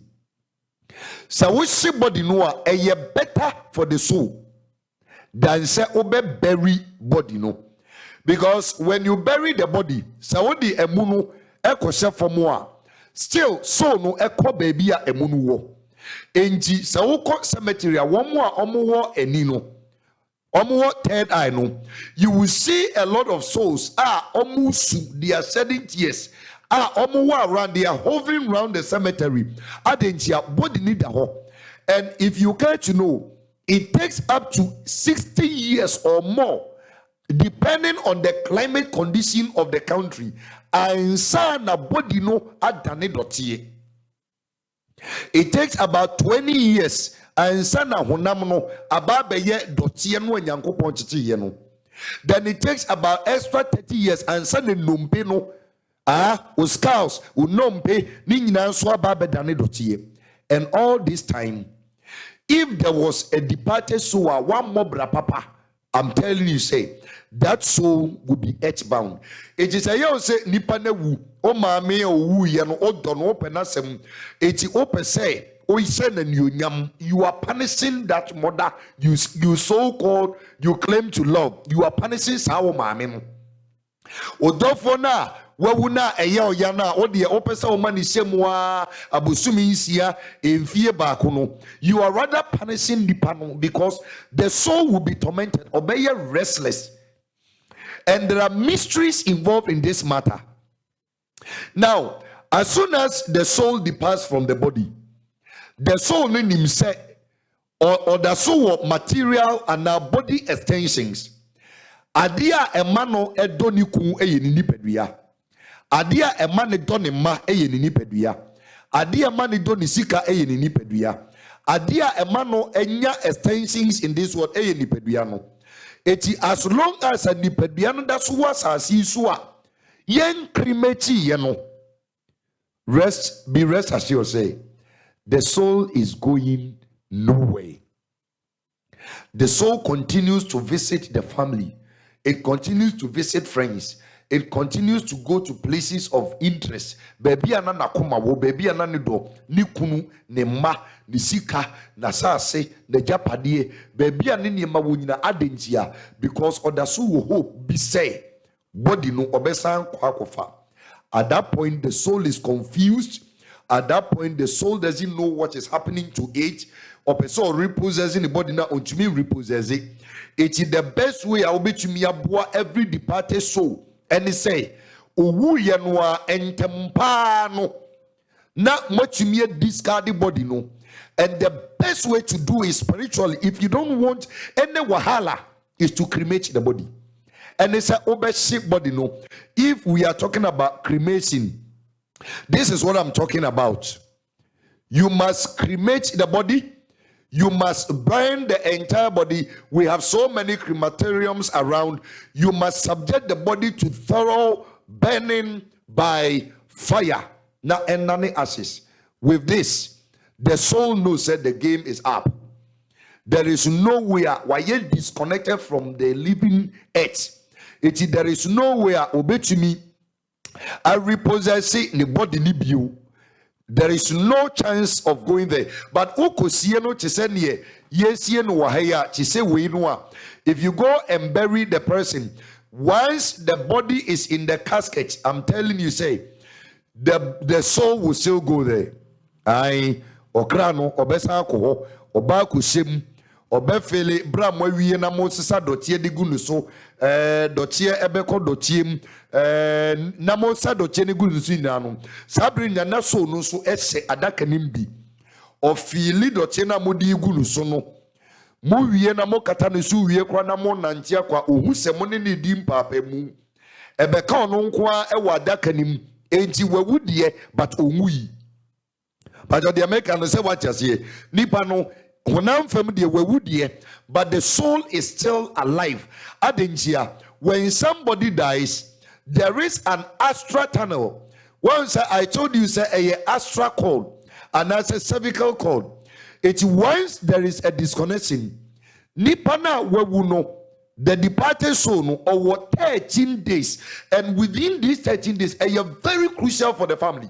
So we see body no a better for the soul than say obe bury body no. Because when you bury the body, so the emunu eko se for still so no eko baby a emunu wo. Enti so ko cemetery one more omo enino. Omo third eye no. You will see a lot of souls omusu they are shedding tears. Omo around they are hovering around the cemetery. Adentia body need a ho. And if you care to know, it takes up to 60 years or more depending on the climate condition of the country. And sana body no adane dotie. It takes about 20 years and sana honam no ababeye dotie no nyankopon chichiye no. Then it takes about extra 30 years and sana nompe no uskaus unompe ni nyina so ababedane dotie. And all this time, if there was a departed soul, one more papa, I'm telling you, say that soul will be earthbound. It is a yo say nipane wu o maame o wu ye no o do no open asem. Eti open say o ise and you are punishing that mother you so called you claim to love. You are punishing sawo maame no. Odofo na wawuna eya oyana ode opesa o mani semwa abusumi nsia emfie baako no. You are rather punishing the panel because the soul will be tormented or be restless. And there are mysteries involved in this matter. Now, as soon as the soul departs from the body, the soul in himself or the so material and our body extensions. Adia emano edoni ku eye ni nipadua. Adia emane doni ma eye ni nipadua. Adia emane doni sika eye ni nipadua. Adia emano enya extensions in this world eye ni nipadua no. Eti as long as a nipadua no that's what asasi so a yen cremate ye no. Be rest assured, say the soul is going nowhere. The soul continues to visit the family. It continues to visit friends. It continues to go to places of interest. Baby anana kuma wo baby anani do ni kunu ne ma ni sika na sase ne japadie baby anani ma wo nyina adentia because odaso wo hope be say body no obesan kwakofa. At that point the soul is confused. At that point the soul doesn't know what is happening to it. Or person repossessing the body now unto me repossess it. It is the best way I will be to me aboa every departed soul. And he say, Owu yanwa entempano na much me discard the body no. And the best way to do is spiritually. If you don't want any wahala, is to cremate the body. And they say ship body no. If we are talking about cremation, this is what I'm talking about. You must cremate the body. You must burn the entire body. We have so many crematoriums around. You must subject the body to thorough burning by fire. Now, and none ashes. With this, the soul knows that the game is up. There is nowhere why you disconnected from the living earth. There is nowhere obey to me. I repossess the body libyu. There is no chance of going there. But if you go and bury the person, once the body is in the casket, I'm telling you, say the soul will still go there. I okrano obesa ko oba kushem obefele bra mawie na mo sesa dotie de gunu so dotie ebeko dotiem na mo sa dotie ne gunu so nyina no sabri nya na so no so ese adaka nimbi ofili dotie na mo di gunu so no mo wie na mo kata no so wie kwa na mo nantia kwa ohu se mo ne di mpapa mu ebeka no nko a e wa adaka nim enti wawudie but onwui but the American say what you say nipa no honam fam de wawudie but the soul is still alive. Adentia, when somebody dies, there is an astral tunnel. Once I told you say a astral cord and that's a cervical cord. It once there is a disconnection. Nipana wawuno the departed soul no over 13 days, and within these 13 days, are very crucial for the family.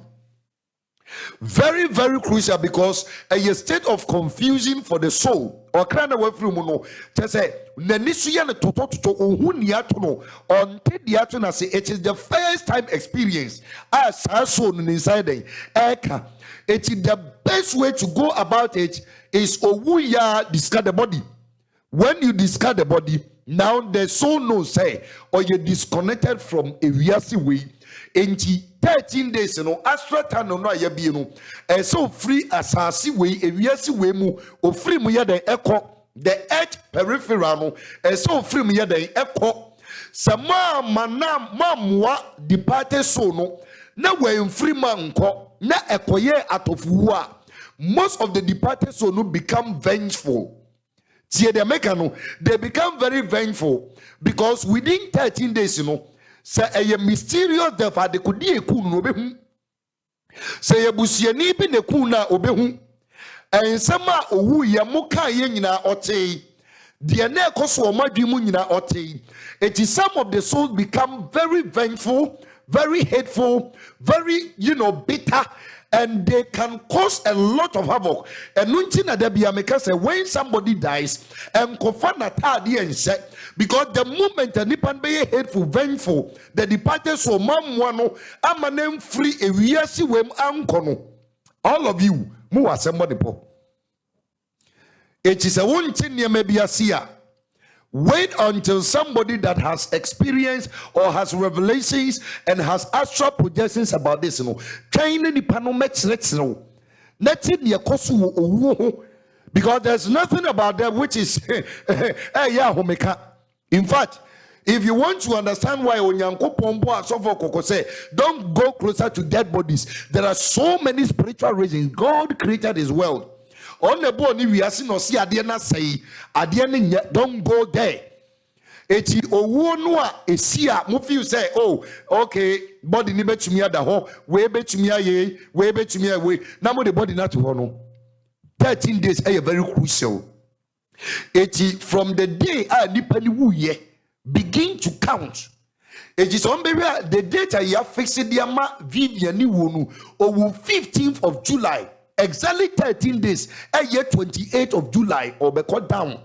Very, very crucial because a state of confusion for the soul. Or crying away from no. Just say, Nenisuya to Ohuniatono on Tediatona say it is the first time experience as our soul inside the Eka. It is the best way to go about it is Owuya discard the body. When you discard the body, now the soul knows say, or you're disconnected from a real way. In 13 days, you know, astral tunnel no ya be no. And so free asasi way, a real way mu, or free mu ya the echo, the edge peripheral no. And so free mu ya the echo. Sama manam mamwa departed soul no. Na we free man ko na ekoye atofua. Most of the departed soul no become vengeful. See, they become very vengeful because within 13 days, you know, say a mysterious death they could be a kun obehu. Say a busiani be ne kuna obehu. And sama owu ya muka yenina ote. The ne koso madwimunina ote. It is some of the souls become very vengeful, very hateful, very bitter. And they can cause a lot of havoc. And when somebody dies, and because the moment the nipan be hateful, vengeful, the departed so mamwano, amanem free a wiasi wem ankono. All of you, mu somebody po. It is a one thing you may be a seer. Wait until somebody that has experience or has revelations and has astral projections about this, Training the panometrics, nothing your cost. Because there's nothing about them which is yeah, homeka. In fact, if you want to understand why Onyankopon bo asofo koko say don't go closer to dead bodies, there are so many spiritual reasons. God created his world. On the body we are seeing no see ade na say ade don't go there. Eti owo no a esi a mo feel say oh okay body ni betumi ada ho we betumi aye we betumi awe na mo the body na to ho no 13 days are very crucial. Eti from the day a nipa ni wuye begin to count. It is on the data you have fixed the ama Vivian ni wonu owu 15th of July exactly 13 days a year 28th of July or be cut down.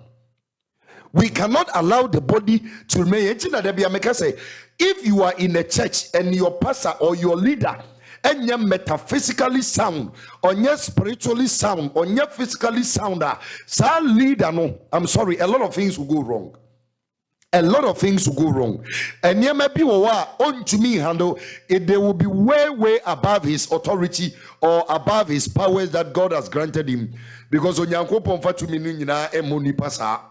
We cannot allow the body to remain. If you are in a church and your pastor or your leader and you're metaphysically sound, or you're spiritually sound, or you're physically sound, leader, no, I'm sorry, a lot of things will go wrong. A lot of things will go wrong. And yeah, maybe on to me handle it, they will be way above his authority or above his powers that God has granted him. Because on Yankopon fatu minina emoni pasa.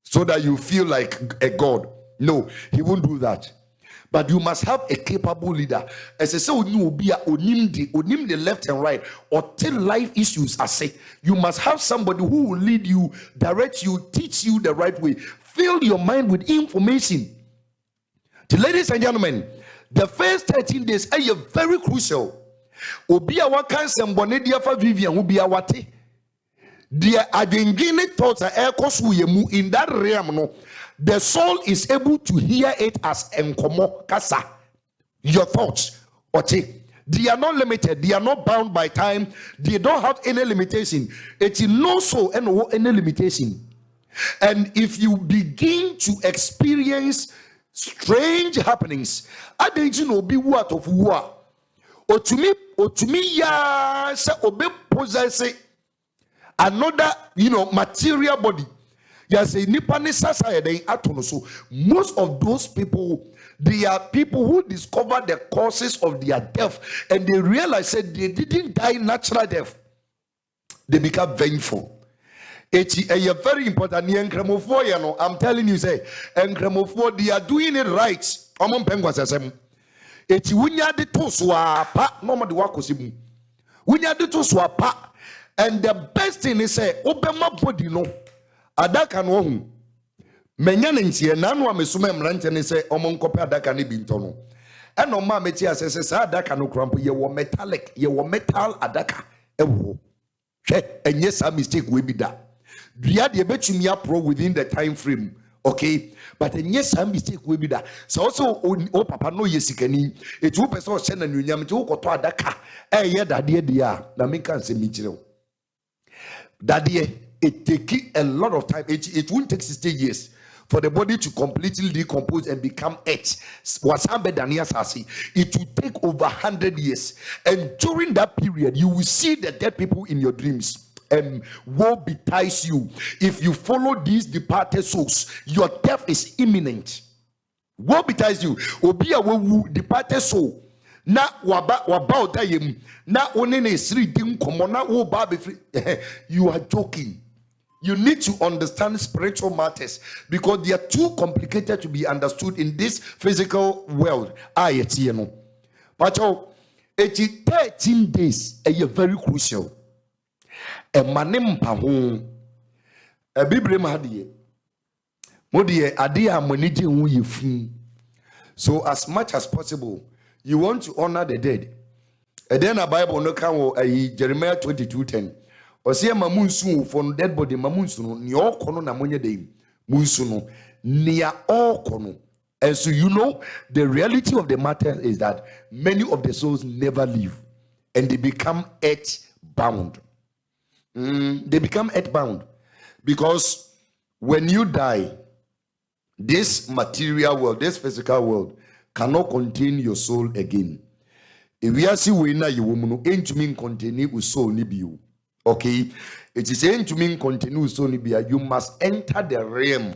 So that you feel like a god. No, he won't do that. But you must have a capable leader. As I say, onim the left and right, or tell life issues. I say, you must have somebody who will lead you, direct you, teach you the right way, fill your mind with information. Ladies and gentlemen, the first 13 days are very crucial. Obia wakan sembone dia fa Vivian ubia wate. Their adrenaline thoughts are in that realm. No, the soul is able to hear it as enkomo kasa. Your thoughts, they are not limited. They are not bound by time. They don't have any limitation. It is no soul and no any limitation. And if you begin to experience strange happenings, I don't know be what of war. Or to me, ya se obe possess another, material body. Yes, so most of those people, they are people who discover the causes of their death, and they realize that they didn't die natural death. They become vengeful. It's a very important. I'm telling you, say, they are doing it right. It's wunya de to swapa, no ma de wakosimu. Wunya de to swapa. And the best thing is say obema body no adaka no hu menya ntie na no amesume mrante ne say omonkope adaka ne bi ntono e no ma meti asese sa adaka no krampo ye wo metallic ye wo metal adaka ewo hwe enye sa mistake we bi da dua de betumi apro within the time frame, okay, but enye sa mistake we bi da so also o papa no yesikani etu person hye na nunyam ti wo koto adaka ye dade dia na me kan se mi kire that year, it take a lot of time. It won't take 60 years for the body to completely decompose and become earth. It will take over 100 years. And during that period, you will see the dead people in your dreams. And woe betides you. If you follow these departed souls, your death is imminent. Woe betides you. Obi a wo departed soul. Na waba otayem na onene sri dim komona wo ba be free. You are joking. You need to understand spiritual matters because they are too complicated to be understood in this physical world. But 13 days are very crucial. A manem paho a bibre mahadie modie adia moniji hu yefun. So as much as possible, you want to honor the dead. And then a Bible no can Jeremiah 22:10. Or say mamunsu from dead body mamunsu ni okono na monye de munsu no near okono. And so the reality of the matter is that many of the souls never live and they become earth bound. They become earth bound because when you die, this material world, this physical world cannot contain your soul again. If we are see we na you woman ain't to mean continue with soul ni you. Okay, it is ain't to mean continue with soul ni you must enter the realm.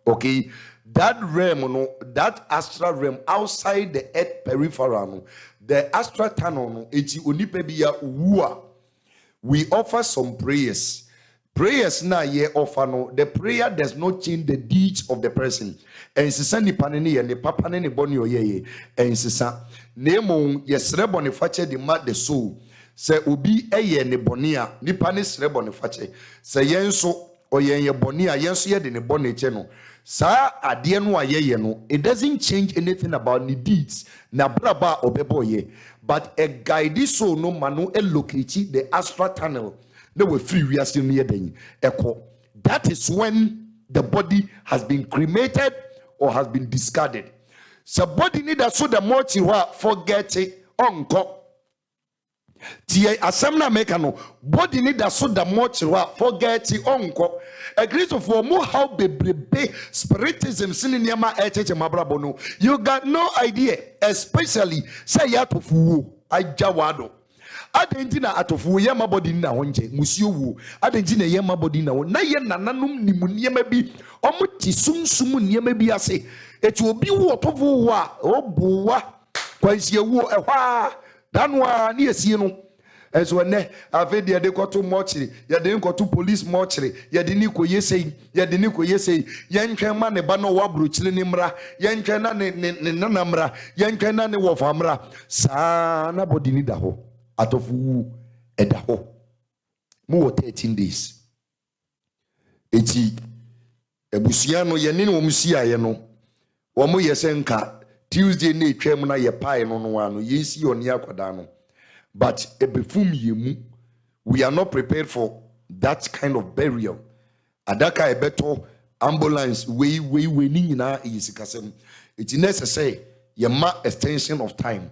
Okay, that realm that astral realm outside the earth peripheral the astral tunnel eti onipa biya wua. We offer some prayers Prayers na ye offer no, the prayer does not change the deeds of the person. And sisa ni panene ye, ni papa ne boni ye, and sisa nemo yesre boni fache di mat the soul. Se ubi eye ne bonia, ni panis sre boni fache. Se yenso o ye bonia, yenso ye de ne boni cheno. Sa adie no ye no, it doesn't change anything about the deeds. Na braba obebo ye, but a guide soul no manu locate the astral tunnel. They were free. We are still near the echo. That is when the body has been cremated or has been discarded. So body need so the much you forget it unco. Tie asamna mekano body need so the much you forget it unco. A great of more how bebrebe spiritism sin yama eche mabrabono. You got no idea, especially say yat of woo ajawado. Adentina atofu yema body na wonje musio wu adentina yema body na won na ye nananum nimu niema bi omuti sumsum niema bi ase eti obi wu otofu wa obuwa kwansie wu ehwa danwa na yesie no eso ne avedi de koto mochiri ye de koto police mochiri ye de ni koyesei yentwen ma ne ba no wabrochile ni mra yentwen na ne nanamra yentwen na ne wofamra sa na body ni da ho atofu edaho mo 13 days eti ebusia no ye ne no musia ye no wo mo yesenka Tuesday na etwam na ye pai no no ano yesi oni akoda no but ebefum yemu we are not prepared for that kind of burial adaka ebeto ambulance we ni nyina yisikasem it is necessary ye ma extension of time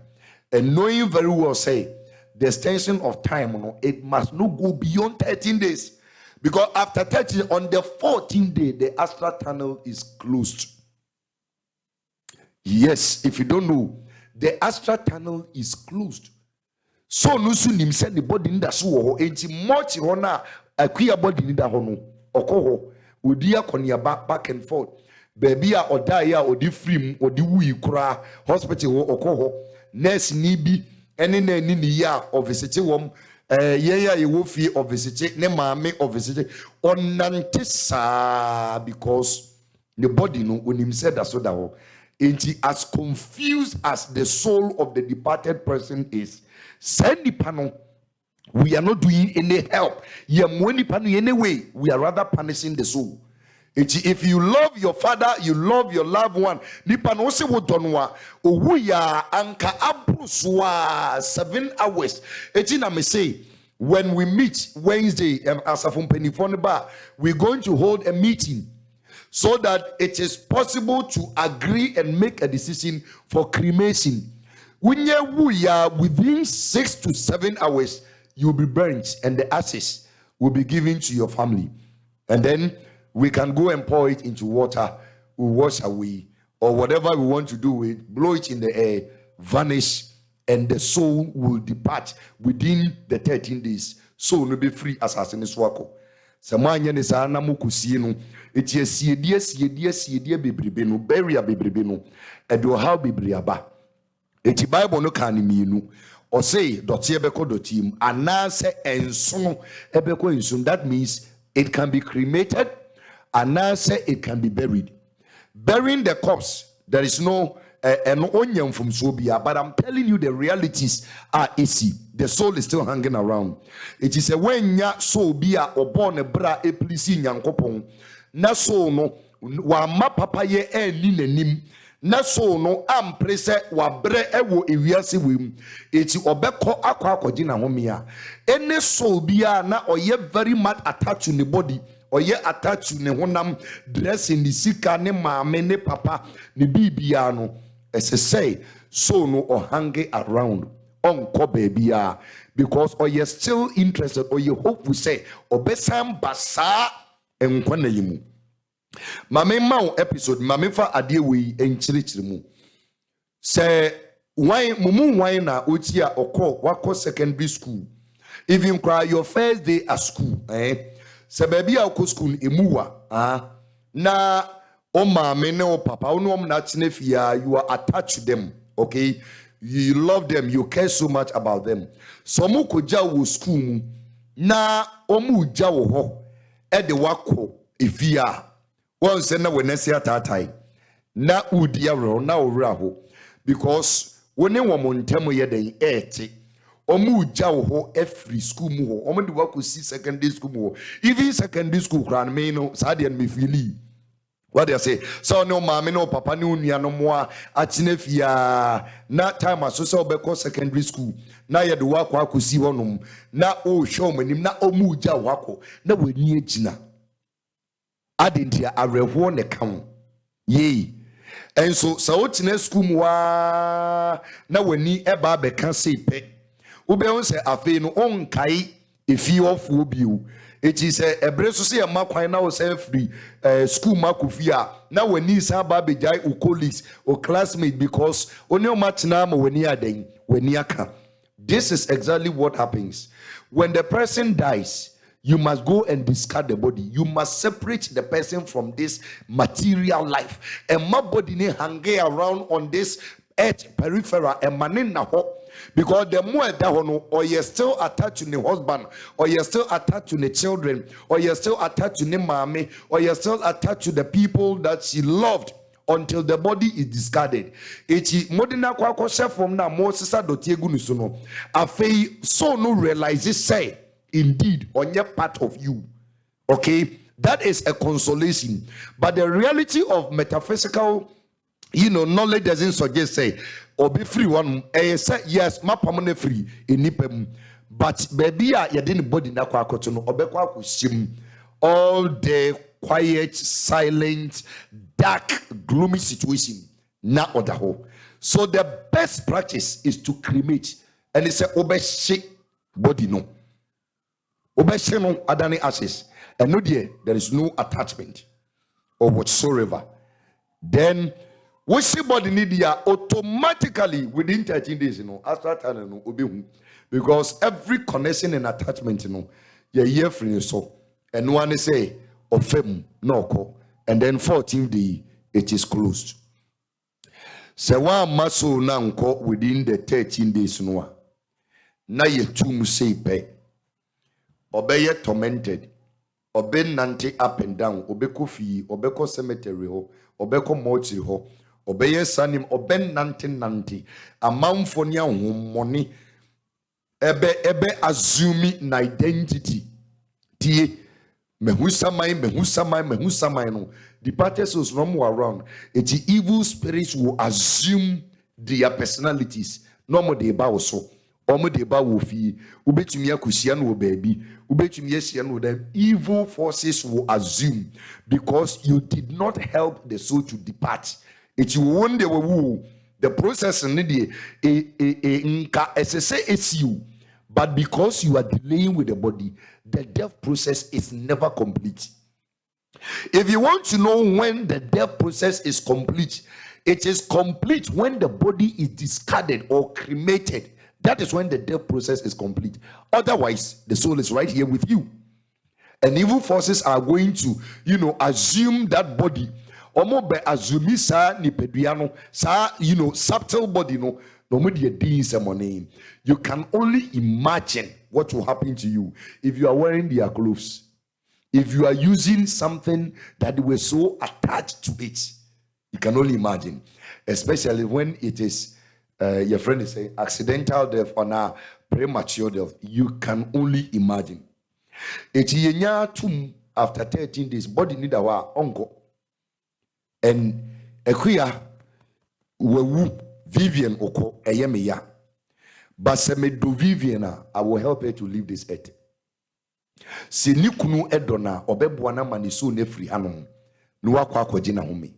and knowing very well say the extension of time, no, it must not go beyond 13 days. Because after 13, on the 14th day, the astral tunnel is closed. Yes, if you don't know, the astral tunnel is closed. So, no soon him said the body in the so and much honor a queer body in the hono or coho would dear con your back and forth. Baby or die or the free or the wee cry hospital or coho nurse nibi. Any ya of visiting wom yeah you will feel of visiting ne mame of visiting on nantisa because the body no when him said that so that ain't as confused as the soul of the departed person is. Send the panel. We are not doing any help. Anyway, we are rather punishing the soul. If you love your father, you love your loved one. Nipa no se wodonwa owuya anka abruswa 7 hours. Na me say when we meet Wednesday as a Penifone bar, we're going to hold a meeting so that it is possible to agree and make a decision for cremation. When you are within 6 to 7 hours, you'll be burnt and the ashes will be given to your family, and then we can go and pour it into water, we wash away, or whatever we want to do with, blow it in the air, vanish, and the soul will depart within the 13 days. Soul will be free as in swako. Samanya ne sana mukusie no, eti siedie bebrebe no, beria bebrebe no, edo how bebriaba. Eti Bible no kan mienu. Or say dotie beko dotim, anase enso ebeko enso. That means it can be cremated. And now say it can be buried. Burying the corpse, there is no onion from Sobia, but I'm telling you the realities are easy. The soul is still hanging around. It is a when ya Sobia or born a bra a pleasing young copon. Na so no wa ma papa ye nim. Na so no am prese wa bre ewo ewiase wem. Eti obeko akwa dina homia. Any soul bia na oye very much attached to the body. Or ye attached to ne honam dress in the sika ne mame ne papa ne bibiano as I say so no or hanging around on baby because or you're still interested or you hope we say or besam basa and yimu. Mame mau episode mame fa adewe enchirichirimu say why mumu why na otia wako secondary school even cry your first day at school se baby a school emuwa na o mama ne o papa o na chinefia you are attached to them, okay, you love them, you care so much about them. So mu koja wo school mu na o mu ja wo ho the wako ifia one say na wenesi atatai na udia ro na owura ho because woni wo ntemu ye den eti omu uja ho every school mu ho omu de wako si secondary school mu ho even secondary school kran me no sa de me feel what they say so no mama no papa no nua no mo a achine fia na time aso so obekọ secondary school na ye de wako akosi honom na o show manim na omu uja wako na wani agina adentia areho ne kan ye enso so wotina school mu wa na wani eba beka sepe ube on se afi no on kai efi ofu obiu eti se ebre so se makwan na wo se free school makofia na wani sa ba bejai o colleagues o classmate because oni o matna ma wani aden wani aka. This is exactly what happens when the person dies. You must go and discard the body. You must separate the person from this material life. And my body ne hanging around on this earth peripheral and manin na ho. Because the more that one, or you're still attached to the husband, or you're still attached to the children, or you're still attached to the mommy, or you're still attached to the people that she loved until the body is discarded. Echi modina kwa kwa chef from na mo sisa dotiegu nusuno. Afei so no realizes say indeed on your part of you. Okay, that is a consolation. But the reality of metaphysical, knowledge doesn't suggest say or be free one. Say yes, my permanent free in nipem. But baby, you didn't body na kwa kotono obekwa kusim all the quiet, silent, dark, gloomy situation na odaho. So the best practice is to cremate, and it's a obeshe body no. Obeshe no adani ashes, and no there is no attachment or whatsoever. Then we see body need ya automatically within 13 days, after time obehu, because every connection and attachment, you hear free so, and one say ofem no ko, and then 14th day it is closed. So one muscle now within the 13 days no. Na ye tum say pe. Obey tormented. Obey nante up and down. Obeko fi. Obeko cemetery ho. Obeko mortuary ho. Obey sanim. Obey nante. Amount for nya money. Ebe assuming an identity. Tie. Mehusamai no. The parties was no more around. The evil spirits will assume their personalities. No more they bow so. Omo de ba wo fi ubetumi akosia no baby ubetumi asia no them evil forces will assume because you did not help the soul to depart. It you wonder who the process in the nka esse you, but because you are delaying with the body, the death process is never complete. If you want to know when the death process is complete, it is complete when the body is discarded or cremated. That is when the death process is complete. Otherwise, the soul is right here with you. And evil forces are going to, assume that body. Omo be azumi sa ni peduano sa, subtle body no money. You can only imagine what will happen to you if you are wearing their clothes. If you are using something that were so attached to it, you can only imagine, especially when it is your friend is saying accidental death or now premature death. You can only imagine. It's tum after 13 days, body need our uncle. And Ekuya wewu Vivian oko eyemeya. But se me do Vivian, I will help her to leave this earth. Se nikunu edona obebwana manisu ne free hanom. Nuwa kwa kojina home.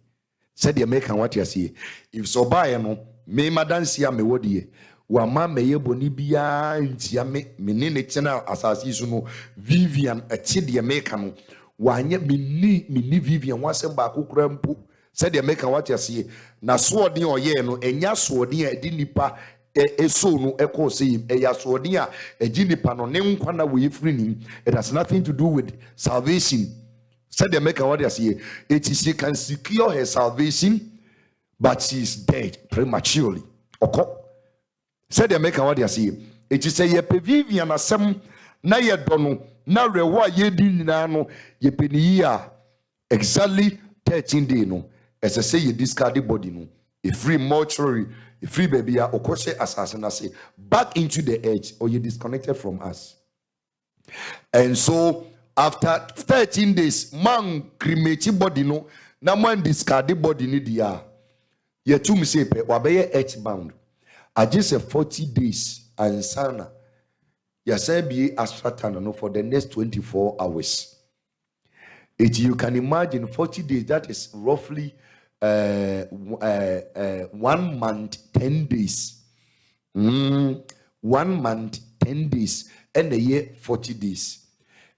Said the American what you see. If so buy no me madansia me wodie wa ma me yeboni bia ntia me nene chena asasi so no Vivian eche de American no wanye mini Vivian wasem ba kokura mpo. Said the American what you see. Na so odin oye no enya so odin edi nipa eso no eko say eya so odin a edi nipa no ne nkwa na we free nim. It has nothing to do with salvation. Said the American what you see. It is she can secure her salvation, but she is dead prematurely. Okay. Said the American what you see. It is a ye Vivian asem na ye dono na rewa ye di nyina no ye peni a exactly 13 day no as I say ye discard the body no a free mortuary a free baby a okose assassin say back into the edge or you disconnected from us. And so after 13 days man cremate body no na man discard the body ni dia ye to me say pe wabeye edge bound I just say 40 days and sana ya say be astratan no for the next 24 hours. You can imagine 40 days, that is roughly 1 month 10 days. 1 month 10 days and a year 40 days.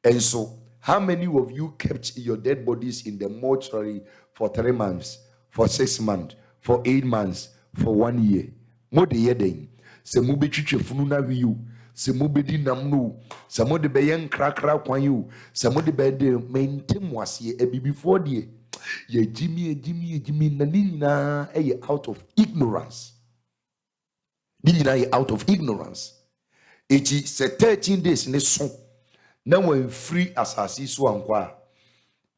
And so how many of you kept your dead bodies in the mortuary for 3 months, for 6 months, for 8 months, for 1 year? More the year then. Se mu be chiche fununa wiu. Se mo bedi namno se mo de beyen krakra kwan you se mo de be de mentem wase e before de ye jimi na nyina e out of ignorance out of ignorance eti se 13 days ne so na when free asasi so ankwa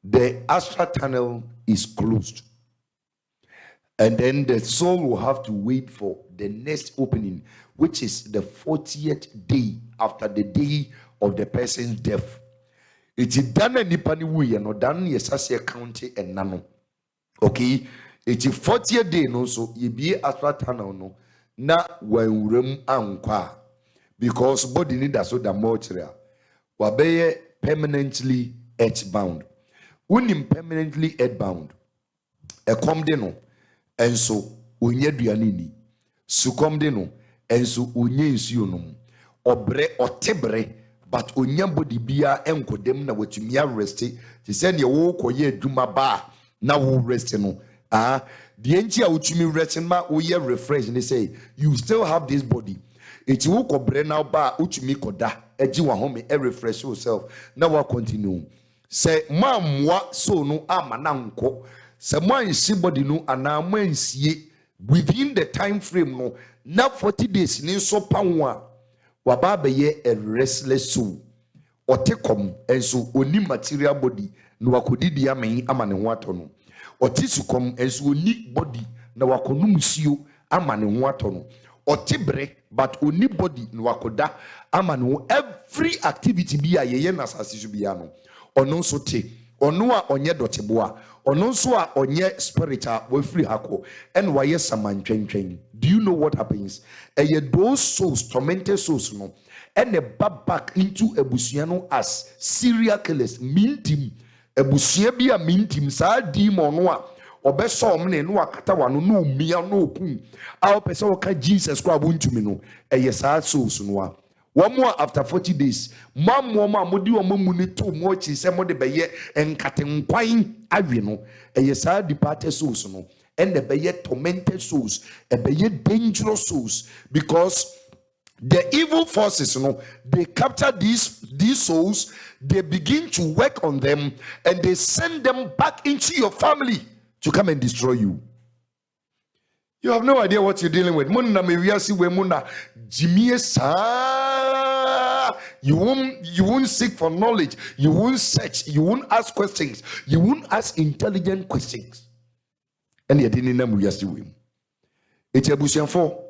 the astral tunnel is closed and then the soul will have to wait for the next opening, which is the 40th day after the day of the person's death. It is done any pani we no done yesase county and nano. Okay, it is 40th day no so ye be astral tunnel no na when room ankwa because body need so the mortuary wabeye permanently earth bound. Unim permanently earth bound. E come de no and so onye duane ni sukom de no enso onye nsuo no obre otebre but onya body bia enkodem na watumi arrest ti se ne wo koye adwuma ba na wo rest no the enchi a utumi rest ma wo ye refresh ne say you still have this body eti wo kobre na ba utumi koda agi wa home refresh yourself na wa continue say mamwa so no ama na nko se mo ansi body no ana mo ansie within the time frame no na 40 days ni so panwa waba beye a restless soul otekom enso oni material body no wakodidi amen ama ne ho ato no otisukom enso oni body na wakonum sio ama ne ho ato no otebre but oni body no wakoda ama ne ho every activity bi ayeye na sase bia no ono so te ono a onye doteboa ono so a onye spiritual we free hako and why samantwentwen. Do you know what happens? Those souls, tormented souls no and they back into ebusuano as serial killers mintim ebusua bia mintim sa demon no a obeso omne no akata wano no mia no kun a opese wo ka Jesus kwa buntumi no sa souls no a one more after 40 days. Mam mama modi o mamu ne to mo chi se mo de beye enkatenkwan awe no sa departed souls no and the beye tormented souls e beye dangerous souls because the evil forces they capture these souls, they begin to work on them and they send them back into your family to come and destroy you. You have no idea what you're dealing with. You won't seek for knowledge. You won't search. You won't ask questions. You won't ask intelligent questions. And you didn't know we are still him. It's a bush for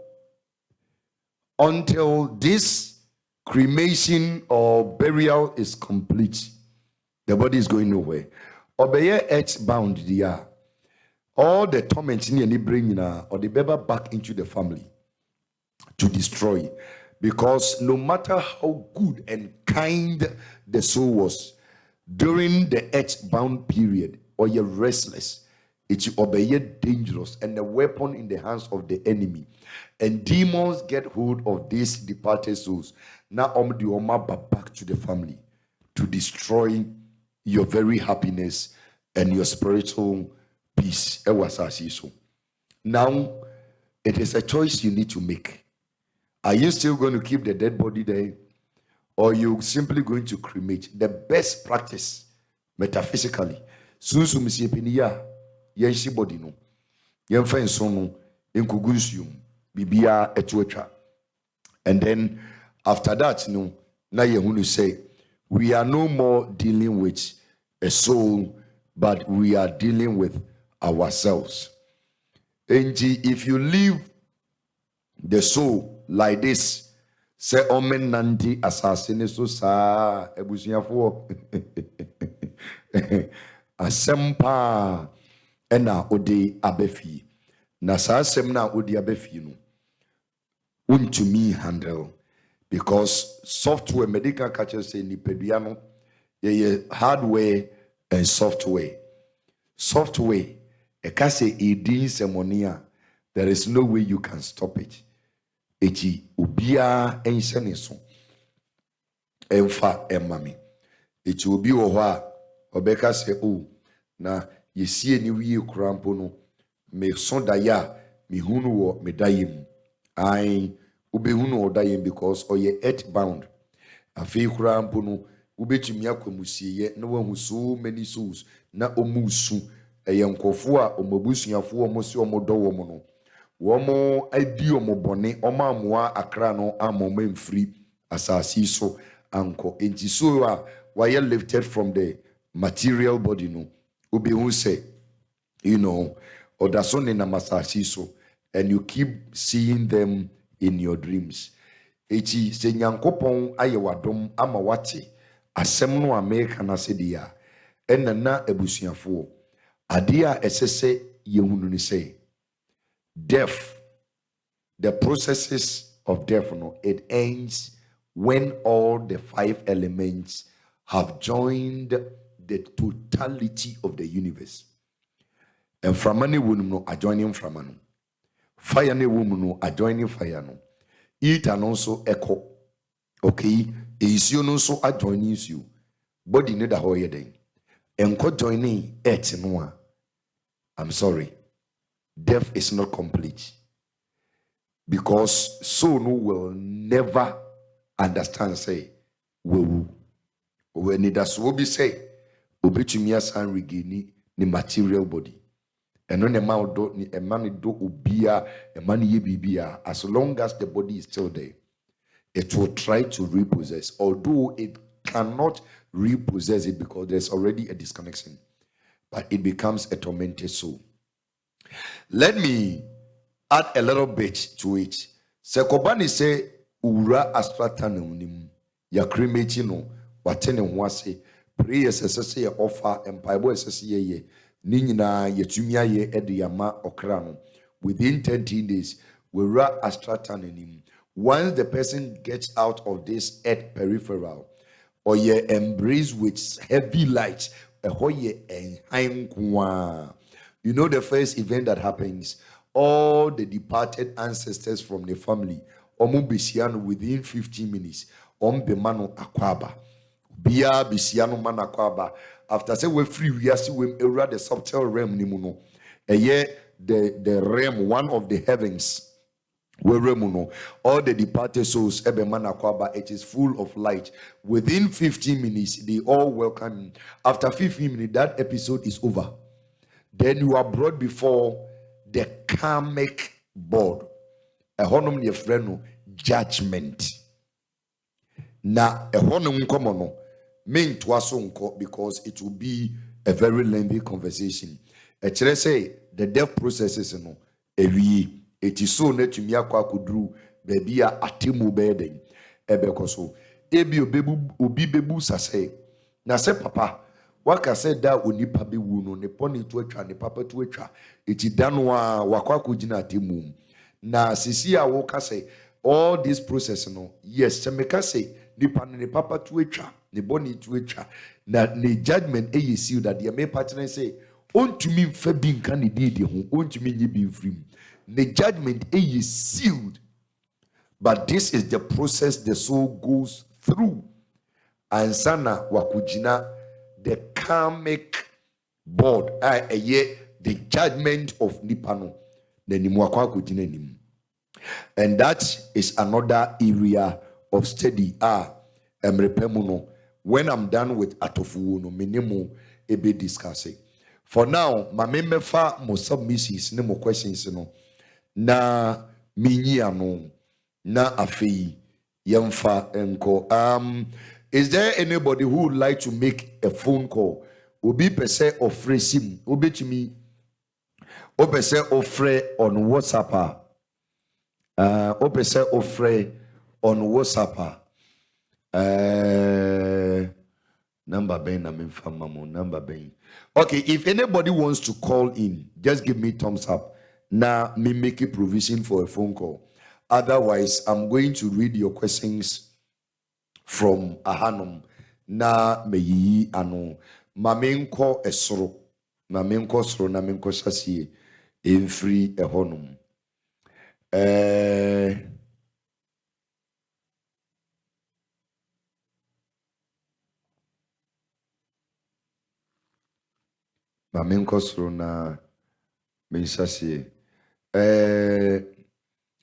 until this cremation or burial is complete. The body is going nowhere. Obey earth bound there. All the torment in any bring or the baby back into the family to destroy. Because no matter how good and kind the soul was during the earth-bound period, or you're restless, it's obey dangerous and a weapon in the hands of the enemy. And demons get hold of these departed souls. Now back to the family to destroy your very happiness and your spiritual peace. Now, it is a choice you need to make. Are you still going to keep the dead body there? Or are you simply going to cremate? The best practice, metaphysically, body no, and then after that, no, now you want to say, we are no more dealing with a soul, but we are dealing with ourselves. And if you leave the soul like this, say omen nanti assassine so sa ebusuafo asempa ena ode abefi na sa asem na ode abefi no untumi handle, because software medical culture say nipadua no ye hardware and software ekase edin semonia, there is no way you can stop it. Eti ubia enhyene so emfa emami eti obi wo ho a obeka se o na yesie ni wie krampo no me so da ya me hunu wo me dayem ai ube hunu wo dayem because oye earth bound afi krampo no ubetumi akwamusieye na wahu so many souls na omusu eyenkofo a omabusuafo omo se omo do wo mo no womo adi omo bone omo amoa akra no amoma mfiri asasi so anko enti so a why lifted from the material body no obi hu say odaso na masasi so, and you keep seeing them in your dreams. Eti se nyankopon aye wadom ama wate asem no America na se dia enna ebusuafo ade a esese yehunu ni say death, the processes of death, it ends when all the 5 elements have joined the totality of the universe. And from any woman adjoining from an fire, ne woman adjoining fire, no it and also echo. Okay, is you no so adjoining you, body need a hoye day, and co joining et noa. I'm sorry. Death is not complete, because soul will never understand say when it does will be say obetumi san regain the material body, and on the mouth do ni a man do ubia a man ye bibia, as long as the body is still there it will try to repossess, although it cannot repossess it because there's already a disconnection, but it becomes a tormented soul. Let me add a little bit to it. Sekobani say ura astratanum nim ya cremation no watene ho ase prayers sese ya offer empire sese ye ni nyina yetumi aye ediyama okra no within 13 days ura astratanum. Once the person gets out of this earth peripheral or ye embrace with heavy light you know the first event that happens, all the departed ancestors from the family bisiano within 15 minutes bemano akwaba bia bisiano man akwaba after say we free we are see we era the subtle realm ni muno the realm, one of the heavens where remuno all the departed souls man akwaba, it is full of light. Within 15 minutes they all welcome him. After 15 minutes that episode is over. Then you are brought before the Karmic board. A honum ye friend judgment. Na a honum komono main to because it will be a very lengthy conversation. A say the death processes no ewi it is so net to me akwa baby a atimu beden ebekoso ebi obi bebu sase na se papa waka said that onipa be no ne poni to atwa ne papa to atwa eti dano a wakwa kugina atimu na sisi a woka say all this process no yes se meka say nipa ne papa to atwa ne boni to atwa na ne judgment e yesi that the me partner say ontumi mfa bi nka ne di ho ontumi nyi bi mfrim the judgment is sealed, but this is the process the soul goes through. And sana wakujina the Karmic board, the judgment of Nipano, and that is another area of study. When I'm done with atofu no minimum ebe discussing. For now, my memefa mo submissions no more questions no. Na minyi ano na afei yemfa enko Is there anybody who would like to make a phone call? Obi pese ofre sim. Obi chimi. O pese ofre on WhatsApp. O pese ofre on WhatsApp. Number ben na number ben. Okay, if anybody wants to call in, just give me thumbs up. Now me make a provision for a phone call. Otherwise, I'm going to read your questions from Ahanum. Na meyi ano mamenko esoro mamenko soro na menko sasie enfri ehonum. Mamenko soro na mensasie.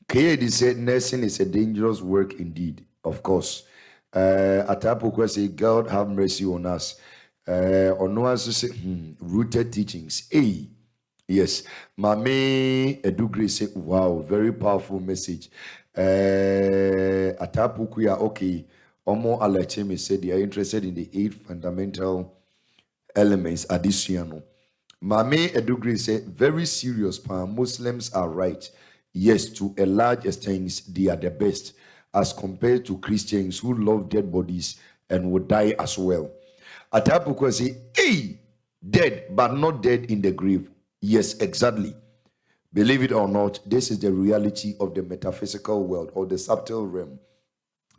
Kayedi said nursing is a dangerous work indeed. Of course. Atapuko say, God have mercy on us. On no answer say, rooted teachings. Hey, yes. Mame Edugri say, wow, very powerful message. Atapuko ya okay. Omo Alachemi said they are interested in the 8 fundamental elements. Additional. Mame Edugri said, very serious. Muslims are right. Yes, to a large extent, they are the best, as compared to Christians who love dead bodies and will die as well. Atapuko say, hey, dead, but not dead in the grave. Yes, exactly. Believe it or not, this is the reality of the metaphysical world or the subtle realm.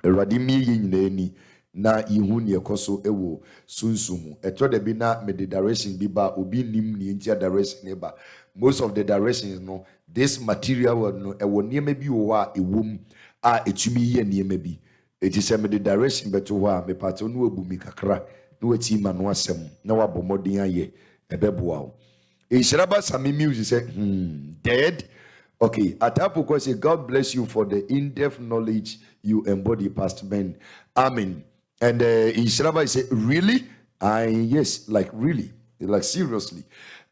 Radimi yineni na ihun yekoso ewo sunsumu. Eto de bi na me the direction bi ba obi nim ni ntia direction e ba. Most of the directions no, this material world no ewo niema bi wo a ewom a etumi ye niema bi. Eti se me the direction beto ho a me pato no ebu mi kakra no eti ma no asem na wa bomodin aye ebeboa ho. Ishiraba Sami music say dead. Okay, Atapuko say, God bless you for the in-depth knowledge you embody, Pastor Ben. Amen. And Ishiraba say, really? Yes, like really, like seriously.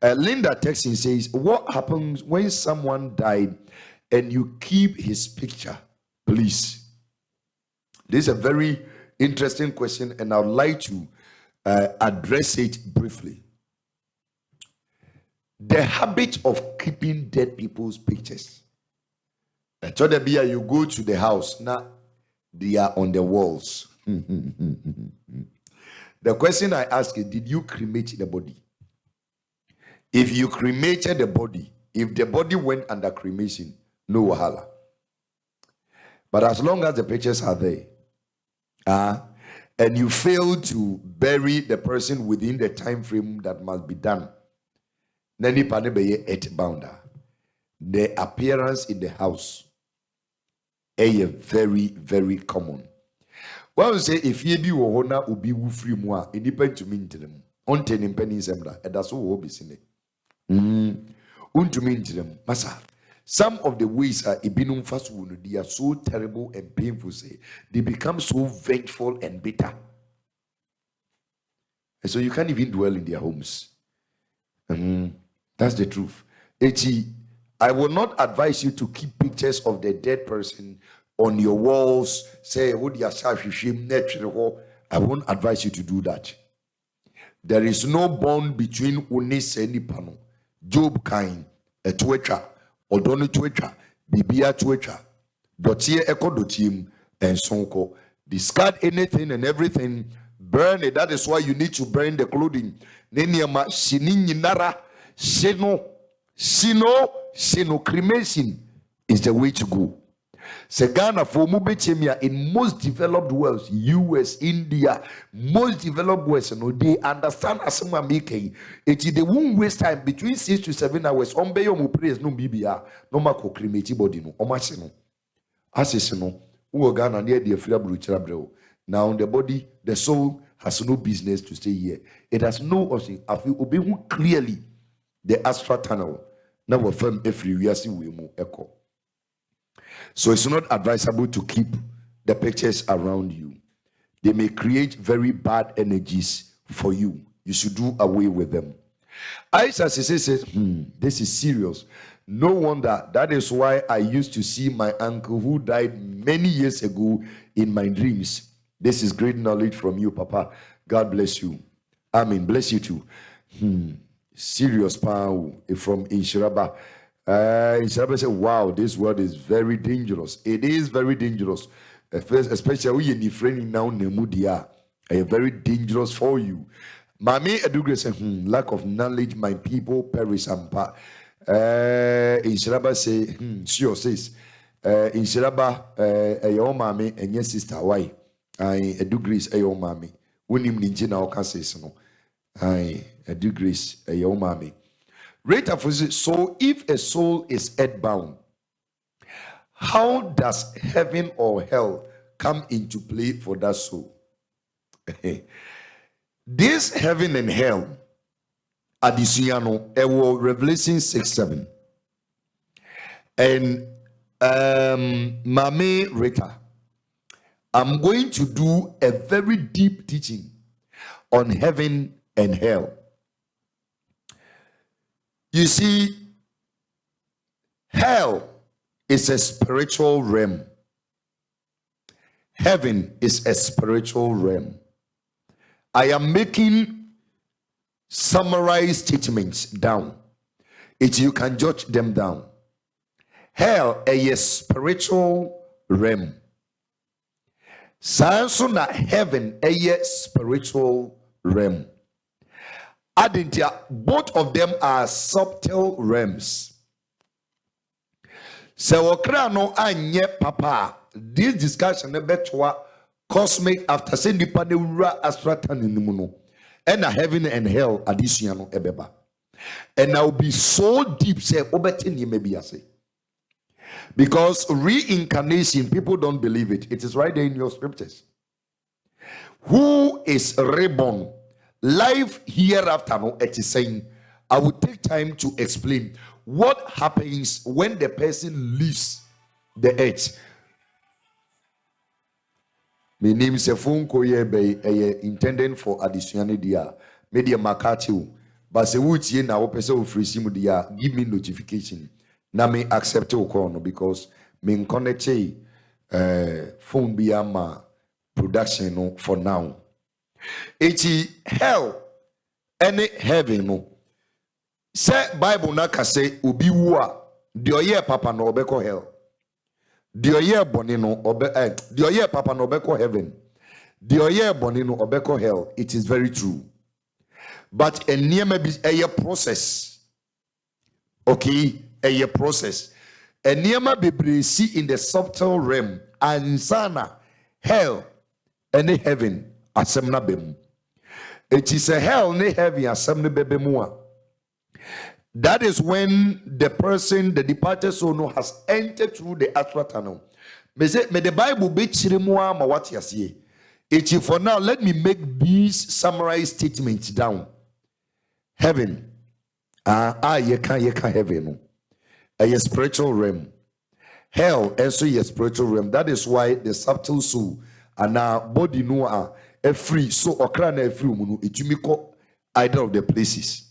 Linda texting says, what happens when someone died and you keep his picture, please? This is a very interesting question, and I would like to address it briefly. The habit of keeping dead people's pictures. I told them, you go to the house, now they are on the walls. The question I ask is, did you cremate the body? If you cremated the body, if the body went under cremation, no wahala. But as long as the pictures are there, and you fail to bury the person within the time frame that must be done, the appearance in the house is very, very common. Well, say if you be wohona ubi wufri mu a independent to mean them on ten pennies emra, and that's all be seen. Masa. Some of the ways are ibinum fast wound, they are so terrible and painful, say they become so vengeful and bitter. And so you can't even dwell in their homes. That's the truth. I will not advise you to keep pictures of the dead person on your walls. Say, I won't advise you to do that. There is no bond between Unis and Nipano, Job kind, a Twitter, Odoni Twitter, Bibia Twitter, Dotier Echo Dotim, and Sonko. Discard anything and everything, burn it. That is why you need to burn the clothing. Nenyama Sinin Nara. Sino cremation is the way to go. Segana for Mubetemia in most developed worlds, US, India, most developed worlds, they understand as someone making it. They won't waste time between 6 to 7 hours. Ombeyo mu praise no bibia no mako cremate body no omasino. Asesino Ugana near the Frabru. Now the body, the soul has no business to stay here. It has no option. I feel obey clearly. The astral tunnel now will firm every year. Echo. So it's not advisable to keep the pictures around you. They may create very bad energies for you. You should do away with them. Aisha says, this is serious. No wonder. That is why I used to see my uncle who died many years ago in my dreams. This is great knowledge from you, Papa. God bless you. Amen. Bless you too. Serious power from Inshiraba. Inshiraba said, wow, this word is very dangerous. It is very dangerous. Especially when you're friend now, Nemudia. Very dangerous for you. Mami Edugre said, lack of knowledge, my people perish and part. Inshiraba say, sure says, Inshiraba, your mommy and your sister, why? I Edugre your mommy. When you ninja now can say so. I Edugre your mommy. Rita for so if a soul is earthbound, how does heaven or hell come into play for that soul? This heaven and hell, Adisiano, Revelation 6:7. And Mame Rita, I'm going to do a very deep teaching on heaven and hell. You see, hell is a spiritual realm. Heaven is a spiritual realm. I am making summarized statements down. You can judge them down. Hell is a spiritual realm. Sansuna heaven is a spiritual realm. Both of them are subtle realms. So no anye papa. This discussion betwa cosmic after saying the panura astratan in muno. And heaven and hell additional ebeba. And now be so deep say obetin you maybe say. Because reincarnation, people don't believe it. It is right there in your scriptures. Who is reborn? Life hereafter, no, it is saying, I will take time to explain what happens when the person leaves the earth. My name is Efun Koye intended for additional dia. Media Makati, but se wuti na opese free simu dia. Give me notification. Na me accept okono because me connect phone biama production no for now. Eti hell any heaven no. Say Bible na ka say obi wu a de oye papa no obeko hell. De oye boni no obe de oye papa no obeko heaven. De oye boni no obeko hell. It is very true. But a near maybe a process. Okay, a process. A near maybe see in the subtle realm and sana hell and heaven. Asemna bem. It is a hell ne heavy asemna bebemua. That is when the person, the departed soul, has entered through the astral tunnel. May the Bible be chirimua ma what yasiye. It is for now. Let me make these summarized statements down. Heaven, yeka heaven, a spiritual realm. Hell, also a spiritual realm. That is why the subtle soul and our body no a free so okrana a free munu itumiko either of the places.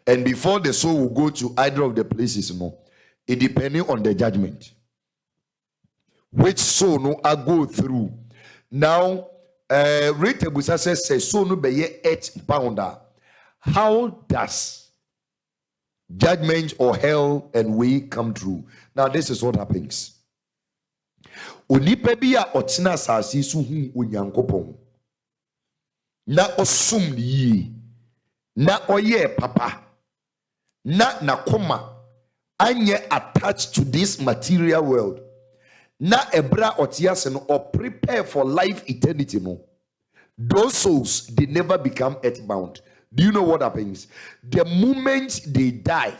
And before the soul will go to either of the places, no, it depending on the judgment. Which soul no I go through. Now, Rita Busa says soul no be 8 pounder. How does judgment or hell and we come through? Now, this is what happens. Onipa bi a otina sasi su hu onyankopon na osum yi na oye papa na nakoma anye attached to this material world na ebra otiase no or prepare for life eternity no. Those souls, they never become earthbound. Do you know what happens? The moment they die,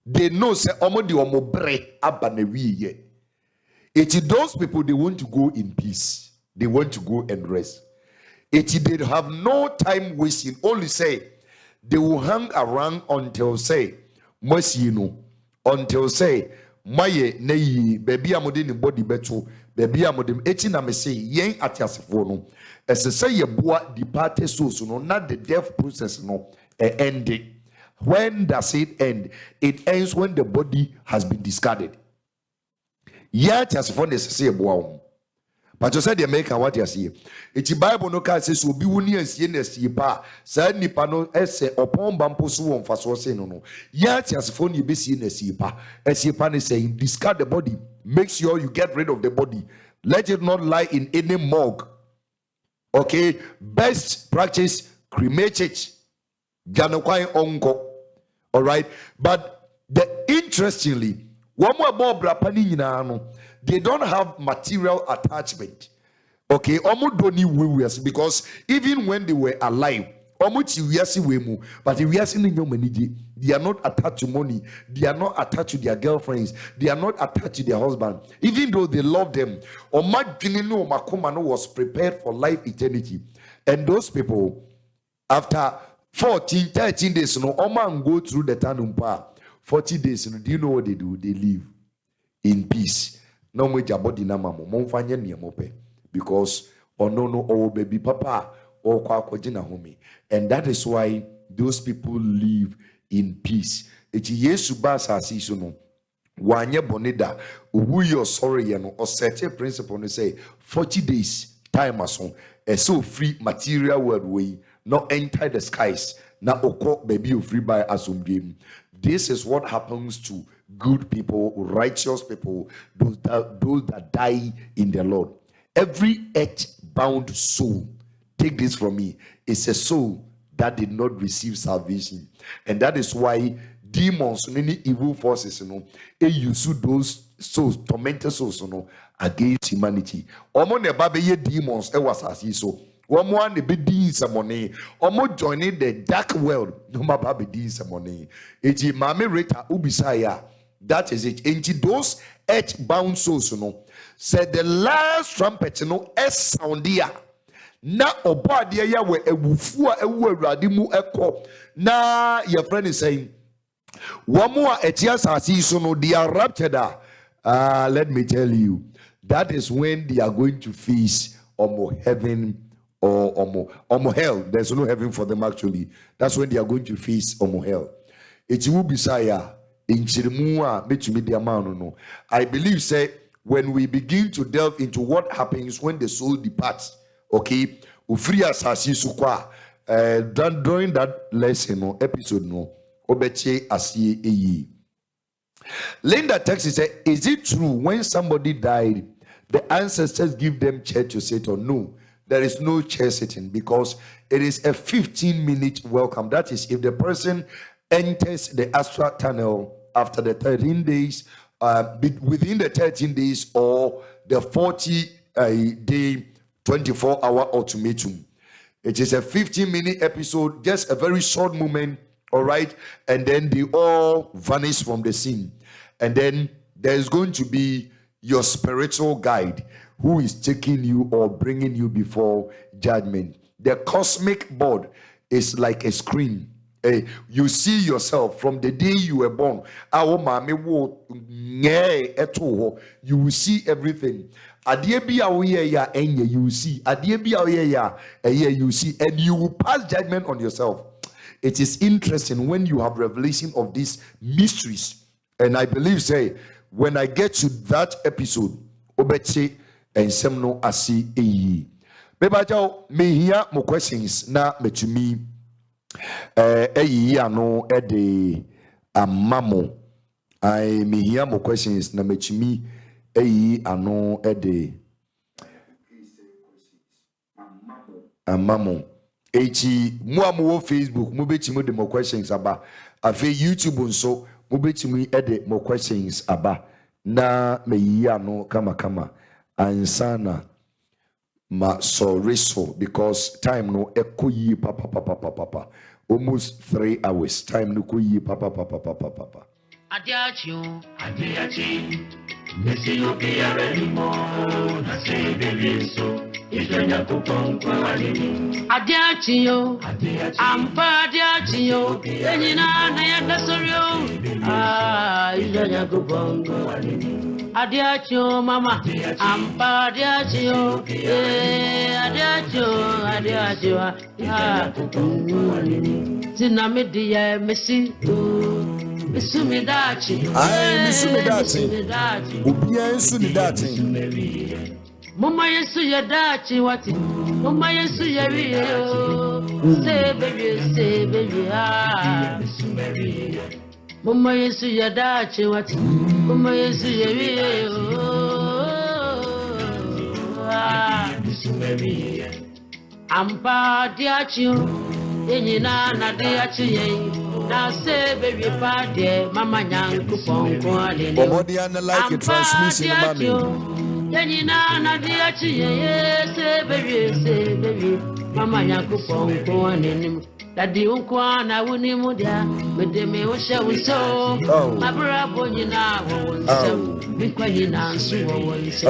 they know say omo di omo bre abanewi ye. It is those people, they want to go in peace. They want to go and rest. It is they have no time wasting. Only say they will hang around until say Mosino, until say Maye nei baby amode ni body beto baby amode eti na me say yen atiasefo no as say ye boa departed souls no not the death process no ending. When does it end? It ends when the body has been discarded. Yet as for the say But you said the American what you see. It's Bible no can say so be wuni asie na asie pa. Sa nipa no ese opon bampo so won faso say no. Ya ti asefo ni be sie na asie pa. Asie pa ne say discard the body. Make sure you get rid of the body. Let it not lie in any morgue. Okay, best practice cremate it. Janokwai onko. All right, but interestingly, one more bob rapani nyina no. They don't have material attachment. Okay, because even when they were alive, but they are not attached to money, they are not attached to their girlfriends, they are not attached to their husband, even though they love them. Was prepared for life eternity. And those people, after 14, 13 days, go through the Tanumpa. 40 days, do you know what they do? They live in peace. No more body na mamo momfanye niamope because no baby papa or kwakojina home, and that is why those people live in peace. Eti Yesu basa asiso no wanye bonida uwu your sorry no or certain principle no say 40 days time aso so free material world way not enter the skies na oko baby you free by asumdem. This is what happens to good people, righteous people, those that die in the Lord. Every earth-bound soul, take this from me, is a soul that did not receive salvation. And that is why demons, many evil forces, they use those souls, tormented souls, against humanity. Omo ne babe ye demons, was as so. One the big some money, almost joining the dark world. No matter be some money. It's mame reta ubisaya. That is it. Into those earth-bound souls, said the last trumpet, soundia. Na obadia ya we ewufua ewu radimu eko. Na your friend is saying, one more etias asiso they are raptured. Let me tell you, that is when they are going to face heaven. Or omo hell. There's no heaven for them actually. That's when they are going to face omo hell. It will be saya in Chirimua media no. I believe say when we begin to delve into what happens when the soul departs, okay, ufri asasi sukwa during that lesson episode obeche asiye eyi. Linda Texas said, is it true when somebody died, the ancestors give them chair to sit or no? There is no chair sitting because it is a 15-minute welcome. That is, if the person enters the astral tunnel after the 13 days, within the 13 days or the 40-day, 24-hour ultimatum. It is a 15-minute episode, just a very short moment, all right? And then they all vanish from the scene. And then there's going to be your spiritual guide who is taking you or bringing you before judgment. The cosmic board is like a screen. You see yourself from the day you were born. You will see everything. You will see. You see, and you will pass judgment on yourself. It is interesting when you have revelation of these mysteries. And I believe, say, when I get to that episode, Obeche and Semno Asi Eyi. Bebajo, me hear more questions na metumi. No ede amamo. I me hear more questions na metumi. Ano ede amamo. Muamu Facebook, mubetimu de more questions aba. Afe YouTube unso, mubetimu ede more questions aba. Na me hear no kama. Ansana ma so because time no ekoyi papa almost 3 hours time no koyi papa Adiachi Mesi yoke aremo na se bebiso Ijanya kukonkwa alimi Adiachi yo Ampa adiachi yo Enyina na yakasoryo Ijanya kukonkwa alimi Adiacho mama, ampa adiacho, adiacho, Zinamidia Messi, Missumidachi, Missumidachi, Ubia Sunidachi. Mama Yesu Yadachi wati. Mama Yesu Yario. Say baby ah. Mama Yesu Yadachi wati. Mama Yesu Yario. Ampa diachi. Yenina na diachi ye. Na say baby party. Mama nyanku ponko alele. Bobodi and like a transmission money. Yenina na diachi ye. Say baby. Mama nyanku ponko alele. Daddy unkwana wuni mudia. Wede me usha uso. Mabra bonyina wonse. Mikwa yina nsu wonse.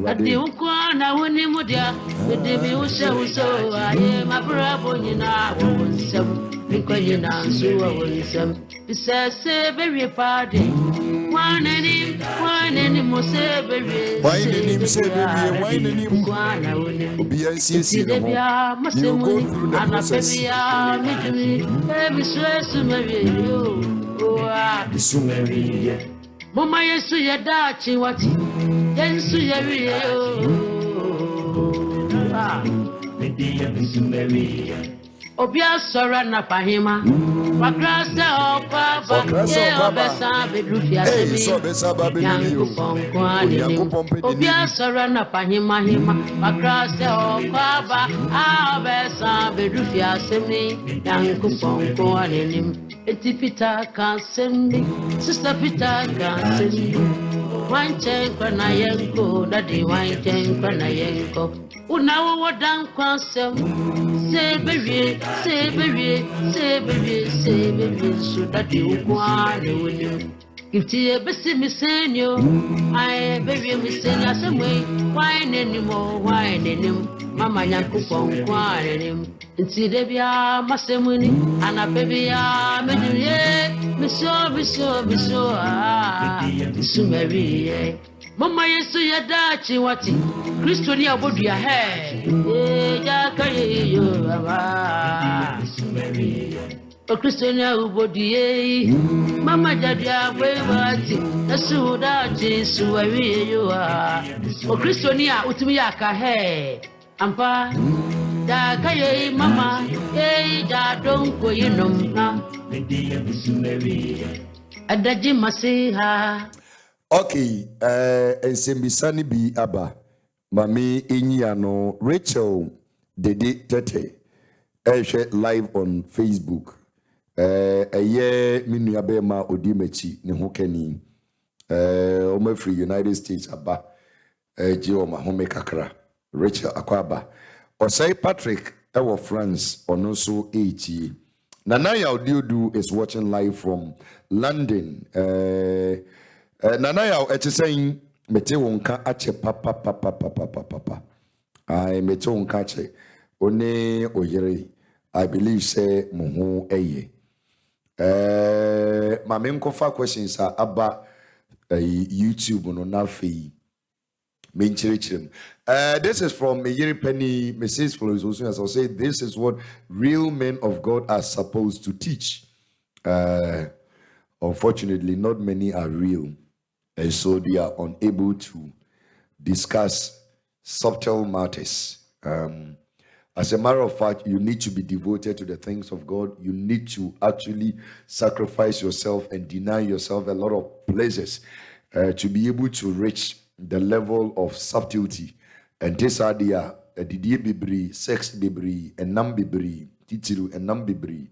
Daddy unkwana wuni mudia. Wede me usha uso. Aye mabra bonyina wonse. Mikwa yina nsu wonse. Bisa se bewe pade. Wane ni mo se bewe. Wine ni se bewe. Wine ni mo. Kwana wuni. Obi ansiesi no. You go through the process. Mama Yesu Yadachi wati. Yesu Obia sora na pahima. Wakrasa opaba. Ye obesa bedrufia semi. So besa babeli. Obia sora na pahima hima. Wakrasa opaba. Obesa bedrufia semi. Yanku ponko anenim. Eti Peter can send me. Sister Peter can send me. Wine chain na yenko. Daddy wine chain na yenko. Unawo wadan kwansem. Say baby, so that you go on with you. If you ever see me saying you, I baby me saying the same way. Wine anymore, wine anymore. Mama yanku pon kware him. Inti de bia masemuni, ana baby ya me do ye. Me so ah. Sumeri. Mama Yesu Yadachi wati. Kristo ni abodu ya he. Jaka ye yo baba. O Kristo ni abodu ye. Mama jadi abwe wati. Nasu dachi suwari yo ah. O Kristo ni a utumi ya ka he. Ampa. Jaka ye mama. Ja donko yinom na. Adaji masiha. Okay, ensembisani bi aba. Mami Inyano Rachel Dede Tete. Live on Facebook. Minu abema odimechi ni hokeni. Ome free United States aba. Jiwa mahome kakra. Rachel akwaba. Osai Patrick ewo France onoso echi. Nanaya Odiodu is watching live from London. Nanaya saying mete wonka ache papa. I mete wonka ache one oyere. I believe say muhu eye. Mame nkofa questions are about YouTube no nafi. This is from Meyeri Penny Mrs. Flores also, as I say, this is what real men of God are supposed to teach. Unfortunately, not many are real, and so they are unable to discuss subtle matters. As a matter of fact, you need to be devoted to the things of God. You need to actually sacrifice yourself and deny yourself a lot of pleasures to be able to reach the level of subtlety. And this idea, Didier Bibri, sex Bibri, and Nam Bibri, Titiru, and Nam Bibri,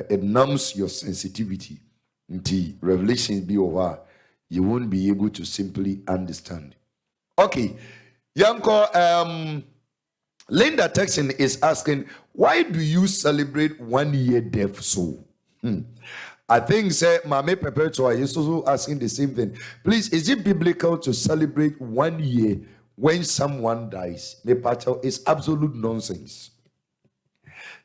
it numbs your sensitivity. Until revelations be over, you won't be able to simply understand. Okay, Yanko, Linda Texan is asking, why do you celebrate 1 year death so? I think, say, Mame Perpetua is also asking the same thing. Please, is it biblical to celebrate 1 year when someone dies? Me pacho is absolute nonsense.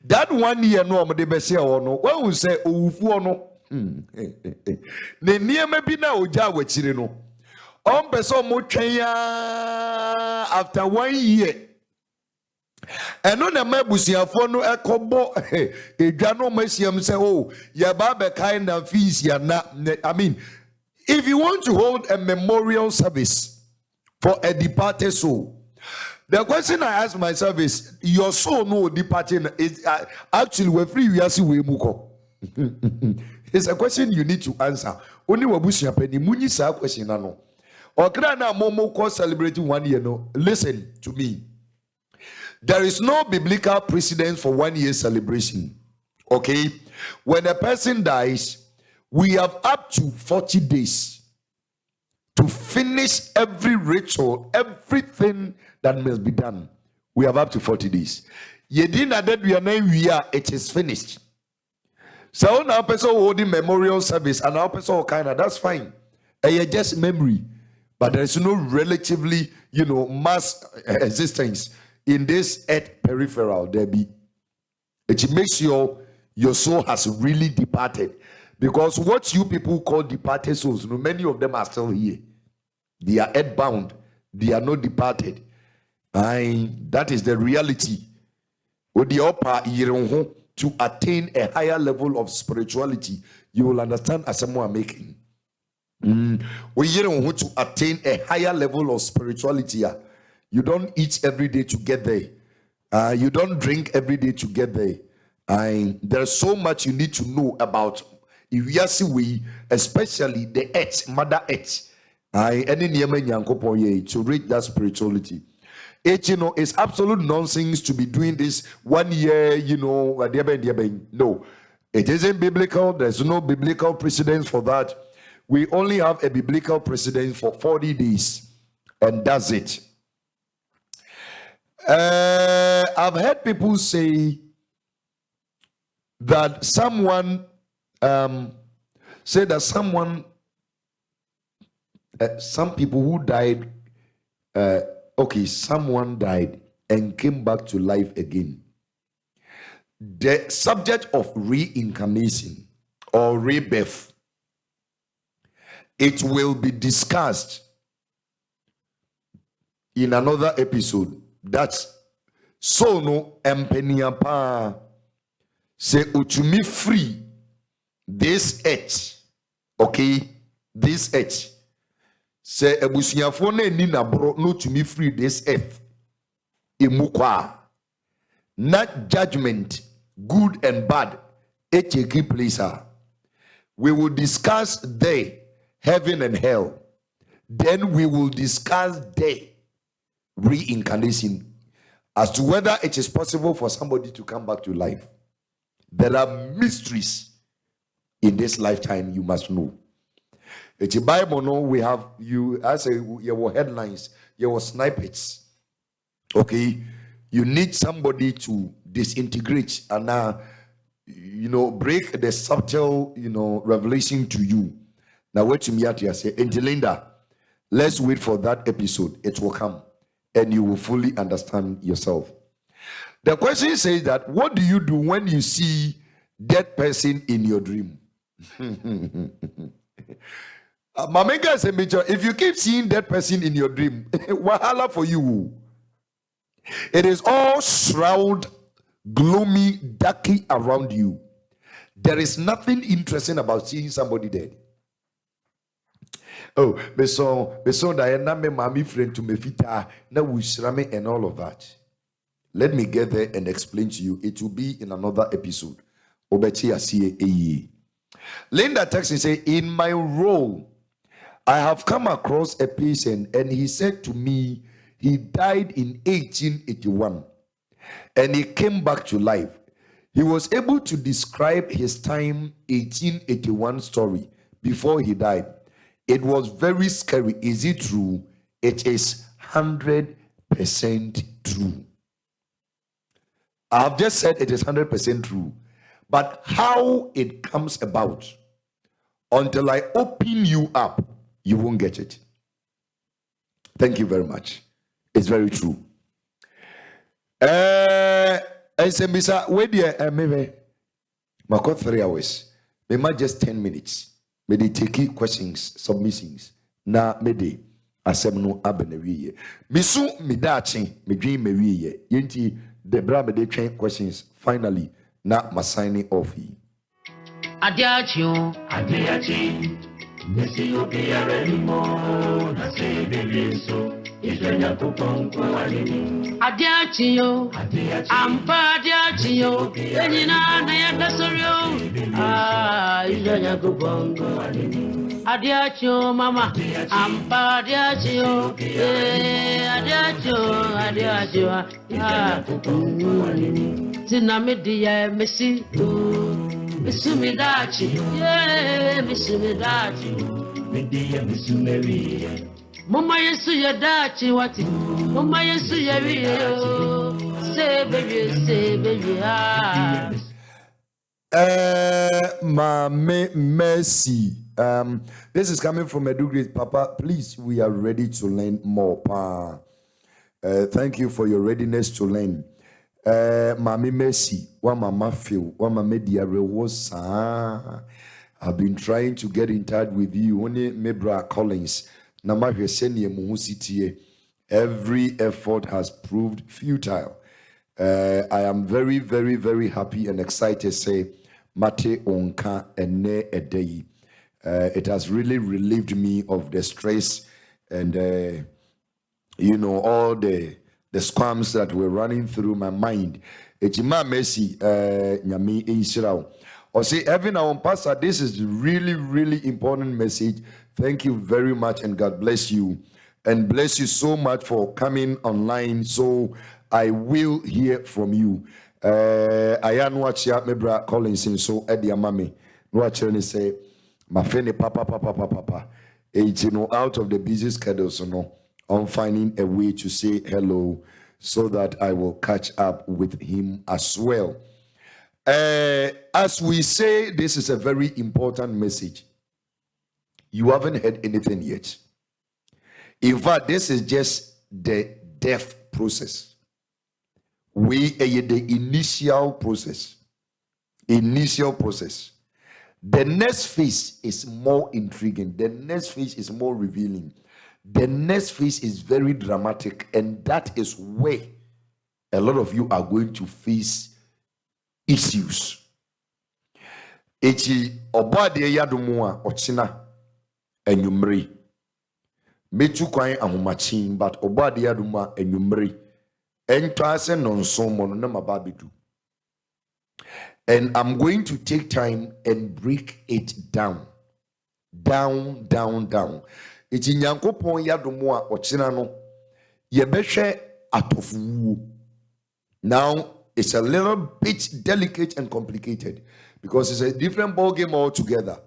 That 1 year no amade bese ono. When we say owu no, ne niema bi na oja wachire no. On person mo twen ya after 1 year. Eno na mabusiafo no ekobo edwa no masiam say oh ya ba be kind of fees ya na. I mean, if you want to hold a memorial service for a departed soul, The question I ask myself is, your soul no departing is actually we're free. We are see we muko. It's a question you need to answer. Only wabusi penny muni sa question no. Or na momo ko celebrating 1 year no. Listen to me. There is no biblical precedent for 1 year celebration. Okay, when a person dies, we have up to 40 days to finish every ritual, everything that must be done. We have up to 40 days. Yedina that we are, it is finished. So now person holding memorial service and our person kind of that's fine. And just memory, but there is no relatively, mass existence in this earth peripheral. There be. It makes your soul has really departed. Because what you people call departed souls, many of them are still here. They are earthbound. They are not departed. And that is the reality. With the upper to attain a higher level of spirituality, you will understand as someone making. To attain a higher level of spirituality. You don't eat every day to get there. You don't drink every day to get there. And there's so much you need to know about especially the earth, Mother Earth. Any to reach that spirituality. It's absolute nonsense to be doing this 1 year, no. It isn't biblical. There's no biblical precedence for that. We only have a biblical precedence for 40 days, and that's it. I've heard people say that someone some people who died, someone died and came back to life again. The subject of reincarnation or rebirth, it will be discussed in another episode. That's so no empeniapa say utumi free this earth. Okay, this earth. Say ebusuafo na ni na bro no to me free this earth. Imukwa. Not judgment, good and bad. Take place. We will discuss there, heaven and hell. Then we will discuss there, reincarnation, as to whether it is possible for somebody to come back to life. There are mysteries in this lifetime you must know. It's a Bible, no, we have you as your headlines, your snippets. Okay, you need somebody to disintegrate and break the subtle, revelation to you. Now, wait to me at you say, Linda, let's wait for that episode. It will come, and you will fully understand yourself. The question says that, what do you do when you see dead person in your dream? Mamenga said, if you keep seeing that person in your dream, wahala for you. It is all shroud, gloomy, darky around you. There is nothing interesting about seeing somebody dead. Oh, beso Diana me mami friend to me fita na wishrame and all of that. Let me get there and explain to you. It will be in another episode. Obechi asiye eye. Linda texts and say, in my role, I have come across a patient and he said to me, he died in 1881 and he came back to life. He was able to describe his time 1881 story before he died. It was very scary. Is it true? It is 100% true. I've just said it is 100% true. But how it comes about, until I open you up, you won't get it. Thank you very much. It's very true. Misa, wait there, maybe my 3 hours. Maybe just 10 minutes. Maybe take questions, submissions. Na maybe asemno abenewiye. Misu midachi, me dream mewiye. Yenti debra me de train questions. Finally, na my signing off. Adiachi. Missy you be a ready more, na say baby so. Ijenya kukonko alini. Adiachio, ampa adiachio, enina na yada soryo. Ijenya kukonko alini. Adiachio mama, ampa adiachio, adiachio. Tina media messi tu, misumidachi, misumidachi. Media misumeri. Mama yesu ya dachi wati, mama yesu ya wiyo, say baby Mame Mercy. This is coming from Edu Great Papa. Please, we are ready to learn more. Thank you for your readiness to learn. Mame Mercy, one mama feel, one mama diare was. I've been trying to get in touch with you. Only Mebra Collins. Every effort has proved futile. I am very, very, very happy and excited. Say, Mate onka ene edei. It has really relieved me of the stress and all the scams that were running through my mind. Ejima Mercy, nyami inshirao. Or say, Evan, our pastor, this is really, really important message. Thank you very much, and God bless you. And bless you so much for coming online. So I will hear from you. I am watching Mebra Collins, so Eddie Amami. Watching say, my friend, papa. Out of the busy schedule, so no, I'm finding a way to say hello so that I will catch up with him as well. As we say, this is a very important message. You haven't heard anything yet. In fact, this is just the death process. The initial process. The next phase is more intriguing. The next phase is more revealing. The next phase is very dramatic, and that is where a lot of you are going to face issues. Echi obade yadumwa ochina enyumri metu kwan ahomachin but obade yadumwa enyumri entwase nonsomo no na mababedu. And I'm going to take time and break it down. Echi nyankopon yadumwa ochina no yebehwe atofu. Now it's a little bit delicate and complicated because it's a different ball game altogether.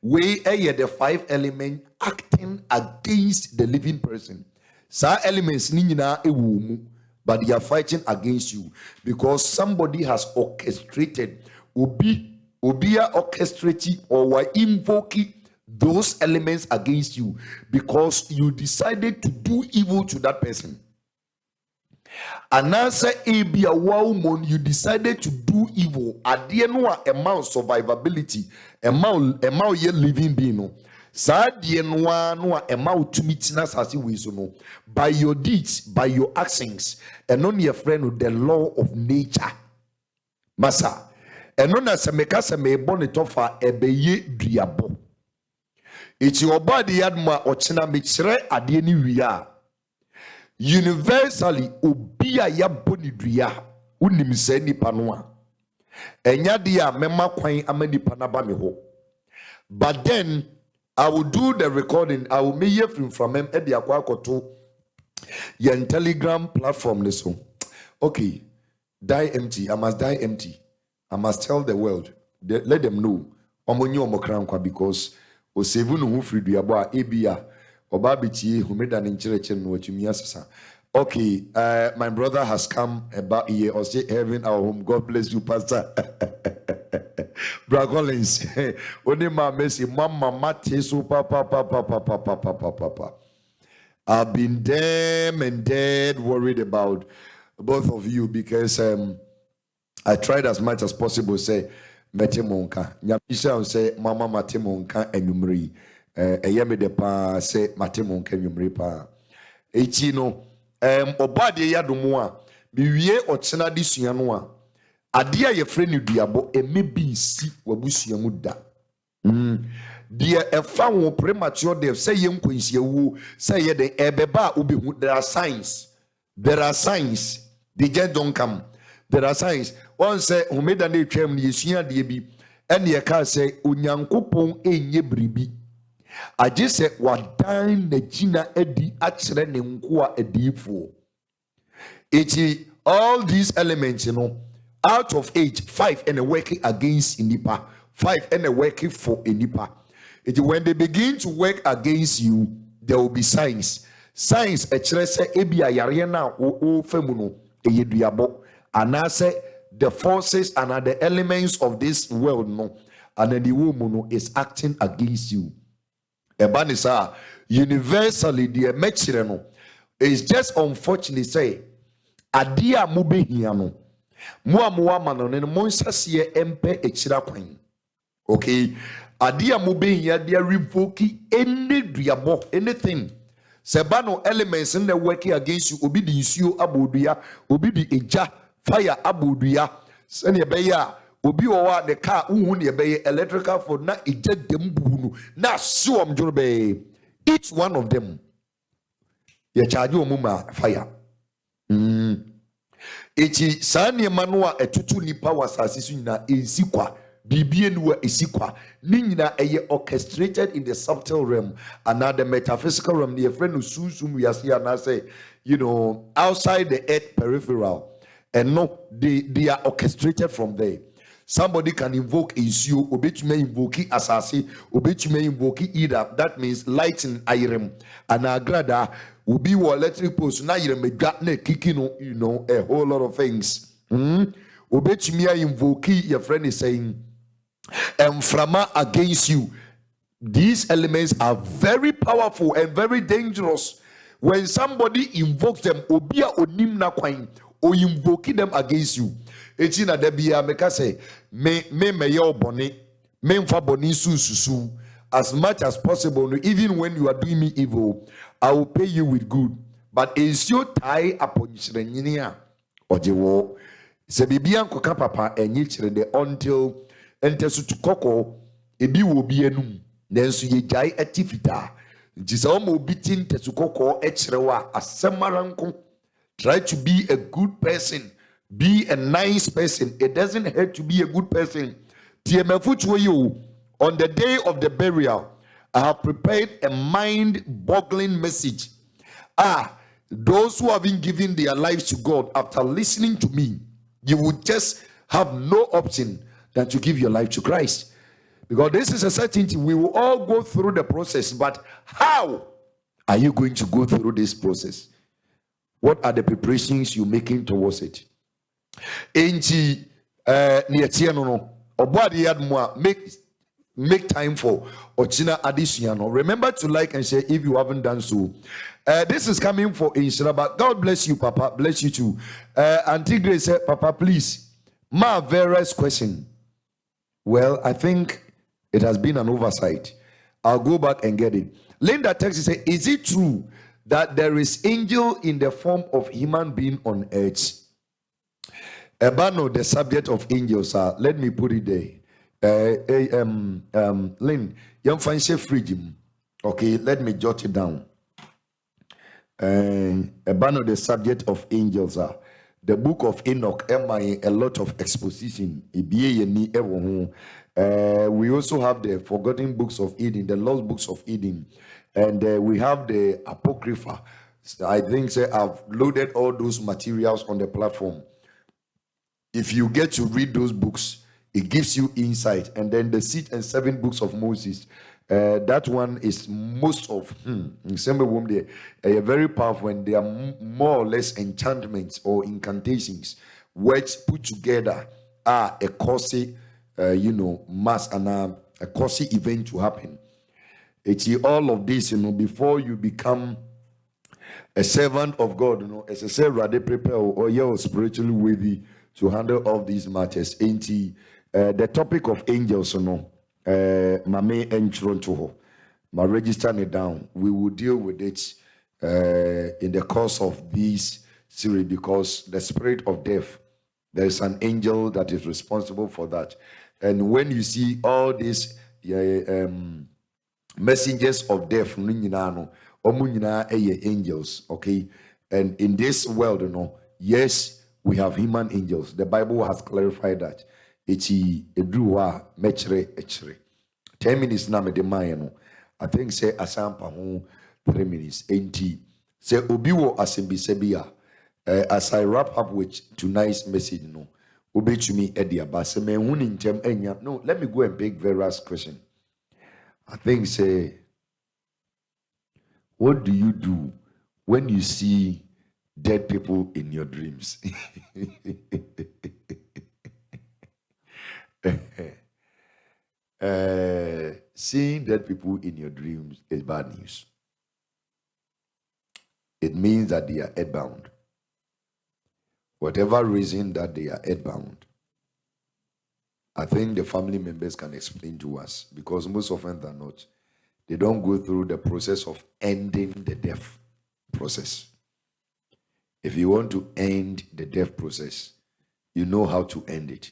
We are the 5 elements acting against the living person. Some elements ninyina ewumu, but they are fighting against you because somebody has orchestrated, orchestrating or invoking those elements against you because you decided to do evil to that person. And answer Abia Wowmon, you decided to do evil. Adienwa amount survivability, amount ye living being. Sadienwa no amount to meetness as you know. By your deeds, by your actions, and on your friend with the law of nature. Masa. And on as a mekasa me bonitofa ebeye diabo. It's your body adma ochina michre adieni wia. Universally, obia ya bonidria, unimse ni panua. Enya dia mema kwan amani panaba me ho. But then I will do the recording. I will make from him at the akwakoto yen Telegram platform leso. Okay, die empty. I must die empty. I must tell the world. Let them know. Omonyi omokrankwa because o sevu no hu free duabo a ebia. Okay, my brother has come about here or say heaven our home. God bless you, Pastor. Brother Collins, only my mercy, Mama Mate, so papa. I've been damn and dead worried about both of you because I tried as much as possible to say Mete Monka. Nyamisha say Mama Mate Monka and Yumri. Eyeme de pa se matemo kenyumre pa echi no obade yadomo a biwie ochena disua no a ade a ye frɛ ne duabo emebi si wabusua mu da dear a found premature death, say young quincy woo, say the ebeba ubi. There are signs. They just don't come. There are signs. One say, who made a name, Yesia DB, and your car say, Unyankupon enye bribi. I just said, what dine the Gina Eddie accident in Kwa Edifo. It's all these elements, out of 8, 5 and a working against Inipa, 5 and a working for Inipa. It's when they begin to work against you, there will be signs. Signs say ebi ayariana o femuno eyeduabo anase the forces and the elements of this world no and the woman is acting against you. Ebanisa universally the mechire no is just unfortunate say adia mo behia no mo amwa no ne mo nsase empe ekira kwan. Okay, adia mo behia dia revoke any duabo anything. Sebano elements in the working against you, obi di nsuo aboduya, obi di eja fire aboduya. Send ye beya, obi owa the car unhu ye beye electrical for na eja dembunu na suom jobe. Each one of them, ye charge you muma fire. Echi sanye manua etutu nipa wasasisu na esikwa. Bibien were isikwa. Nina eye orchestrated in the subtle realm. And now the metaphysical realm, the friend who soon we are seeing and I say, outside the earth peripheral. And no, they are orchestrated from there. Somebody can invoke issue, obit may invoke asasi, obit may invoke either. That means lighting iron. And agrada will be electric post. Now you're kicking, a whole lot of things. Obit me invoke, your friend is saying, and frama against you. These elements are very powerful and very dangerous. When somebody invokes them, obia onim na kwain, or invoking them against you. Etina debia meka say, me yo boni, me mfa boni su. As much as possible, even when you are doing me evil, I will pay you with good. But is your tie upon Shrenyia or Jewo? Se bibian koka papa and yichre until entesu tukoko ebi wo bi enum nanso ye jai atifita ntisa o mo bitin tesukoko echirewa asemaranko. Try to be a good person, be a nice person. It doesn't hurt to be a good person. On the day of the burial, I have prepared a mind-boggling message. Those who have been giving their lives to God after listening to me, you would just have no option than to give your life to Christ. Because this is a certainty. We will all go through the process. But how are you going to go through this process? What are the preparations you're making towards it? Make time for Ochina Adisiano. Remember to like and share if you haven't done so. This is coming for Inshira, but God bless you, Papa. Bless you too. Auntie Grace said, Papa, please. My various question. Well, I think it has been an oversight. I'll go back and get it. Linda texts say, is it true that there is angel in the form of human being on earth? Ebano, the subject of angels are. Let me put it there. Lynn, young fancy freedom. Okay, let me jot it down. Ebano, the subject of angels are. The book of Enoch, a lot of exposition. We also have the forgotten books of Eden, the lost books of Eden, and we have the Apocrypha. I think I've loaded all those materials on the platform. If you get to read those books, it gives you insight. And then the 6 and 7 books of Moses, that one is most of they are very powerful, and they are more or less enchantments or incantations, words put together are a costly, mass and a costly event to happen. It's all of this, before you become a servant of God, as I said, rather prepare or you're spiritually worthy to handle all these matters. The topic of angels, Mame Entronto, my register it down. We will deal with it in the course of this series, because the spirit of death, there is an angel that is responsible for that. And when you see all these messengers of death no nyina no omo nyina angels, okay? And in this world, yes, we have human angels. The Bible has clarified that. Eti edruwa mechre echre. 10 minutes na me de man I think say asampa ho 3 minutes. Enti say obi wo asembise bia. As I wrap up with tonight's message, obi to me edia ba se me hu ni ntem enya. No, let me go and pick various question. I think say, what do you do when you see dead people in your dreams? Seeing dead people in your dreams is bad news. It means that they are earthbound. Whatever reason that they are earthbound, I think the family members can explain to us, because most often than not, they don't go through the process of ending the death process. If you want to end the death process, you know how to end it.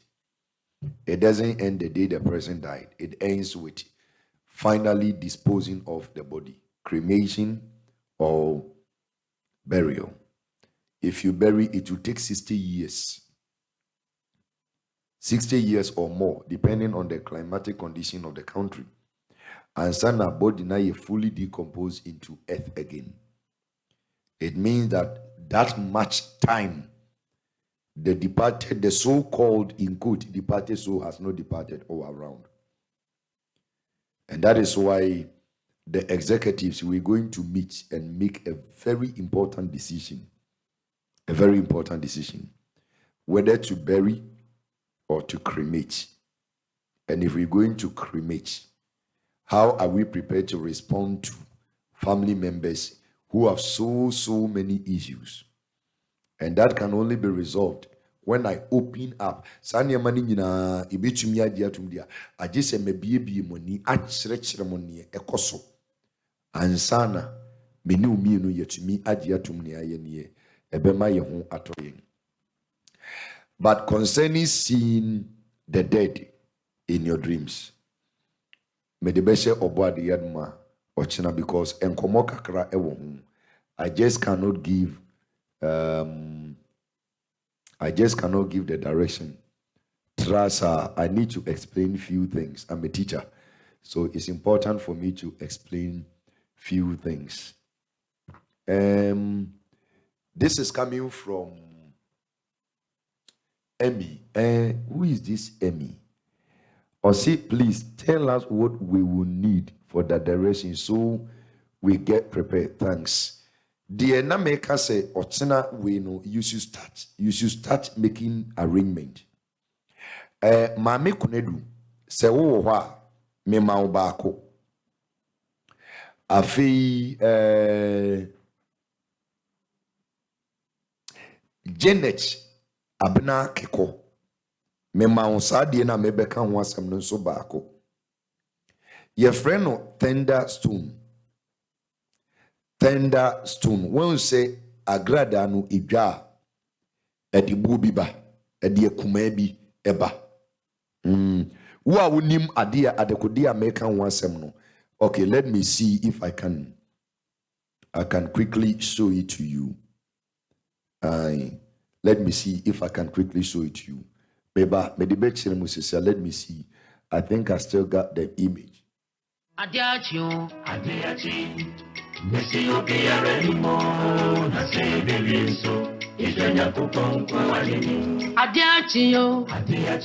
It doesn't end the day the person died. It ends with finally disposing of the body, cremation or burial. If you bury, it will take 60 years. 60 years or more, depending on the climatic condition of the country. And sana body now you fully decompose into earth again. It means that much time, the departed, the so-called, in quote, departed soul has not departed all around. And that is why the executives, we're going to meet and make a very important decision. A very important decision. Whether to bury or to cremate. And if we're going to cremate, how are we prepared to respond to family members who have so many issues? And that can only be resolved when I open up. Sanya mani nyina ibetumi adi atum dia. Aje se mebie moni akyerɛkyerɛ moni ekoso. Ansana meni umienu yetumi adi atum ne ayenie ebema ye ho atoyen. But concerning seeing the dead in your dreams, medebeshe oboade yadma ochina, because enkomo kakra ewo ho. I just cannot give the direction. Trust, I need to explain few things. I'm a teacher, so it's important for me to explain few things. This is coming from Emmy. Who is this Emmy? Or say, please tell us what we will need for that direction so we get prepared. Thanks. The Nameka say, Ochina, we know you should start making arrangement. Mame kunedu se wo wa me ma obako. Afi Janet abna keko. Me ma onsa de na me beka ho asem no so baako. Ye friend no tender stone. Tender stone. When you say agrada no idwa edibu bi ba edi ekuma bi eba. Wo a wonim ade a adekodi a meka ho asem no. Okay, let me see if I can quickly show it to you. Let me see if I can quickly show it to you. Let me see. I think I still got the image. Adiachi, Messi okay anymore. Na say baby so. Ijenya kuponko walini. Adiachi,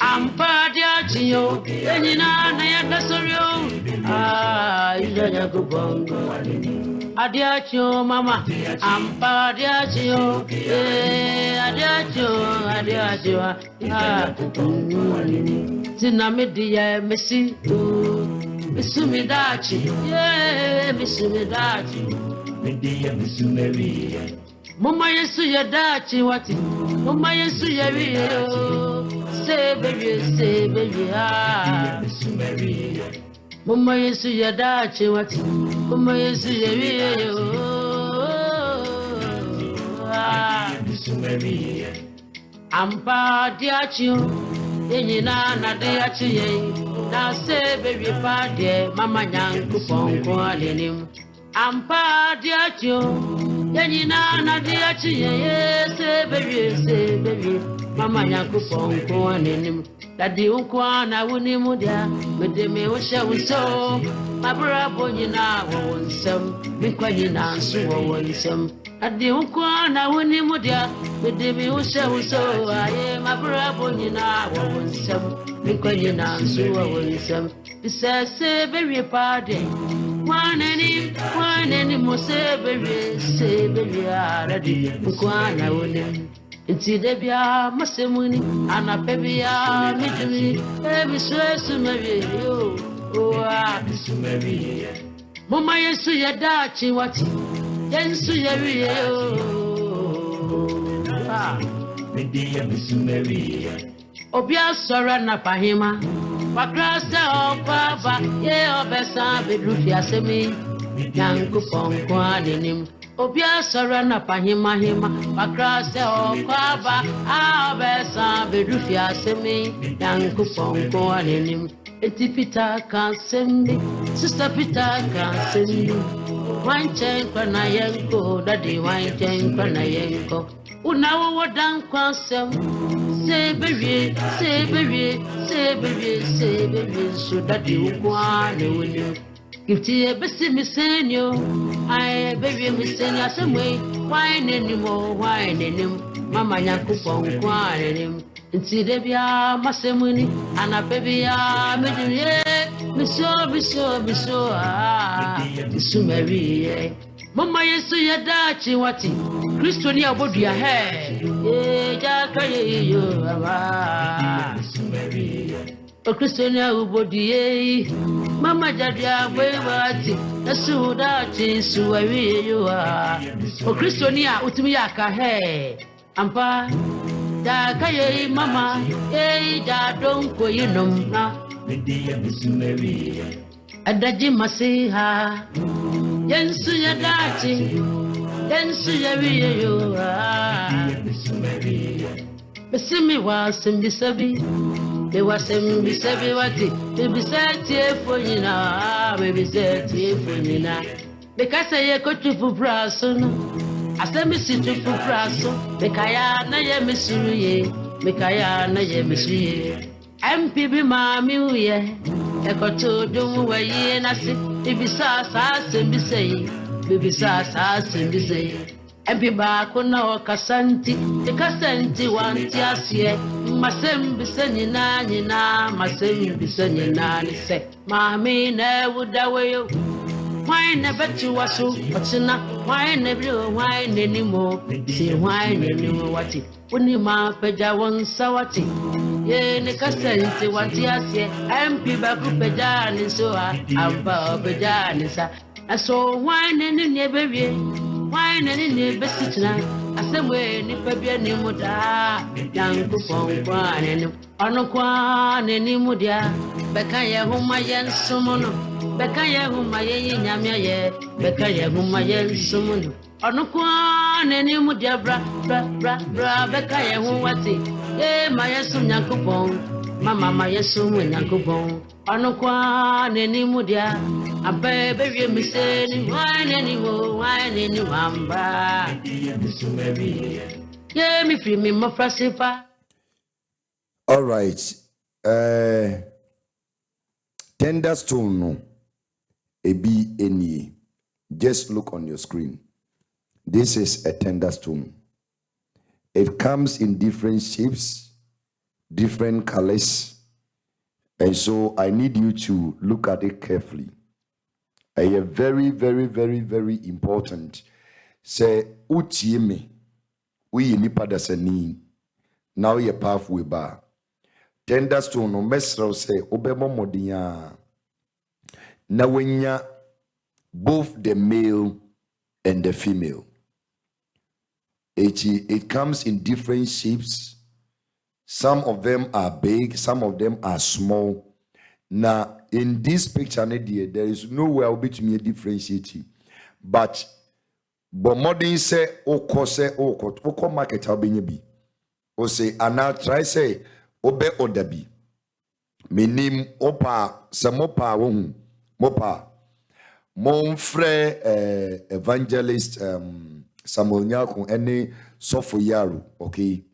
ampa adiachi yo. Enyina na yakasorio. Ijenya kuponko walini. Adiachi mama, ampa adiachi yo. Adiachi. Tinamidia Messi. Misumidachi, Misumidachi, Media Missumeri. Mama Yesu Yadachi, what? Mama Yesu Yario, say baby, Missumeri. Mama Yesu Yadachi, what? Mama Yesu Yario, Missumeri. Ampa Diachi, Enina Nadiachi. na se baby party mama nyanku ponko alenim ampa diacho yenina na diachi ye se baby mama nyanku ponko alenim dadi unkwa na wuni mudia medeme wo hye wo so mabra bonyina wo nsem mikwa nyina nso wo nsem dadi unkwa na wuni mudia medeme wo hye wo so aye mabra bonyina wo nsem mikwa nyina nso wo nsem se baby party waneni mo se baby dadi unkwa na wuni Inti debia masemuni anapebia midumi ebisu mewi yo oa bisu mewi mama yesu yadachi wati yensu yewi yo ah media bisu mewi obia sora na pahima wakrasa opaba ye obesa bedrufi asemi yanku ponko anenim Obia sora na pahima hima wakrase okwaba abesa bedufia semi yanku ponko anenim eti Peter kan sendi sister Peter kan sendi wanchen kwa na yenko dadi wanchen kwa na yenko unawo wodan kwansem sebewie so dadi ukwa ne woni Gifty a bessie missenio, I baby missenio, some way, wine anymore, wine in him, Mamma Yakupon, wine him, and see the bia, Massamuni, and a baby, Misso, Sumeri, Mamma is to your dachi, whatty, Christonia would your hair, Jacka, you, Sumeri. O Christonia ubodie mama jadia wewati nasudati suwawi you are O Christonia utumi aka he ampa da kaye mama da donko yinom na media misumeri adaji masiha yensu yadati yensu yawi you are misumeri besimi wasimbisabi They was some bisabati, baby set for you now, baby set for you now. Because I go to Brasso, I send me to Brasso, the Kayana Yemisuye, Mikayana Yemisuye. MPB Mammy, Echo to do away and I say, if you saw us and be saying, baby saw us and be saying. MP back on our Cassanti, the Cassanti one tears here. Masem bisenina, Masem bisenina, say, Mammy, never would away. Why never to us, but not why never wine anymore. See wine anymore, what it wouldn't you ma peja one sawati. Ye, the Cassanti one tears here. MP back up pejan, so I'm Bob Pejanisa. I saw wine and never Wine and in the best tonight. I said, when if I be a new muda, young coupon, and on a quan any mudia, Becaya whom I yen summon, Becaya whom I yen yamia, Becaya whom I yen summon, on a quan any mudia, Becaya whom what it, eh, my yasum young coupon, Mamma, my yasum young coupon. Anokwa neni mudia abebe mi se ni wine ni wamba ye mi fi mi mo frasifa. All right, tender stone no ebi eni. Just look on your screen. This is a tender stone. It comes in different shapes, different colors. And so I need you to look at it carefully. A very, very, very, very important. Say, utieme, we nipa dasani. Now ye pathway bar. Tender stone no mesro say obemo modiya. Na wenya both the male and the female. It comes in different shapes. Some of them are big, some of them are small. Now, in this picture, there is no way I'll be to me differentiating. But modern say, oko market I'll be. O say, and now try say, obe odabi. Minim opa samopa wohu mopa monfre evangelist Samuel Nyako ene Sofo Yaro, okay.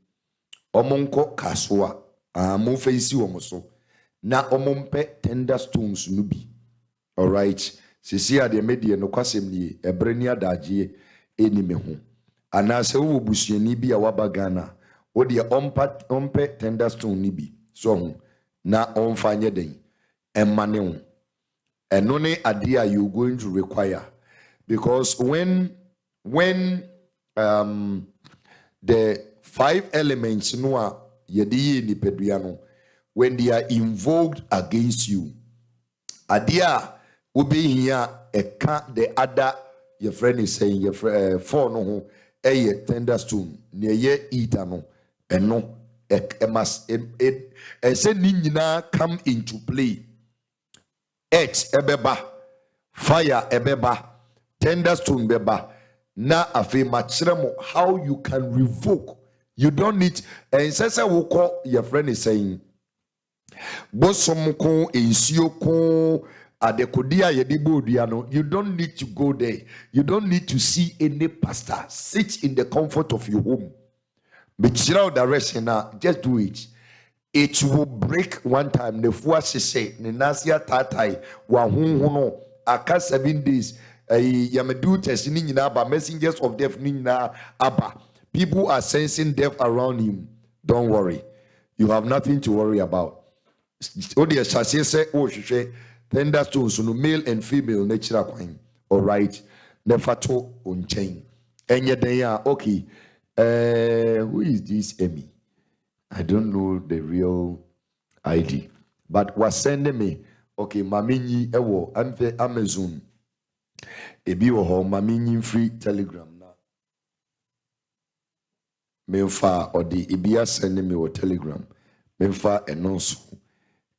Omonko kaswa mo face omoso na omompe tender stones nubi. All right. Sisi ade media no kwasem ni ebreni adagie eni me ho. Anase wo busuani bi a waba Ghana, wo de ompe tender stone ni bi. So na omfanye den emmane ho. Eno ne ade a you going to require, because when the 5 elements no a yedi ni pedua no, when they are invoked against you, ade a ubi here eka the other your friend is saying your for no ho tender stone near ye eater no eno must say ni nyina come into play. Earth ebeba, fire ebeba, tender stone beba. Na afe machiremo how you can revoke. You don't need, and says I will call your friend is saying bosomko insioko adekodia yedibudiano. You don't need to go there. You don't need to see any pastor. Sit in the comfort of your home. But direction now, just do it. It will break one time. The force say the nasia tatai wa no aka 7 days. Yamedu testing ba messengers of death nina aba. People are sensing death around him. Don't worry. You have nothing to worry about. Oh, dear, Shashe say, oh, she tender stones, no male and female natural queen. All right. Never to on chain. And yet they are okay. Who is this Emmy? I don't know the real ID. But was sending me, okay, Mamini Ewo, Amazon. Ebi wo ho Mamini free Telegram. Memfa or the Ibia sending me a telegram. Memfa announce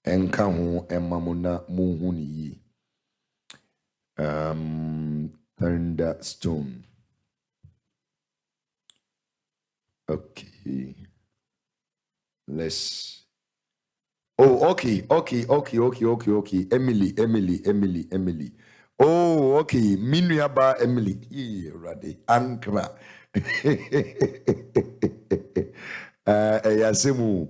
enka ho emamuna muhuni thunderstone. Okay. Let's. Oh, okay. Emily. Oh, okay. Minuaba Emily. Rade Ankra. Yasemu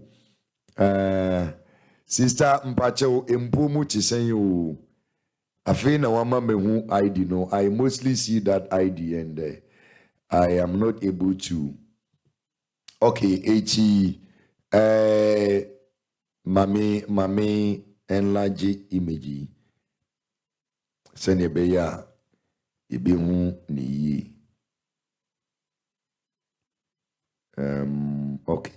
sister mpacho empumu chisenyo afina wama mehu ID no. I mostly see that ID and I am not able to. Okay, mami enlarge image senebeya ibihu ni. Okay.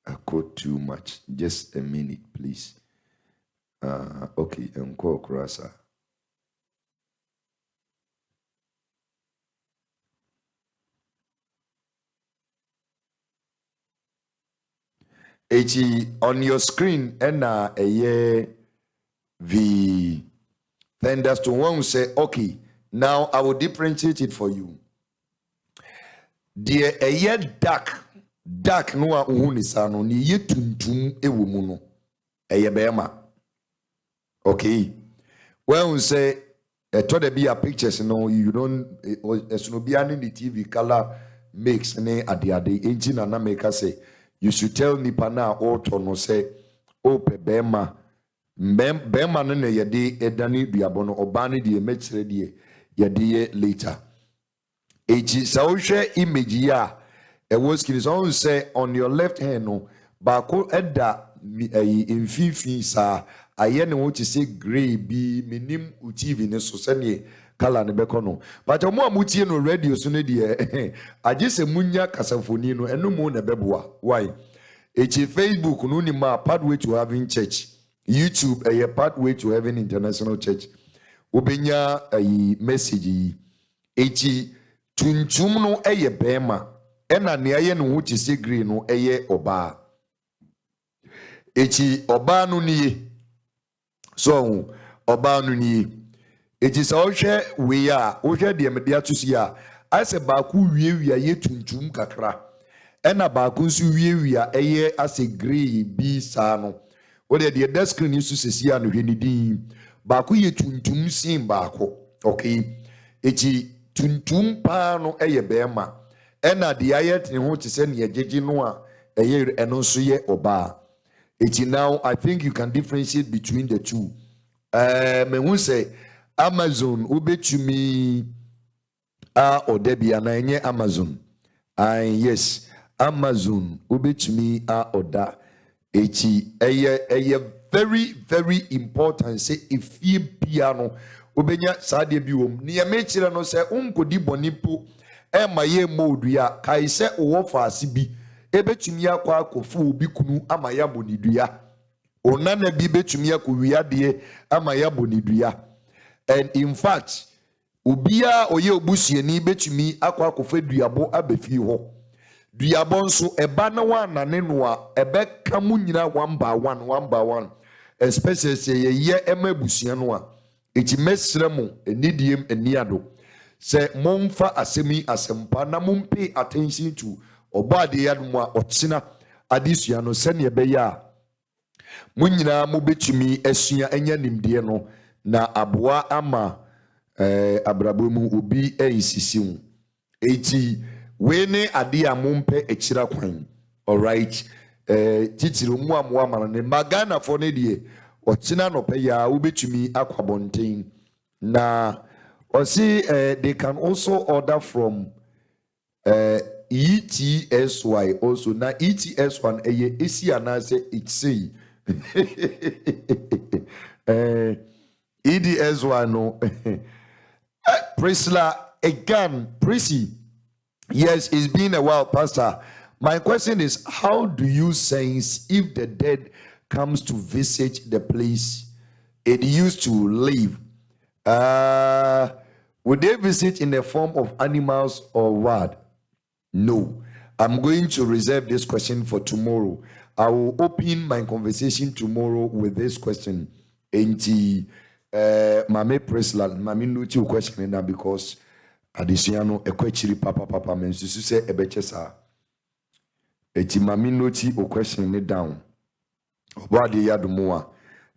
I quote too much. Just a minute, please. Okay, Enko Krasa. On your screen, and the thunderstone one will say, okay, now I will differentiate it for you. Dear a year dark no a unisano ni ye tuntum ewo mu no eye bema. Okay, when we say to the be a pictures no, you don't as no be any TV color mix ne ade engine na make say you should tell nipa na auto no say o pe bema no na ye de edani duabo no oba ne de mechire de ye de later. Saushe image ya a was kids on say on your left hand no bako edda in fifi sa aye ne want to say gray be minim uTV ne so sene color ne bekono but omo amutie no radio so ne de agese munya kasafoni no eno mo na beboa why Facebook no ni ma pathway to having church, YouTube a pathway to having international church obenya message tuntum no eye bema ena ne aye no wuti se green no eye oba oba no nie so oba no nie so hwe we a wo hwe de media to si a ase ba ku wiewia ye tuntum kakra ena ba ku nsu wiewia eye ase green bi sa no What the desk screen used to see and when di baako ye tuntum sin baako. Okay. Eti tuntum pa no eye bema. Ena the ayet ne ho te se ne jeje no a eye eno so ye oba. Eti now I think you can differentiate between the two. Me hu say Amazon ubetumi or Debbie and enye Amazon. Yes, Amazon ubetumi oda. Eti eye very very important say if ye piano ubenya sade bi wom ne me kire no say unkodi bonipo e maye modua kai se wo faase bi ebetumi akwa akofu obi kunu amaya bonidua onana bi betumi akowiade amaya bonidua. And in fact ubia oye obusuani betumi akwa akofa duabo abefi ho duabo nso eba na wana ne no a ebe kamu nyina one by one especially say ye emabusia no a eti mesremo enidiem eniado se momfa asemi asempa na pay attention to obade yadmo a otsina adesua no se ne be ya munyina mo betumi asua enya nimde no na aboa ama abrabomu obi eisisiu eti we ne ade a mompe ekira kwan. All right, titiri mu amwa ne magana for ne die otsina no pe ya ubetumi akwabonten na osi they can also order from ETSY also na ETS1 eye esi anase itsi EDS1 no Priscilla again Prissy. Yes, it's been a while, Pastor. My question is, how do you sense if the dead comes to visit the place it used to live? Would they visit in the form of animals or what? No. I'm going to reserve this question for tomorrow. I will open my conversation tomorrow with this question. Mame Priscilla, Mame Nuchi question now because adisiano ekwechiri papa mensusu se ebechesa. Eti Mame Nuchi question me down. Obadi yadumoa.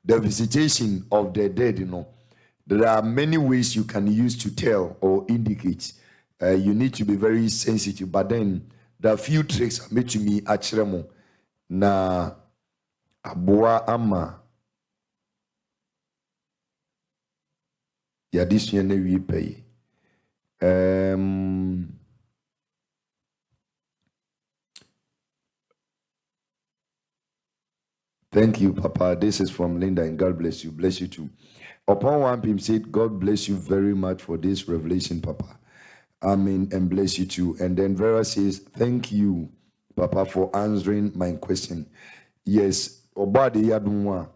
The visitation of the dead, there are many ways you can use to tell or indicate. You need to be very sensitive, but then there are few tricks made to me achiremo na aboa ama yadisua na wi pay. Thank you, Papa. This is from Linda, and God bless you. Bless you too. Upon one him said, God bless you very much for this revelation, Papa. Amen, and bless you too. And then Vera says, thank you, Papa, for answering my question. Yes, Obade Yadunwa,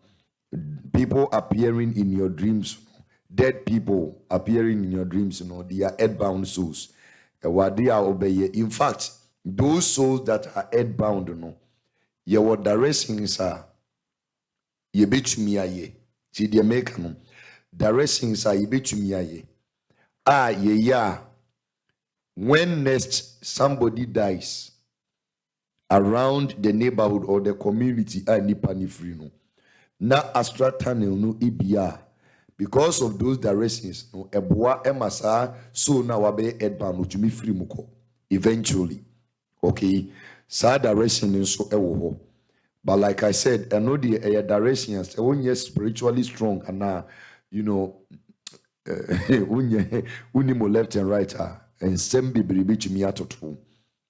people appearing in your dreams, dead people appearing in your dreams, they are earthbound souls. In fact, those souls that are earthbound, your directions are ye betumi aye. See the American directions are ye betumi aye. Ye ya. When next somebody dies around the neighborhood or the community, nipa free no. Na astral tunnel no ibia. Because of those directions, no eboa emasa so na wabe edba no tumi free muko. Eventually, okay. Sa direction nso ewo ho. But like I said, I know the directions. When you're spiritually strong, and unimo left and right, and same be to me at all.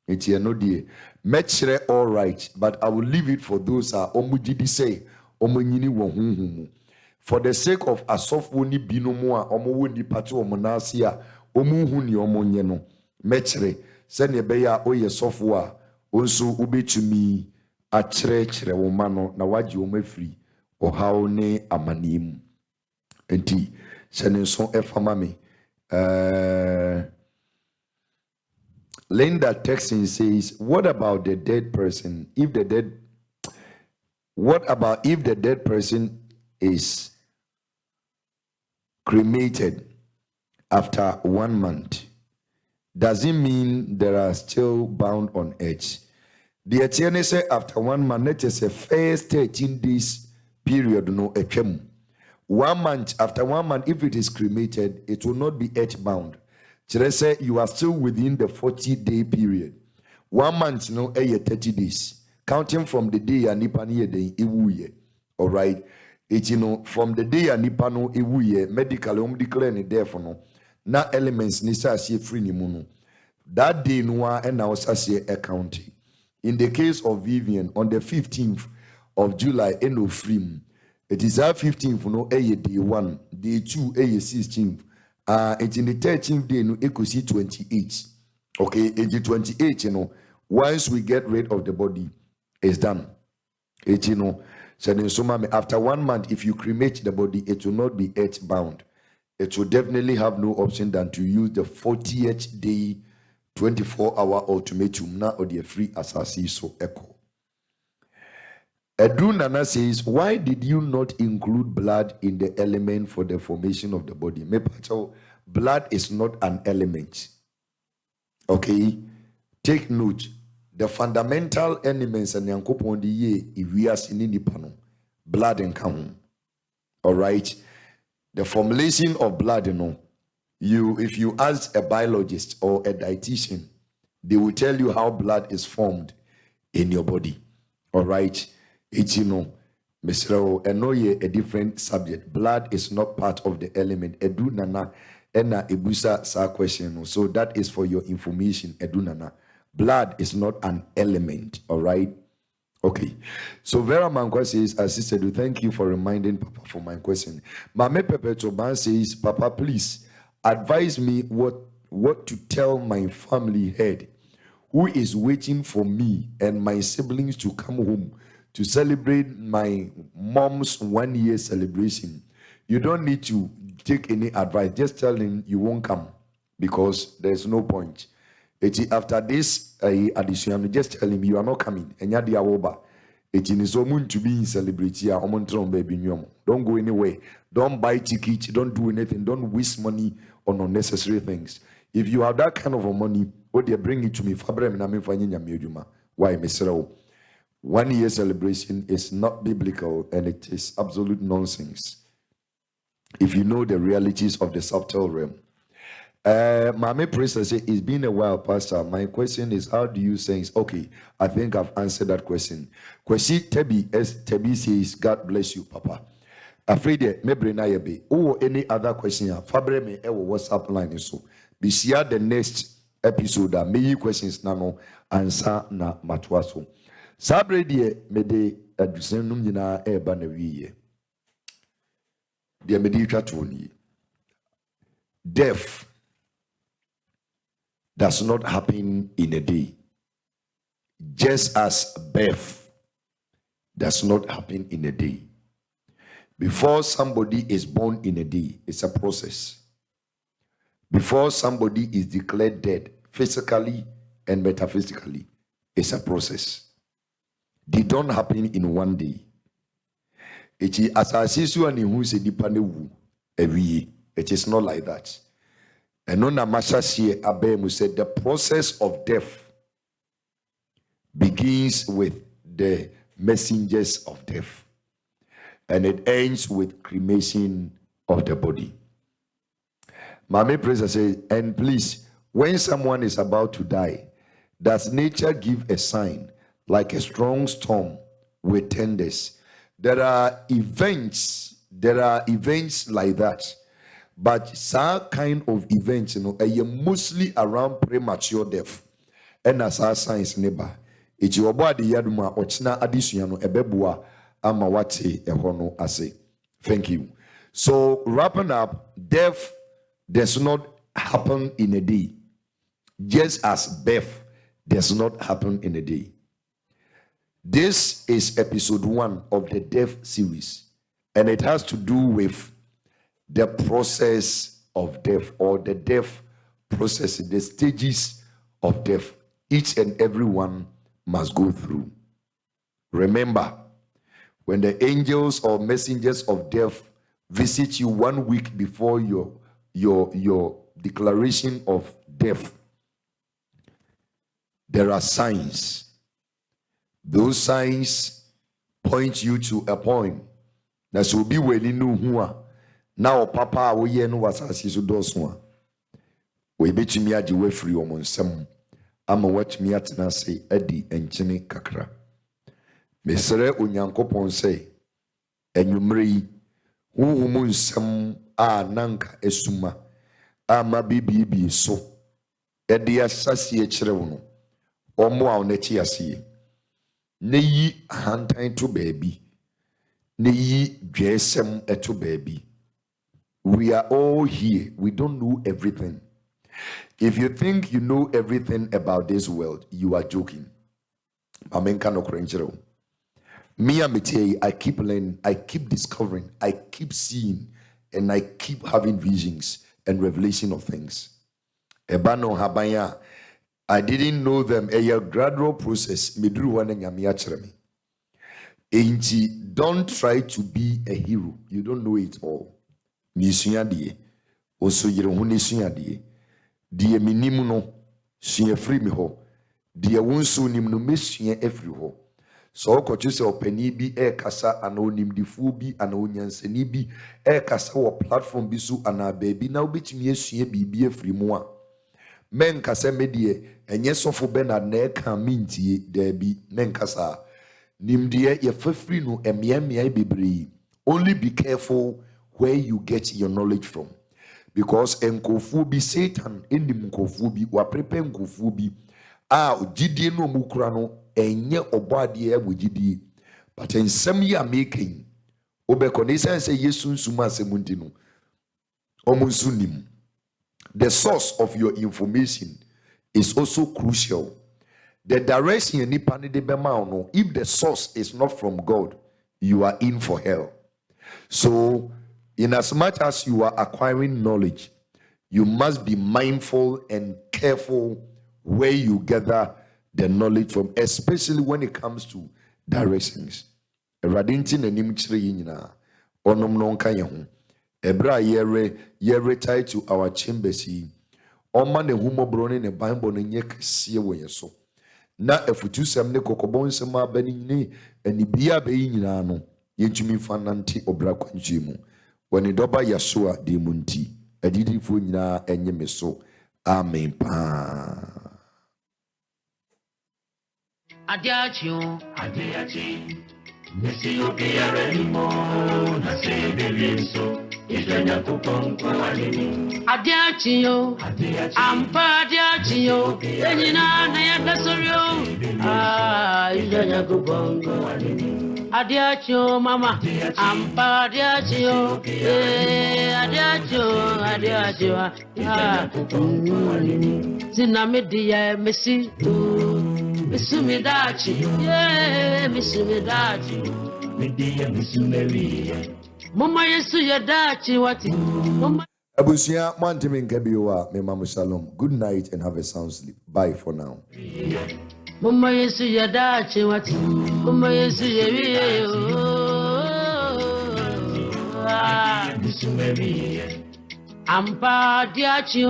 It's no dear. Metchere all right, but I will leave it for those omujidi say omunyini wo. For the sake of asof woni binomo omo woni pati omonasia omuhu ni omonye no. Metchere sene beya oye sofwa onso ubetumi achere womano na waji omefri ohaw ne amanim. Enti sene so efama me. Linda texting says, what about the dead person? What about if the dead person is cremated after 1 month? Does it mean they are still bound on edge? The attorney said after 1 month, let us say first 13 days period no etwam. 1 month, after 1 month, if it is cremated, it will not be earthbound. Let's say you are still within the 40-day period. 1 month, no, 30 days. Counting from the day a nipa no yɛ den all right. It from the day a nipa no medically declare ni death no, na elements ni sa free ni mu no. That day no and now say accounting. In the case of Vivian, on the 15th of July, free. It is our 15th, no, day 1, day 2, 16th. It's in the 13th day, no, ECOC 28. Okay, it's 28, once we get rid of the body, it's done. It, so after 1 month, if you cremate the body, it will not be earthbound. It will definitely have no option than to use the 40th day, 24-hour ultimatum, now or the free assassin so echo. Edu Nana says, why did you not include blood in the element for the formation of the body? Blood is not an element. Okay? Take note. The fundamental elements and yankopon di ye iwias in nipano. Blood and count. All right? The formulation of blood, if you ask a biologist or a dietitian, they will tell you how blood is formed in your body. All right? It's, Mr. Enoye, a different subject. Blood is not part of the element. Edu Nana, Ena Ebusa sa question. So that is for your information, Edu Nana. Blood is not an element, all right? Okay. So Vera Mankwa says, Sister, thank you for reminding Papa for my question. Mame Pepe Toban says, Papa, please advise me what to tell my family head who is waiting for me and my siblings to come home to celebrate my mom's 1 year celebration. You don't need to take any advice. Just tell him you won't come because there's no point. After this addition, just tell him you are not coming. And you're the it is someone to be in celebration. Don't go anywhere. Don't buy tickets. Don't do anything. Don't waste money on unnecessary things. If you have that kind of money, they bring it to me. Why, Mr. 1 year celebration is not biblical and it is absolute nonsense if you know the realities of the subtle realm. Mame Priester says, it's been a while, Pastor. My question is, how do you sense? Okay, I think I've answered that question. Kwesi Tebi says, God bless you, Papa. Afraid maybe na yebe. Oh, any other question? Fabre me ewo WhatsApp line so. Be share the next episode. May you questions nano answer na matwaso. Sabre die me de adusenum nyina eba na wiye. Die me di twa ni. Death does not happen in a day, just as birth does not happen in a day. Before somebody is born in a day, it's a process. Before somebody is declared dead, physically and metaphysically, it's a process. They don't happen in 1 day. It is as I see you and who say it is not like that. And on Amashasi Abemu said the process of death begins with the messengers of death and it ends with cremation of the body. Mame Presa says, and please, when someone is about to die, does nature give a sign like a strong storm with tenders? There are events like that. But some kind of events, are mostly around premature death. And as our science neighbor, it's your body yaduma ochina addition ebebua amawate ehono ase. Thank you. So wrapping up, death does not happen in a day, just as birth does not happen in a day. This is episode 1 of the death series, and it has to do with the process of death, or the death process, the stages of death each and every one must go through. Remember, when the angels or messengers of death visit you 1 week before your declaration of death, there are signs. Those signs point you to a point na so bi wani no hu a na o papa a wo ye no wasase so doso a we betumi age we free o monsam ama watumi atena se adi enkyene kakra mesere onyankopon se enwumre yi huhumu nsam a nanka esuma ama bibibi so edi asase e kire wo no omo a na chi ase ne yi hantan to baabi ne yi dwesem eto baabi. We are all here. We don't know everything. If you think you know everything about this world, you are joking. Me and I keep learning, I keep discovering, I keep seeing, and I keep having visions and revelation of things. Ebano habaya, I didn't know them. A gradual process. Don't try to be a hero. You don't know it all. Nisua die oso yire ho nisua die minim no sua free me ho die wonso nim no mesua afri ho so okoche se opani bi e kasa anonim difu bi anonyansani bi e kasa wo platform bi so ana baabi na obetimi asua bibi afri mu a men kasa medie enye sofo Bernard na e kan mintie da bi men kasa nimdie ye fafri no emiamia bebre. Only be careful where you get your knowledge from, because enkofu bi Satan enim enkofu bi wa prepare enkofu bi ogidie no mukura no enye obade e wogidie but ensem ya making obekone sense Yesu nsuma asemunti no omunsunim. The source of your information is also crucial. The direction any pani de bema no, if the source is not from God, you are in for hell. So in as much as you are acquiring knowledge, you must be mindful and careful where you gather the knowledge from, especially when it comes to directions. Radinti na nimchire yinyina onom no nka ye ho ebra yere tie to our chambers yi oma ne humobro ne Bible no nye kese wo yeso na afutusem ne kokobonsem abani ni anibia be yinyina no yentumi fananti obra kwanchi mu wani doba Yeshua de munti adidifo nyina enye meso amen pa Adiachi Nesi obiara limo na se belinso Ifenya kuponko alini Adiachi yo ampa adiachi yo enyina na yadasorio ifenya kuponko alini Adiachi yo mama ampa adiachi yo adiachi yo zinamediya mesi Misumidachi, yeah, Misumidachi. Media Missumeri Mama Yesu Yadachi, what? Mama Abusia Mantimin Kabiwa, me Mama Shalom. Good night and have a sound sleep. Bye for now. Mama Yesu Yadachi, what? Mama Yesu Yavi, Missumeri Ampa Diachi,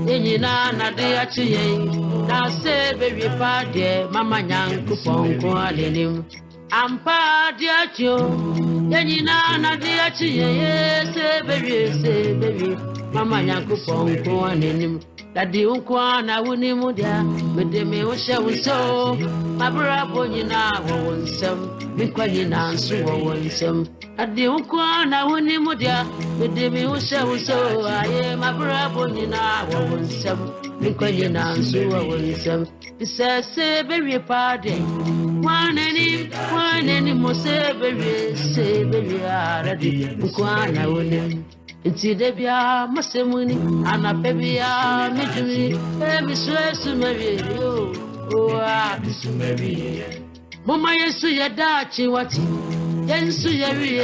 Enina Nadiachi. Na se baby pade mama nyanku ponko alenim ampa diacho yenina na diachi ye se baby mama nyanku ponko alenim dadi unkwa na wunimu dia medeme wo hye wonso mabra bonyina wo wonsem bikwanyina nso wo wonsem dadi unkwa na wunimu dia medeme wo hye wonso aye mabra bonyina wo wonsem bikwanyina nso wo wonsem se baby pade waneni mo se baby aradi unkwa na wunimu It's the bia masemuni anapebia midumi emiswesu mewi Missumeri Mama Yesu Yadachi wati Yesu Yawi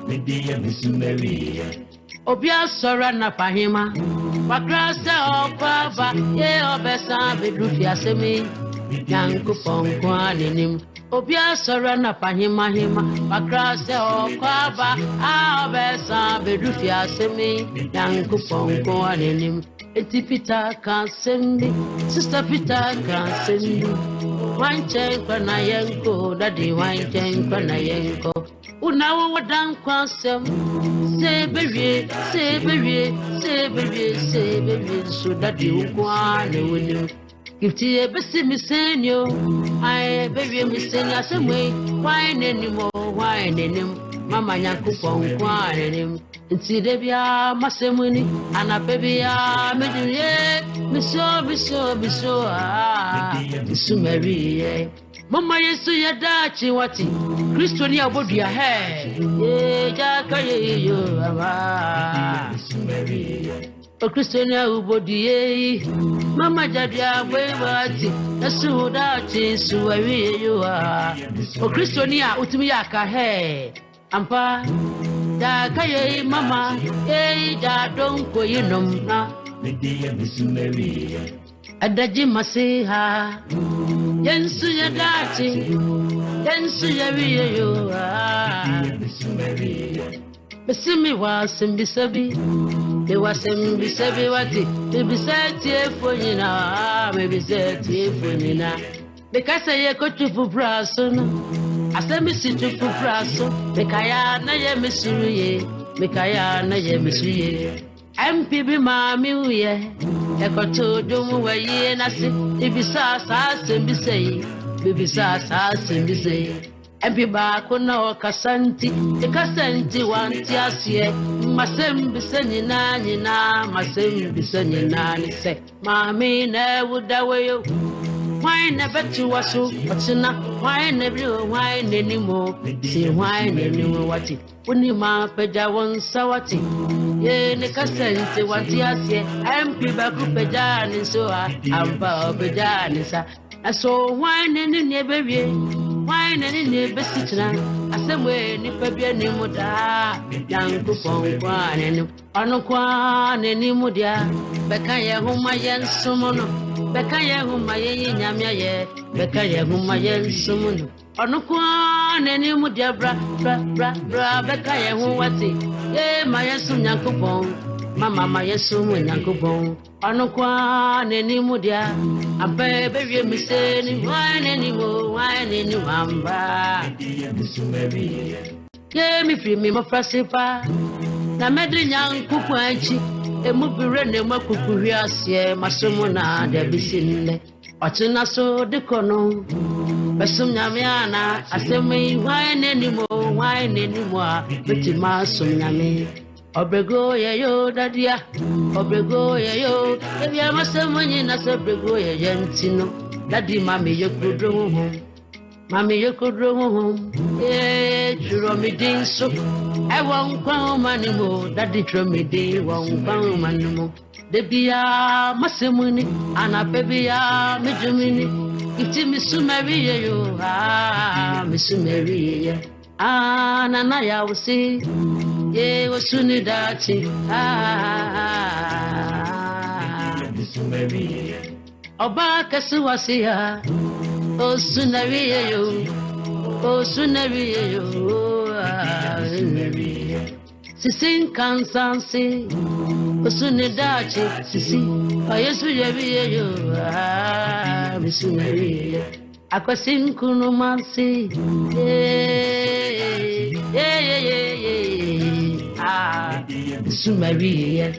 Media Missumeri Obia sora na pahima Wakrasa opava ye obesa bedufi asemi Yanku ponko aninim Obia sora na pahima hima Wakrasa opava obesa bedufi asemi Yanku ponko aninim Eti Peter can send me Sister Peter can send me One chain when I yanko, daddy, one chain when I yanko. Una what down quansem. Say baby, say baby, say baby, say baby, so that you go on with you. If you ever see me saying you, I baby, me saying the same way. Wine anymore, wine anymore. Mama yanko pon wine him. Inti de bia masemuni, ana baby ah me do ye, me so Mary. Mama yesu ya dachi wati, Kristo ni abodia he. Ye jaka ye yo ama. O Kristo ni abodi ye. Mama jadia we wati, yesu dachi suwe yo ah. O Kristo ni a utumi ya ka he. Ampa da kaye mama e da don ko yinom na adaji masiha yensu ya dati yensu ya wiye yo besimi wa simbisabi de wa simbisabi wati bibisati efonyina me bisati efonyina bekasa ye ko tufu braso no asemi si tufu braso bekaya na ye misuye bekaya na ye misuye MPB mami uye ekoto dumu waye nasi ibisa sa sembisei bibisa sa sembisei MP ba kuna okasanti ekasanti wanti asiye masembise nyina masembise nyina ni se mami na wudaweyo why never to us so why never why anymore say why anymore what it uni ma peja won sawati ye ne kasente wati asie MP ba ku peja ni so amba peja ni sa so why ne bewie why ne besitna asemwe ni pebia ni muda yanku ponkwa ne ono kwa ne mudia beka ye homa ye nsomono beka ye homa ye nyamya ye beka ye homa ye nsomono ono kwa ne mudia bra beka ye ho wati ye ma yesu nyankopon mama ma yesu mu nyankopon ono kwa ne mudia ampe bewie miseni wane ni wamba ye mi fi mi mo frasipa na medri nyankopon achi emubire ne makukuhwi asie masomo na da bisinle otuna so de kono besum nyame ana asemi wane ni mo a betima sum nyame obrego ye yo dadia obrego ye yo ebia masomo nyina se obrego ye yentino dadi mami yekudro ho churo mi din so I won't come anymore. Daddy throw me day, won't come anymore. The bia masemuni, and a baby, me jumini. It's Miss Mary, you Miss Mary. Nana, will see. Ye was soon that Miss Mary. Obaka Suasia, oh, Sunari, oh, Sunari, Sisi kansansi osune dachi sisi ayesu yebiye yo misuneri akwasin kunu mansi misumari